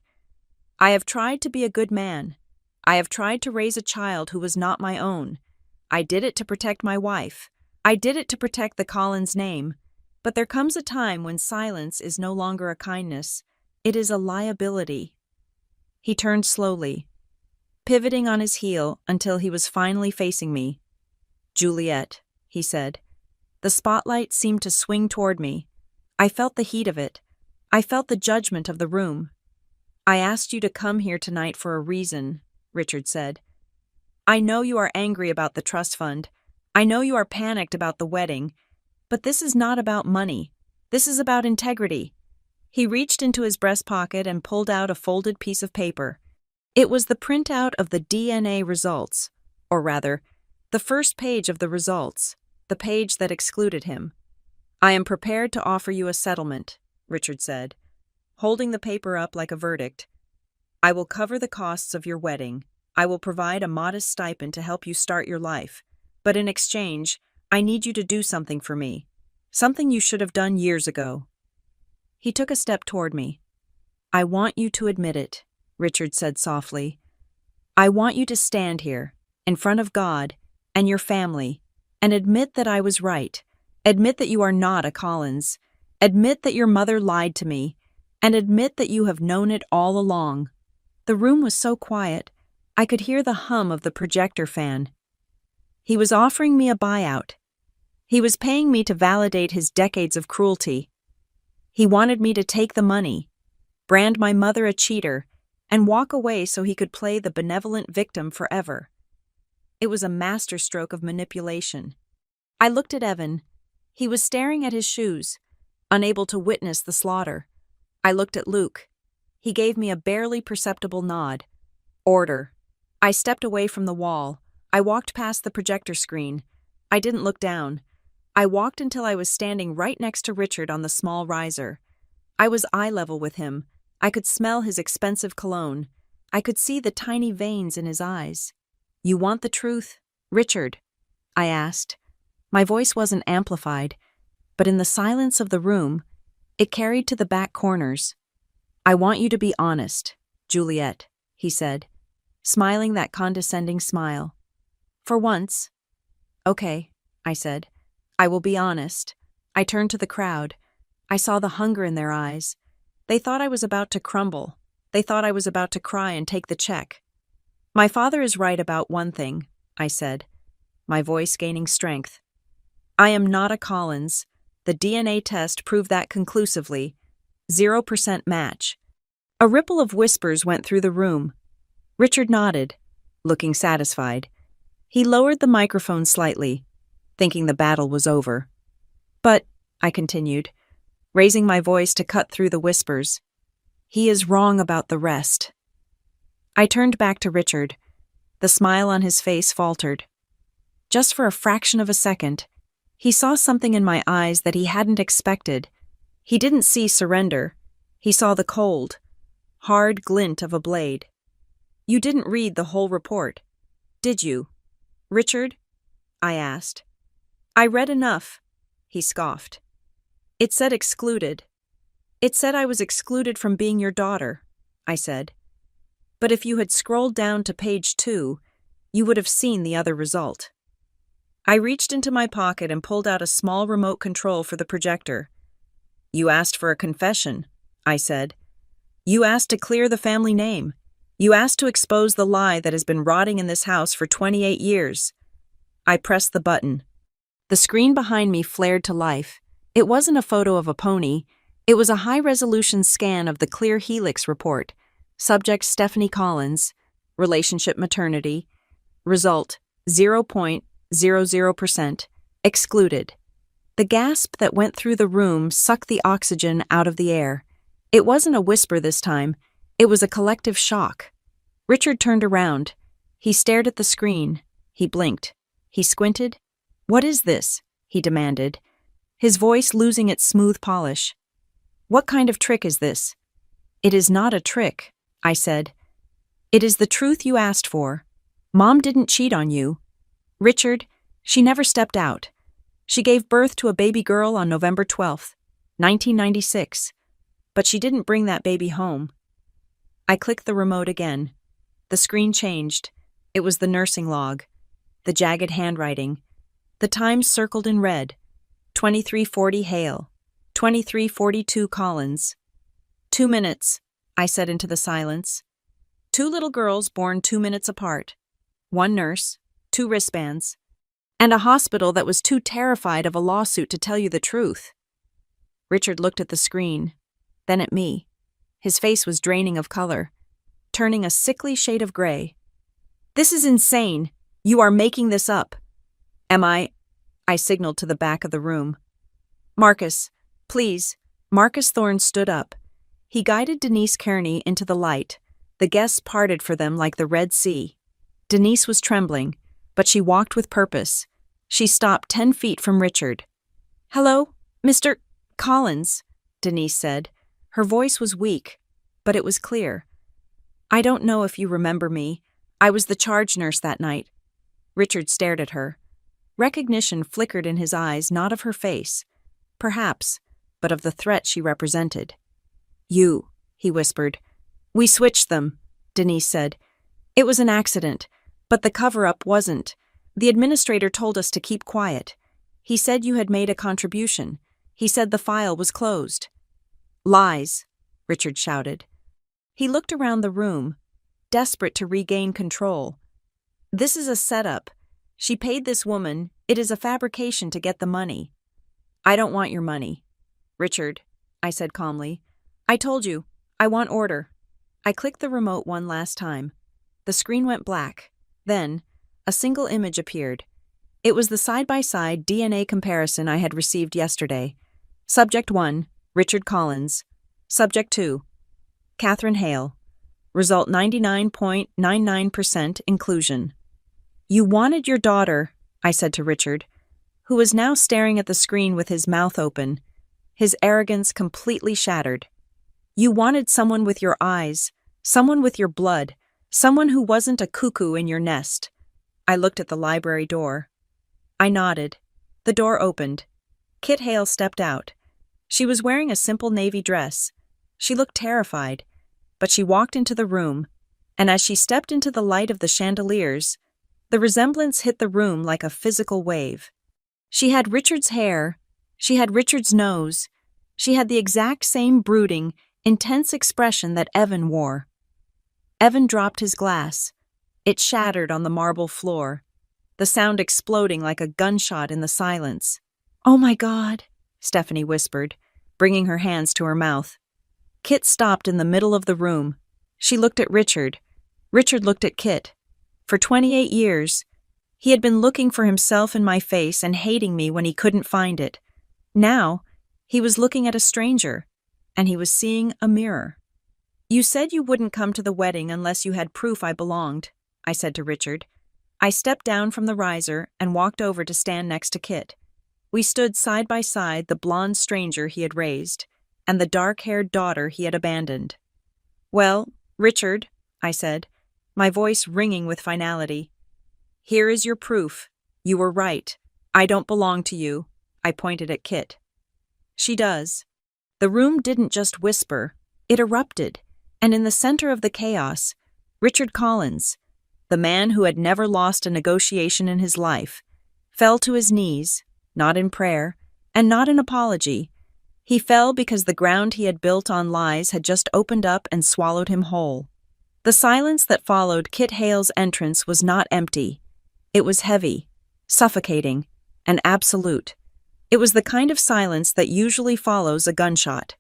"I have tried to be a good man. I have tried to raise a child who was not my own. I did it to protect my wife. I did it to protect the Collins name. But there comes a time when silence is no longer a kindness. It is a liability." He turned slowly, pivoting on his heel until he was finally facing me. "Juliet," he said. The spotlight seemed to swing toward me. I felt the heat of it. I felt the judgment of the room. "I asked you to come here tonight for a reason," Richard said. "I know you are angry about the trust fund. I know you are panicked about the wedding. But this is not about money. This is about integrity." He reached into his breast pocket and pulled out a folded piece of paper. It was the printout of the DNA results, or rather, the first page of the results, the page that excluded him. "I am prepared to offer you a settlement," Richard said, holding the paper up like a verdict. "I will cover the costs of your wedding. I will provide a modest stipend to help you start your life. But in exchange, I need you to do something for me. Something you should have done years ago." He took a step toward me. "I want you to admit it," Richard said softly. "I want you to stand here, in front of God and your family, and admit that I was right. Admit that you are not a Collins. Admit that your mother lied to me, and admit that you have known it all along." The room was so quiet, I could hear the hum of the projector fan. He was offering me a buyout. He was paying me to validate his decades of cruelty. He wanted me to take the money, brand my mother a cheater, and walk away so he could play the benevolent victim forever. It was a masterstroke of manipulation. I looked at Evan. He was staring at his shoes, unable to witness the slaughter. I looked at Luke. He gave me a barely perceptible nod. Order. I stepped away from the wall. I walked past the projector screen. I didn't look down. I walked until I was standing right next to Richard on the small riser. I was eye level with him. I could smell his expensive cologne. I could see the tiny veins in his eyes. "You want the truth, Richard?" I asked. My voice wasn't amplified, but in the silence of the room, it carried to the back corners. "I want you to be honest, Juliet," he said, smiling that condescending smile. "For once." "Okay," I said. "I will be honest." I turned to the crowd. I saw the hunger in their eyes. They thought I was about to crumble, They thought I was about to cry and take the check. My father is right about one thing, I said, my voice gaining strength. I am not a Collins. The DNA test proved that conclusively. 0% match. A ripple of whispers went through the room. Richard nodded, looking satisfied. He lowered the microphone slightly, thinking the battle was over. But, I continued, raising my voice to cut through the whispers, he is wrong about the rest. I turned back to Richard. The smile on his face faltered. Just for a fraction of a second, he saw something in my eyes that he hadn't expected. He didn't see surrender. He saw the cold, hard glint of a blade. You didn't read the whole report, did you, Richard? I asked. I read enough, he scoffed. It said excluded. It said I was excluded from being your daughter, I said. But if you had scrolled down to page 2, you would have seen the other result. I reached into my pocket and pulled out a small remote control for the projector. You asked for a confession, I said. You asked to clear the family name. You asked to expose the lie that has been rotting in this house for 28 years. I pressed the button. The screen behind me flared to life. It wasn't a photo of a pony. It was a high-resolution scan of the Clear Helix report. Subject Stephanie Collins. Relationship maternity. Result 0.00%. Excluded. The gasp that went through the room sucked the oxygen out of the air. It wasn't a whisper this time. It was a collective shock. Richard turned around. He stared at the screen. He blinked. He squinted. What is this? He demanded, his voice losing its smooth polish. What kind of trick is this? It is not a trick, I said. It is the truth you asked for. Mom didn't cheat on you. Richard, she never stepped out. She gave birth to a baby girl on November 12th, 1996. But she didn't bring that baby home. I clicked the remote again. The screen changed. It was the nursing log. The jagged handwriting. The times circled in red. 2340 Hale. 2342 Collins. 2 minutes, I said into the silence. 2 little girls born 2 minutes apart. 1 nurse, 2 wristbands, and a hospital that was too terrified of a lawsuit to tell you the truth. Richard looked at the screen, then at me. His face was draining of color, turning a sickly shade of gray. This is insane. You are making this up. Am I? I signaled to the back of the room. Marcus, please. Marcus Thorne stood up. He guided Denise Kearney into the light. The guests parted for them like the Red Sea. Denise was trembling, but she walked with purpose. She stopped 10 feet from Richard. Hello, Mr. Collins, Denise said. Her voice was weak, but it was clear. I don't know if you remember me. I was the charge nurse that night. Richard stared at her. Recognition flickered in his eyes, not of her face, perhaps, but of the threat she represented. You, he whispered. We switched them, Denise said. It was an accident, but the cover-up wasn't. The administrator told us to keep quiet. He said you had made a contribution. He said the file was closed. Lies, Richard shouted. He looked around the room, desperate to regain control. This is a setup. She paid this woman. It is a fabrication to get the money. I don't want your money. Richard, I said calmly. I told you. I want order. I clicked the remote one last time. The screen went black. Then, a single image appeared. It was the side-by-side DNA comparison I had received yesterday. Subject 1, Richard Collins. Subject 2, Catherine Hale. Result 99.99% inclusion. You wanted your daughter, I said to Richard, who was now staring at the screen with his mouth open, his arrogance completely shattered. You wanted someone with your eyes, someone with your blood, someone who wasn't a cuckoo in your nest. I looked at the library door. I nodded. The door opened. Kit Hale stepped out. She was wearing a simple navy dress. She looked terrified, but she walked into the room, and as she stepped into the light of the chandeliers, the resemblance hit the room like a physical wave. She had Richard's hair. She had Richard's nose. She had the exact same brooding, intense expression that Evan wore. Evan dropped his glass. It shattered on the marble floor, the sound exploding like a gunshot in the silence. "Oh my God," Stephanie whispered, bringing her hands to her mouth. Kit stopped in the middle of the room. She looked at Richard. Richard looked at Kit. For 28 years, he had been looking for himself in my face and hating me when he couldn't find it. Now, he was looking at a stranger, and he was seeing a mirror. "You said you wouldn't come to the wedding unless you had proof I belonged," I said to Richard. I stepped down from the riser and walked over to stand next to Kit. We stood side by side, the blonde stranger he had raised, and the dark-haired daughter he had abandoned. "Well, Richard," I said, my voice ringing with finality, "here is your proof. You were right. I don't belong to you." I pointed at Kit. "She does." The room didn't just whisper, it erupted, and in the center of the chaos, Richard Collins, the man who had never lost a negotiation in his life, fell to his knees, not in prayer, and not in apology. He fell because the ground he had built on lies had just opened up and swallowed him whole. The silence that followed Kit Hale's entrance was not empty. It was heavy, suffocating, and absolute. It was the kind of silence that usually follows a gunshot.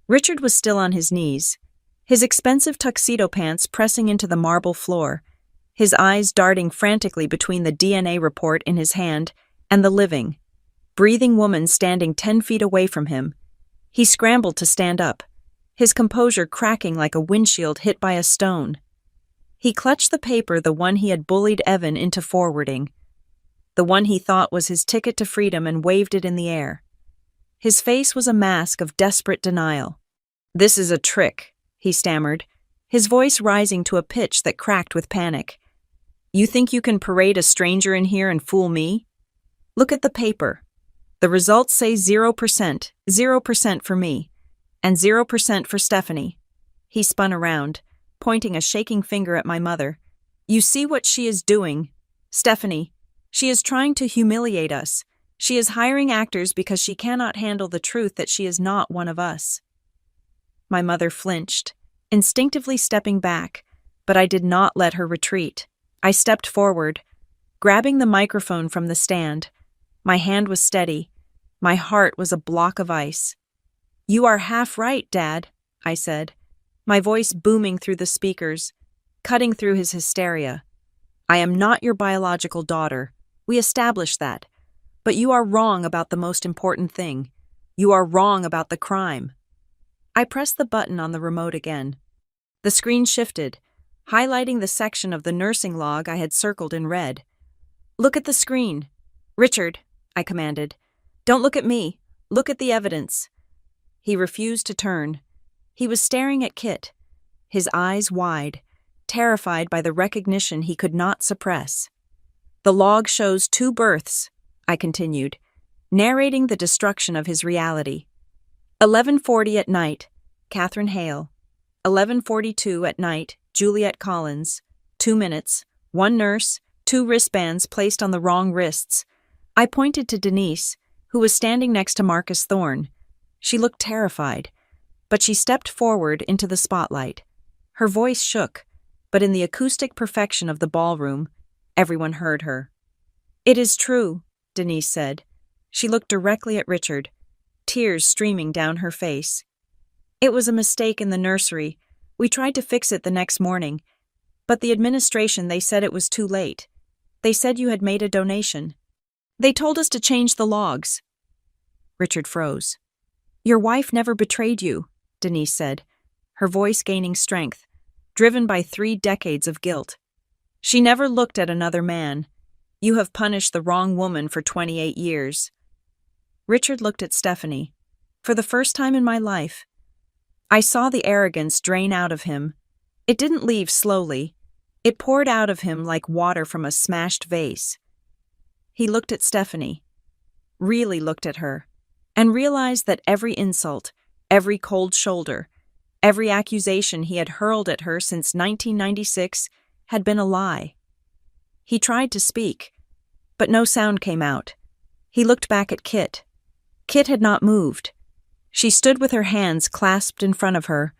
Richard was still on his knees, his expensive tuxedo pants pressing into the marble floor, his eyes darting frantically between the DNA report in his hand and the living, breathing woman standing 10 feet away from him. He scrambled to stand up, his composure cracking like a windshield hit by a stone. He clutched the paper, the one he had bullied Evan into forwarding, the one he thought was his ticket to freedom, and waved it in the air. His face was a mask of desperate denial. "This is a trick," he stammered, his voice rising to a pitch that cracked with panic. "You think you can parade a stranger in here and fool me? Look at the paper. The results say 0%, 0% for me, and 0% for Stephanie." He spun around, pointing a shaking finger at my mother. "You see what she is doing, Stephanie? She is trying to humiliate us. She is hiring actors because she cannot handle the truth that she is not one of us." My mother flinched, instinctively stepping back, but I did not let her retreat. I stepped forward, grabbing the microphone from the stand. My hand was steady. My heart was a block of ice. "You are half right, Dad," I said, my voice booming through the speakers, cutting through his hysteria. "I am not your biological daughter. We established that. But you are wrong about the most important thing. You are wrong about the crime." I pressed the button on the remote again. The screen shifted, highlighting the section of the nursing log I had circled in red. "Look at the screen. Richard," I commanded. "Don't look at me. Look at the evidence." He refused to turn. He was staring at Kit, his eyes wide, terrified by the recognition he could not suppress. "The log shows 2 births," I continued, narrating the destruction of his reality. 11:40 at night, Catherine Hale. 11:42 at night, Juliet Collins. 2 minutes, 1 nurse, 2 wristbands placed on the wrong wrists. I pointed to Denise, who was standing next to Marcus Thorne. She looked terrified, but she stepped forward into the spotlight. Her voice shook, but in the acoustic perfection of the ballroom, everyone heard her. "It is true," Denise said. She looked directly at Richard, tears streaming down her face. "It was a mistake in the nursery. We tried to fix it the next morning, but the administration, they said it was too late. They said you had made a donation. They told us to change the logs." Richard froze. "Your wife never betrayed you," Denise said, her voice gaining strength, driven by 3 decades of guilt. "She never looked at another man. You have punished the wrong woman for 28 years. Richard looked at Stephanie. For the first time in my life, I saw the arrogance drain out of him. It didn't leave slowly. It poured out of him like water from a smashed vase. He looked at Stephanie, really looked at her, and realized that every insult, every cold shoulder, every accusation he had hurled at her since 1996 had been a lie. He tried to speak, but no sound came out. He looked back at Kit. Kit had not moved. She stood with her hands clasped in front of her,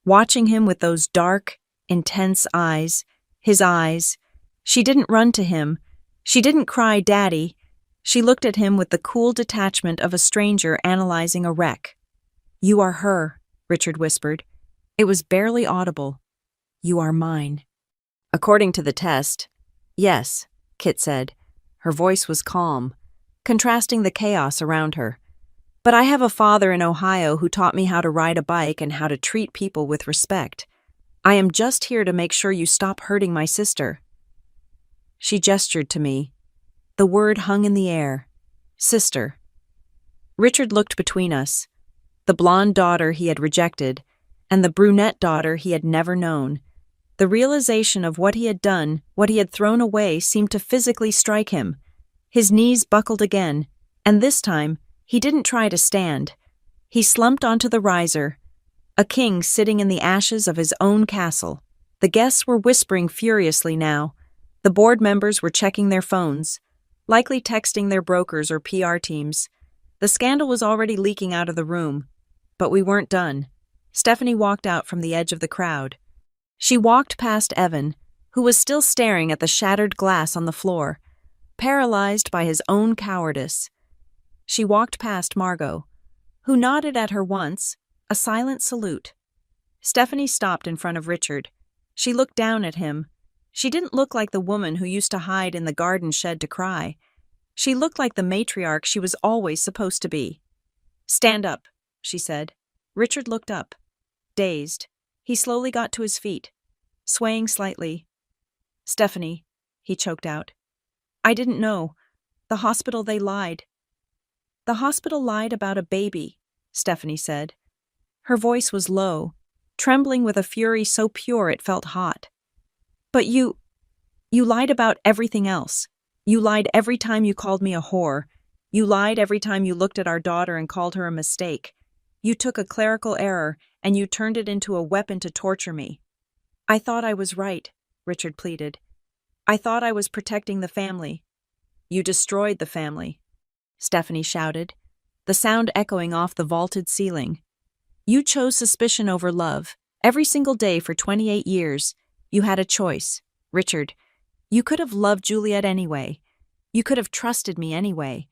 watching him with those dark, intense eyes, his eyes. She didn't run to him. She didn't cry, "Daddy." She looked at him with the cool detachment of a stranger analyzing a wreck. "You are her," Richard whispered. It was barely audible. "You are mine." "According to the test, yes," Kit said. Her voice was calm, contrasting the chaos around her. "But I have a father in Ohio who taught me how to ride a bike and how to treat people with respect. I am just here to make sure you stop hurting my sister." She gestured to me. The word hung in the air. Sister. Richard looked between us. The blonde daughter he had rejected, and the brunette daughter he had never known. The realization of what he had done, what he had thrown away, seemed to physically strike him. His knees buckled again, and this time, he didn't try to stand. He slumped onto the riser, a king sitting in the ashes of his own castle. The guests were whispering furiously now. The board members were checking their phones, likely texting their brokers or PR teams. The scandal was already leaking out of the room. But we weren't done. Stephanie walked out from the edge of the crowd. She walked past Evan, who was still staring at the shattered glass on the floor, paralyzed by his own cowardice. She walked past Margot, who nodded at her once, a silent salute. Stephanie stopped in front of Richard. She looked down at him. She didn't look like the woman who used to hide in the garden shed to cry. She looked like the matriarch she was always supposed to be. "Stand up," she said. Richard looked up. Dazed, he slowly got to his feet, swaying slightly. "Stephanie," he choked out. "I didn't know. The hospital, they lied." "The hospital lied about a baby," Stephanie said. Her voice was low, trembling with a fury so pure it felt hot. "But you lied about everything else. You lied every time you called me a whore. You lied every time you looked at our daughter and called her a mistake. You took a clerical error and you turned it into a weapon to torture me." "I thought I was right," Richard pleaded. "I thought I was protecting the family." "You destroyed the family," Stephanie shouted, the sound echoing off the vaulted ceiling. "You chose suspicion over love. Every single day for 28 years. You had a choice, Richard. You could have loved Juliet anyway. You could have trusted me anyway.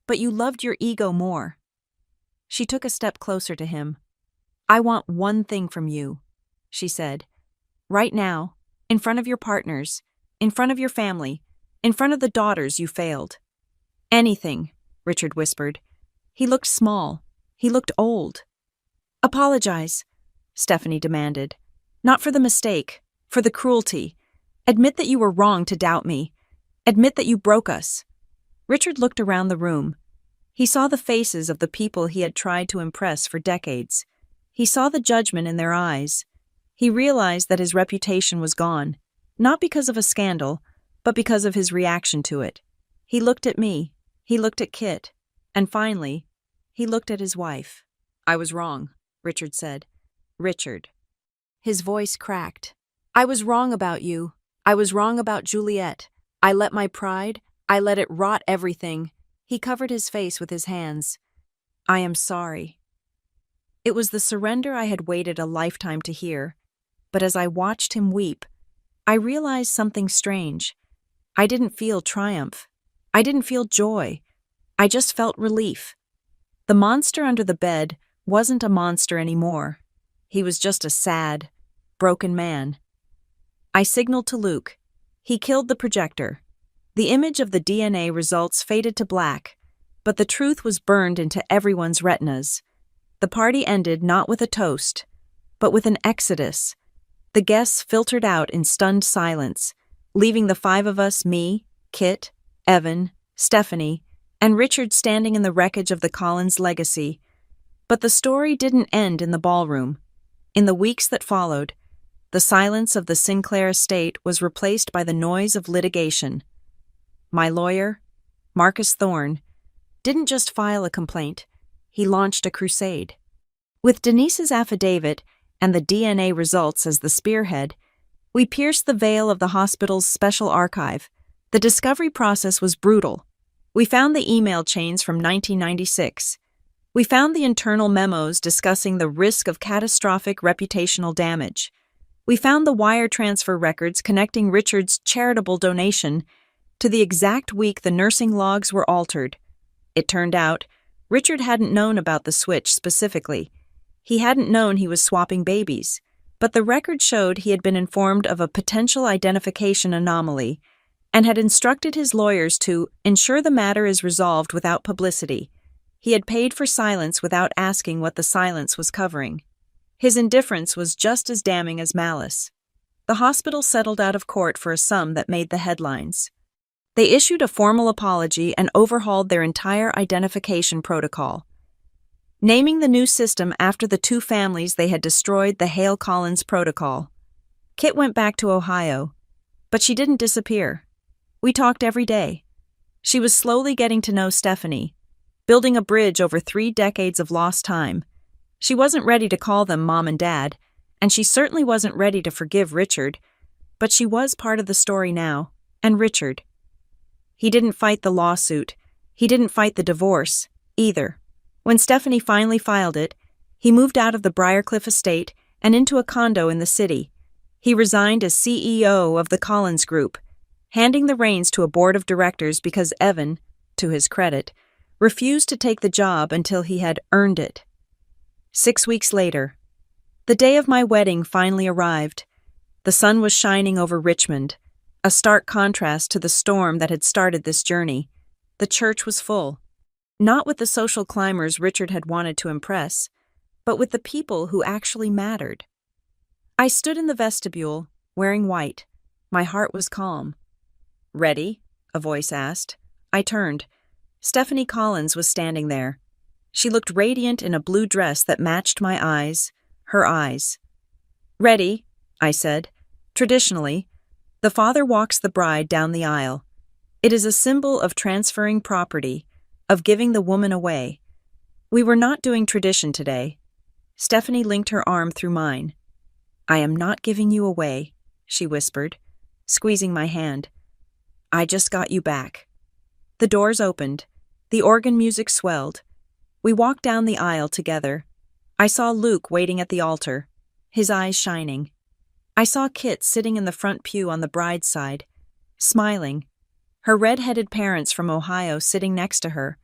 But you loved your ego more." She took a step closer to him. "I want one thing from you," she said. "Right now, in front of your partners, in front of your family, in front of the daughters you failed." "Anything," Richard whispered. He looked small. He looked old. "Apologize," Stephanie demanded. "Not for the mistake, for the cruelty. Admit that you were wrong to doubt me. Admit that you broke us." Richard looked around the room. He saw the faces of the people he had tried to impress for decades. He saw the judgment in their eyes. He realized that his reputation was gone, not because of a scandal, but because of his reaction to it. He looked at me. He looked at Kit. And finally, he looked at his wife. "I was wrong," Richard said. "Richard." His voice cracked. "I was wrong about you. I was wrong about Juliet. I let my pride, I let it rot everything." He covered his face with his hands. "I am sorry." It was the surrender I had waited a lifetime to hear. But as I watched him weep, I realized something strange. I didn't feel triumph. I didn't feel joy. I just felt relief. The monster under the bed wasn't a monster anymore. He was just a sad, broken man. I signaled to Luke. He killed the projector. The image of the DNA results faded to black, but the truth was burned into everyone's retinas. The party ended not with a toast, but with an exodus. The guests filtered out in stunned silence, leaving the five of us, me, Kit, Evan, Stephanie, and Richard standing in the wreckage of the Collins legacy. But the story didn't end in the ballroom. In the weeks that followed, the silence of the Sinclair estate was replaced by the noise of litigation. My lawyer, Marcus Thorne, didn't just file a complaint, he launched a crusade. With Denise's affidavit and the DNA results as the spearhead, we pierced the veil of the hospital's special archive. The discovery process was brutal. We found the email chains from 1996. We found the internal memos discussing the risk of catastrophic reputational damage. We found the wire transfer records connecting Richard's charitable donation to the exact week the nursing logs were altered. It turned out, Richard hadn't known about the switch specifically. He hadn't known he was swapping babies, but the record showed he had been informed of a potential identification anomaly and had instructed his lawyers to ensure the matter is resolved without publicity. He had paid for silence without asking what the silence was covering. His indifference was just as damning as malice. The hospital settled out of court for a sum that made the headlines. They issued a formal apology and overhauled their entire identification protocol, naming the new system after the two families they had destroyed the Hale Collins Protocol. Kit went back to Ohio, but she didn't disappear. We talked every day. She was slowly getting to know Stephanie, building a bridge over 3 decades of lost time. She wasn't ready to call them Mom and Dad, and she certainly wasn't ready to forgive Richard, but she was part of the story now, and Richard. He didn't fight the lawsuit. He didn't fight the divorce, either. When Stephanie finally filed it, he moved out of the Briarcliff estate and into a condo in the city. He resigned as CEO of the Collins Group, handing the reins to a board of directors because Evan, to his credit, refused to take the job until he had earned it. 6 weeks later, the day of my wedding finally arrived. The sun was shining over Richmond, a stark contrast to the storm that had started this journey. The church was full, not with the social climbers Richard had wanted to impress, but with the people who actually mattered. I stood in the vestibule, wearing white. My heart was calm. "Ready?" a voice asked. I turned. Stephanie Collins was standing there. She looked radiant in a blue dress that matched my eyes, her eyes. "Ready," I said. Traditionally, the father walks the bride down the aisle. It is a symbol of transferring property, of giving the woman away. We were not doing tradition today. Stephanie linked her arm through mine. "I am not giving you away," she whispered, squeezing my hand. "I just got you back." The doors opened. The organ music swelled. We walked down the aisle together. I saw Luke waiting at the altar, his eyes shining. I saw Kit sitting in the front pew on the bride's side, smiling, her red-headed parents from Ohio sitting next to her,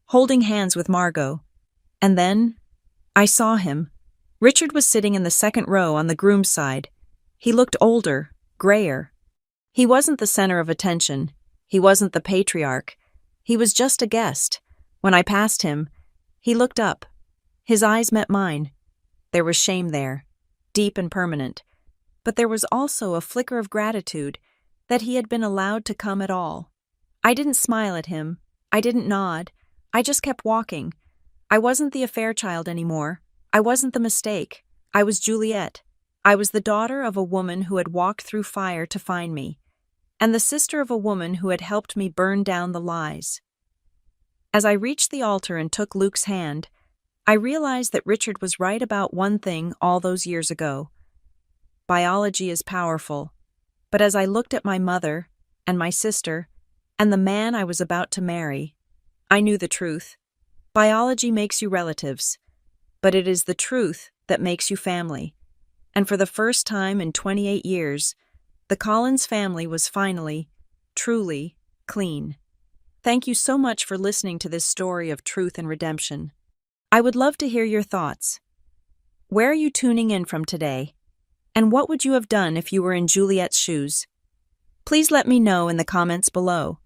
holding hands with Margot. And then, I saw him. Richard was sitting in the second row on the groom's side. He looked older, grayer. He wasn't the center of attention. He wasn't the patriarch. He was just a guest. When I passed him, he looked up. His eyes met mine. There was shame there, deep and permanent. But there was also a flicker of gratitude that he had been allowed to come at all. I didn't smile at him. I didn't nod. I just kept walking. I wasn't the affair child anymore. I wasn't the mistake. I was Juliet. I was the daughter of a woman who had walked through fire to find me, and the sister of a woman who had helped me burn down the lies. As I reached the altar and took Luke's hand, I realized that Richard was right about one thing all those years ago. Biology is powerful, but as I looked at my mother and my sister and the man I was about to marry, I knew the truth. Biology makes you relatives, but it is the truth that makes you family. And for the first time in 28 years, the Collins family was finally, truly, clean. Thank you so much for listening to this story of truth and redemption. I would love to hear your thoughts. Where are you tuning in from today? And what would you have done if you were in Juliet's shoes? Please let me know in the comments below.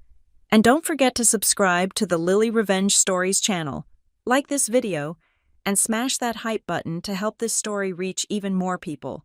And don't forget to subscribe to the Lily Revenge Stories channel, like this video, and smash that hype button to help this story reach even more people.